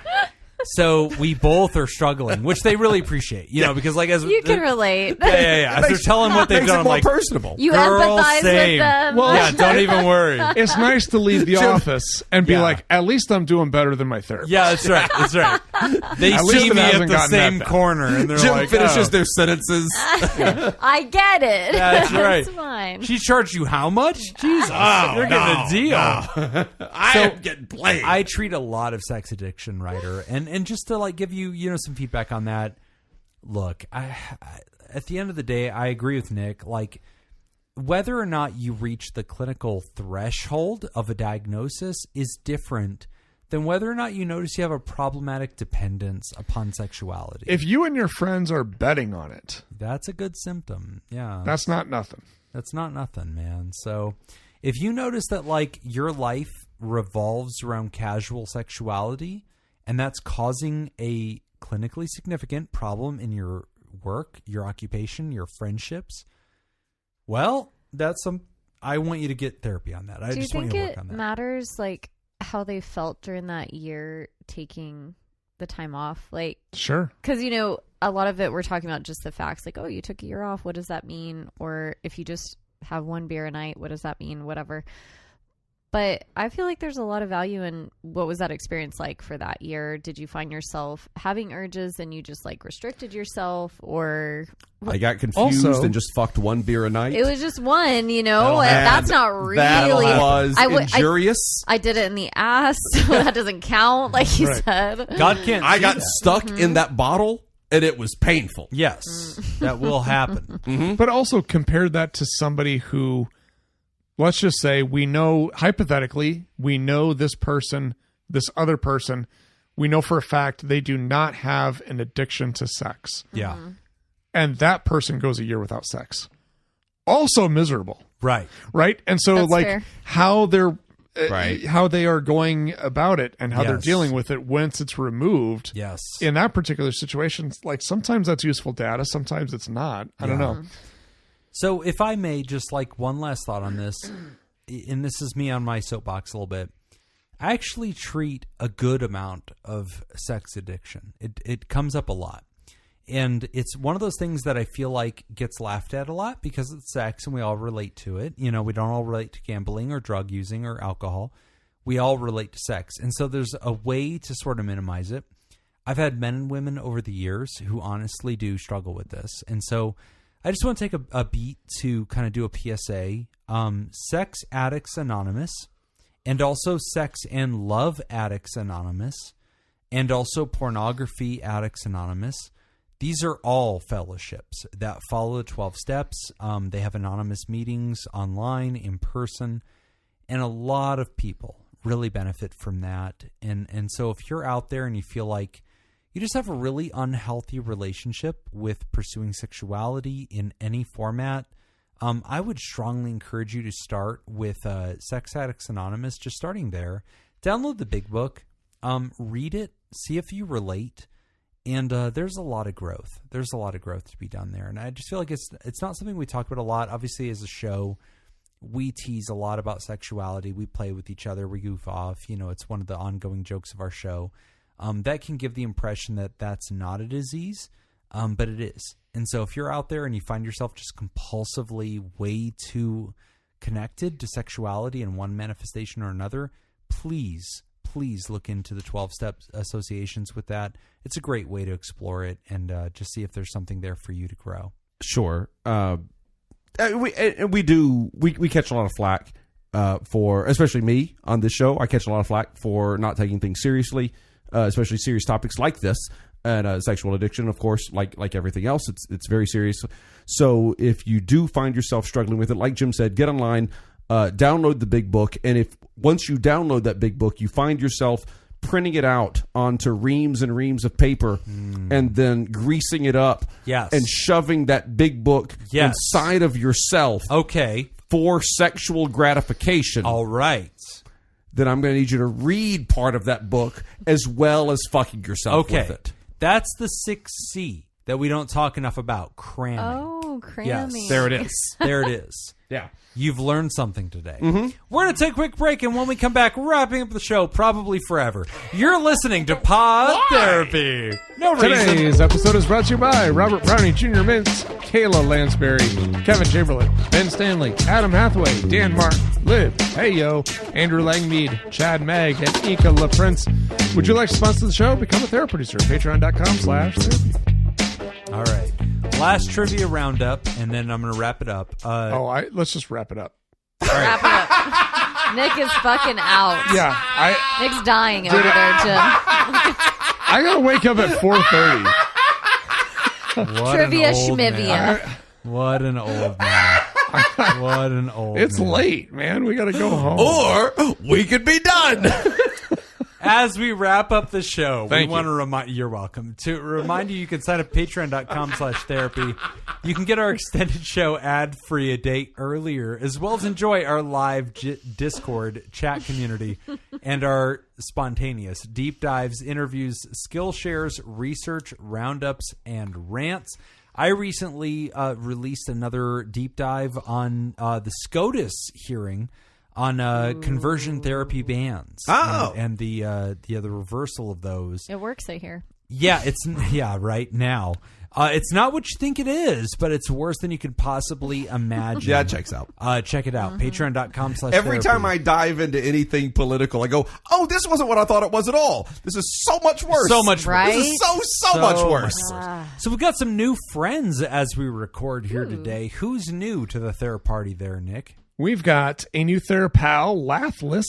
So we both are struggling, which they really appreciate, because like as You can relate. yeah. As they're telling what they've Makes done, it I'm more like, personable. You girl, empathize same. with them. Well, yeah, don't even worry. It's nice to leave the office and be Yeah. like, at least I'm doing better than my therapist. Yeah, that's right. That's right. They At least see it me at hasn't the gotten same that bad. corner, and they're Jim like, finishes oh. their sentences. I get it. That's right. That's fine. She charged you how much? Jesus, you're getting a deal. I am getting played. I treat a lot of sex addiction, Ryder, and just to like give you some feedback on that. Look, I at the end of the day, I agree with Nick. Like, whether or not you reach the clinical threshold of a diagnosis is different than whether or not you notice you have a problematic dependence upon sexuality. If you and your friends are betting on it, That's a good symptom. Yeah. that's not nothing. That's not nothing, man. So if you notice that like your life revolves around casual sexuality and that's causing a clinically significant problem in your work, your occupation, your friendships, well, I want you to get therapy on that. I Do you just want think you to work it on that. matters, like, how they felt during that year taking the time off? Like, Sure. because, a lot of it we're talking about just the facts, like, oh, you took a year off. What does that mean? Or if you just have one beer a night, what does that mean? Whatever. But I feel like there's a lot of value in what was that experience like for that year? Did you find yourself having urges and you just like restricted yourself, or I got confused Also- and just fucked one beer a night. it was just one, and That'll that's not really. That was I would- injurious. I did it in the ass, so that doesn't count, like you Right. said. God can't I see got that. stuck in that bottle, and it was painful. Yes, that will happen. But also compare that to somebody who, let's just say hypothetically, we know this other person, we know for a fact they do not have an addiction to sex. Yeah. And that person goes a year without sex. Also miserable. Right. Right. And so That's like fair. how they're Right. how they are going about it and how they're Yes. dealing with it once it's removed. Yes. In that particular situation, like sometimes that's useful data, sometimes it's not. I don't know. So if I may, just like one last thought on this, and this is me on my soapbox a little bit. I actually treat a good amount of sex addiction. It comes up a lot. And it's one of those things that I feel like gets laughed at a lot because it's sex and we all relate to it. We don't all relate to gambling or drug using or alcohol. We all relate to sex. And so there's a way to sort of minimize it. I've had men and women over the years who honestly do struggle with this. And so I just want to take a beat to kind of do a PSA. Sex Addicts Anonymous, and also Sex and Love Addicts Anonymous, and also Pornography Addicts Anonymous. These are all fellowships that follow the 12 steps. They have anonymous meetings online, in person, and a lot of people really benefit from that. And so if you're out there and you feel like you just have a really unhealthy relationship with pursuing sexuality in any format, I would strongly encourage you to start with Sex Addicts Anonymous, just starting there. Download the big book, read it, see if you relate, and there's a lot of growth. There's a lot of growth to be done there. And I just feel like it's not something we talk about a lot. Obviously, as a show, we tease a lot about sexuality. We play with each other. We goof off. It's one of the ongoing jokes of our show. That can give the impression that that's not a disease, but it is. And so if you're out there and you find yourself just compulsively way too connected to sexuality in one manifestation or another, please look into the 12-step associations with that. It's a great way to explore it and just see if there's something there for you to grow. Sure. We catch a lot of flack for, especially me on this show. I catch a lot of flack for not taking things seriously, especially serious topics like this. And sexual addiction, of course, like everything else, it's very serious. So if you do find yourself struggling with it, like Jim said, get online, download the big book, and if once you download that big book, you find yourself printing it out onto reams and reams of paper, and then greasing it up, Yes. and shoving that big book Yes. inside of yourself Okay. for sexual gratification, All right. then I'm going to need you to read part of that book as well as fucking yourself Okay. with it. That's the 6C. that we don't talk enough about, cramming. Oh, cramming. Yes. There it is. There it is. Yeah. You've learned something today. We're going to take a quick break, and when we come back, wrapping up the show, probably forever. You're listening to Pod Therapy. No reason. Today's episode is brought to you by Robert Brownie, Jr. Mintz, Kayla Lansbury, Kevin Chamberlain, Ben Stanley, Adam Hathaway, Dan Martin, Liv, Hey Yo, Andrew Langmead, Chad Mag, and Ika LaPrince. Would you like to sponsor the show? Become a therapy producer. Patreon.com/therapy. All right. Last trivia roundup, and then I'm going to wrap it up. Let's just wrap it up. Wrap it up. Nick is fucking out. Yeah, Nick's dying over there, Jim. I gotta wake up at 4:30. What Trivia an old schmivia. man. What an old man. What an old It's man. late, man. We gotta go home. Or we could be done. As we wrap up the show, Thank we want you. to remind you're welcome to remind you can sign up patreon.com/therapy. You can get our extended show ad free a day earlier, as well as enjoy our live Discord chat community and our spontaneous deep dives, interviews, skill shares, research roundups, and rants. I recently released another deep dive on the SCOTUS hearing on conversion therapy bans. Oh. And the reversal of those. It works, I hear. Yeah, right now. It's not what you think it is, but it's worse than you could possibly imagine. Yeah, it checks out. Check it out. Patreon.com/therapy. Every time I dive into anything political, I go, oh, this wasn't what I thought it was at all. This is so much worse. So much worse. Right? This is so much worse. So we've got some new friends as we record here today. Who's new to the Ther party there, Nick? We've got a new Therapal, Laughless.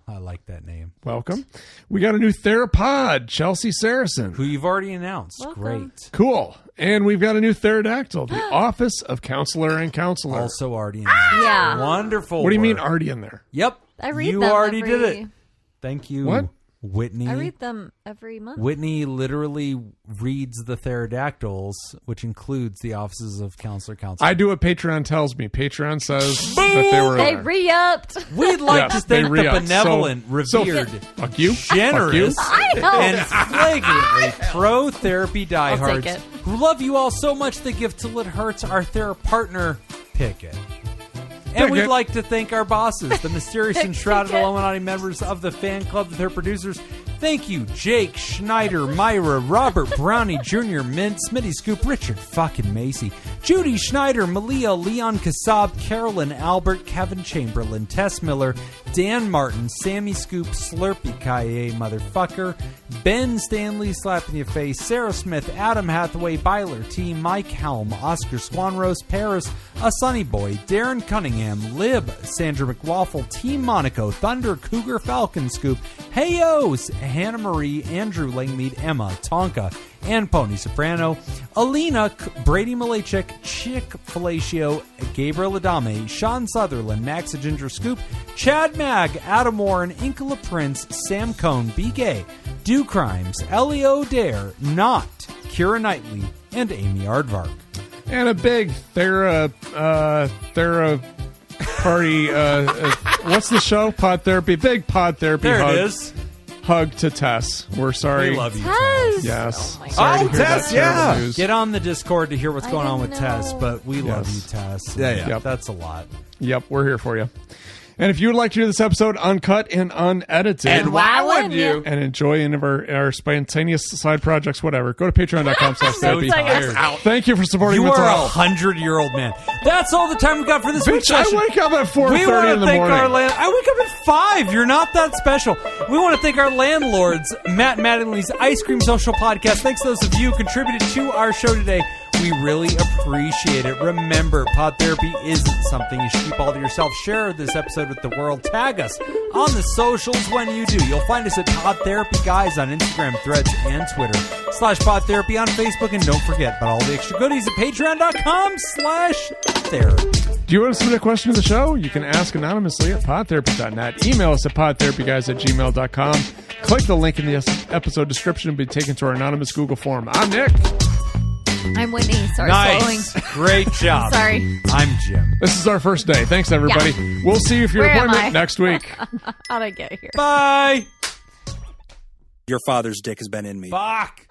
I like that name. Welcome. We got a new Therapod, Chelsea Saracen. Who you've already announced. Welcome. Great. Cool. And we've got a new Pterodactyl, the Office of Counselor and Counselor. Also already announced. Yeah. Wonderful. What do you mean work. already in there? Yep. I read You them already every- did it. Thank you. What? Whitney. I read them every month. Whitney literally reads the Pterodactyls, which includes the offices of Counselor. I do what Patreon tells me. Patreon says that they were They there. re-upped. We'd like Yes, to thank they the re-upped. benevolent, So- revered, fuck you. generous, Fuck you. and flagrantly pro-therapy diehards take it. who love you all so much they give till it hurts our therapy partner, Pickett. And we'd Pickett. like to thank our bosses, the mysterious and shrouded Pickett. Illuminati members of the fan club, their producers. Thank you, Jake, Schneider, Myra, Robert, Brownie, Jr., Mint, Smitty Scoop, Richard fucking Macy, Judy Schneider, Malia, Leon Kassab, Carolyn Albert, Kevin Chamberlain, Tess Miller, Dan Martin, Sammy Scoop, Slurpee Kaye, motherfucker, Ben Stanley, Slapping Your Face, Sarah Smith, Adam Hathaway, Byler T, Mike Helm, Oscar Swanrose, Paris, A Sunny Boy, Darren Cunningham, Lib, Sandra McWaffle, Team Monaco, Thunder, Cougar, Falcon Scoop, Heyos, Hannah Marie, Andrew Langmead, Emma, Tonka, and Pony Soprano, Alina, Brady Malachek, Chick Fellatio, Gabriel Adame, Sean Sutherland, Max a Ginger Scoop, Chad Mag, Adam Warren, Inkla Prince, Sam Cohn, B. Gay, Do Crimes, Elio Dare, Not, Kira Knightley, and Amy Aardvark. And a big Thera party. What's the show? Pod Therapy. Big Pod Therapy There hug. it is. Hug to Tess. We're sorry. We love you, Tess. Yes. Oh my Sorry to God. hear that Tess, terrible yeah. news. Get on the Discord to hear what's I going on with didn't know. Tess, but we love Yes. you, Tess. Yeah, yeah. Yep. That's a lot. Yep, we're here for you. And if you would like to hear this episode uncut and unedited And why wouldn't you? and enjoy any of our spontaneous side projects, whatever, go to patreon.com/therapy. tired. Thank you for supporting You mental are health. 100-year-old man. That's all the time we've got for this week's Bitch, I session. wake up at 4:30 We want in to the thank morning. our land. I wake up at 5. You're not that special. We want to thank our landlords, Matt Mattingly's Ice Cream Social Podcast. Thanks to those of you who contributed to our show today. We really appreciate it. Remember, pod therapy isn't something you should keep all to yourself. Share this episode with the world. Tag us on the socials when you do. You'll find us at PodTherapyGuys on Instagram, Threads, and Twitter. /PodTherapy on Facebook. And don't forget about all the extra goodies at patreon.com/therapy. Do you want to submit a question to the show? You can ask anonymously at podtherapy.net. Email us at podtherapyguys@gmail.com. Click the link in the episode description and be taken to our anonymous Google form. I'm Nick. I'm Whitney. Sorry, Nice. swallowing. Great job. Sorry. I'm Jim. This is our first day. Thanks, everybody. We'll see you for your Where am appointment I? next week. How'd I get here? Bye. Your father's dick has been in me. Fuck.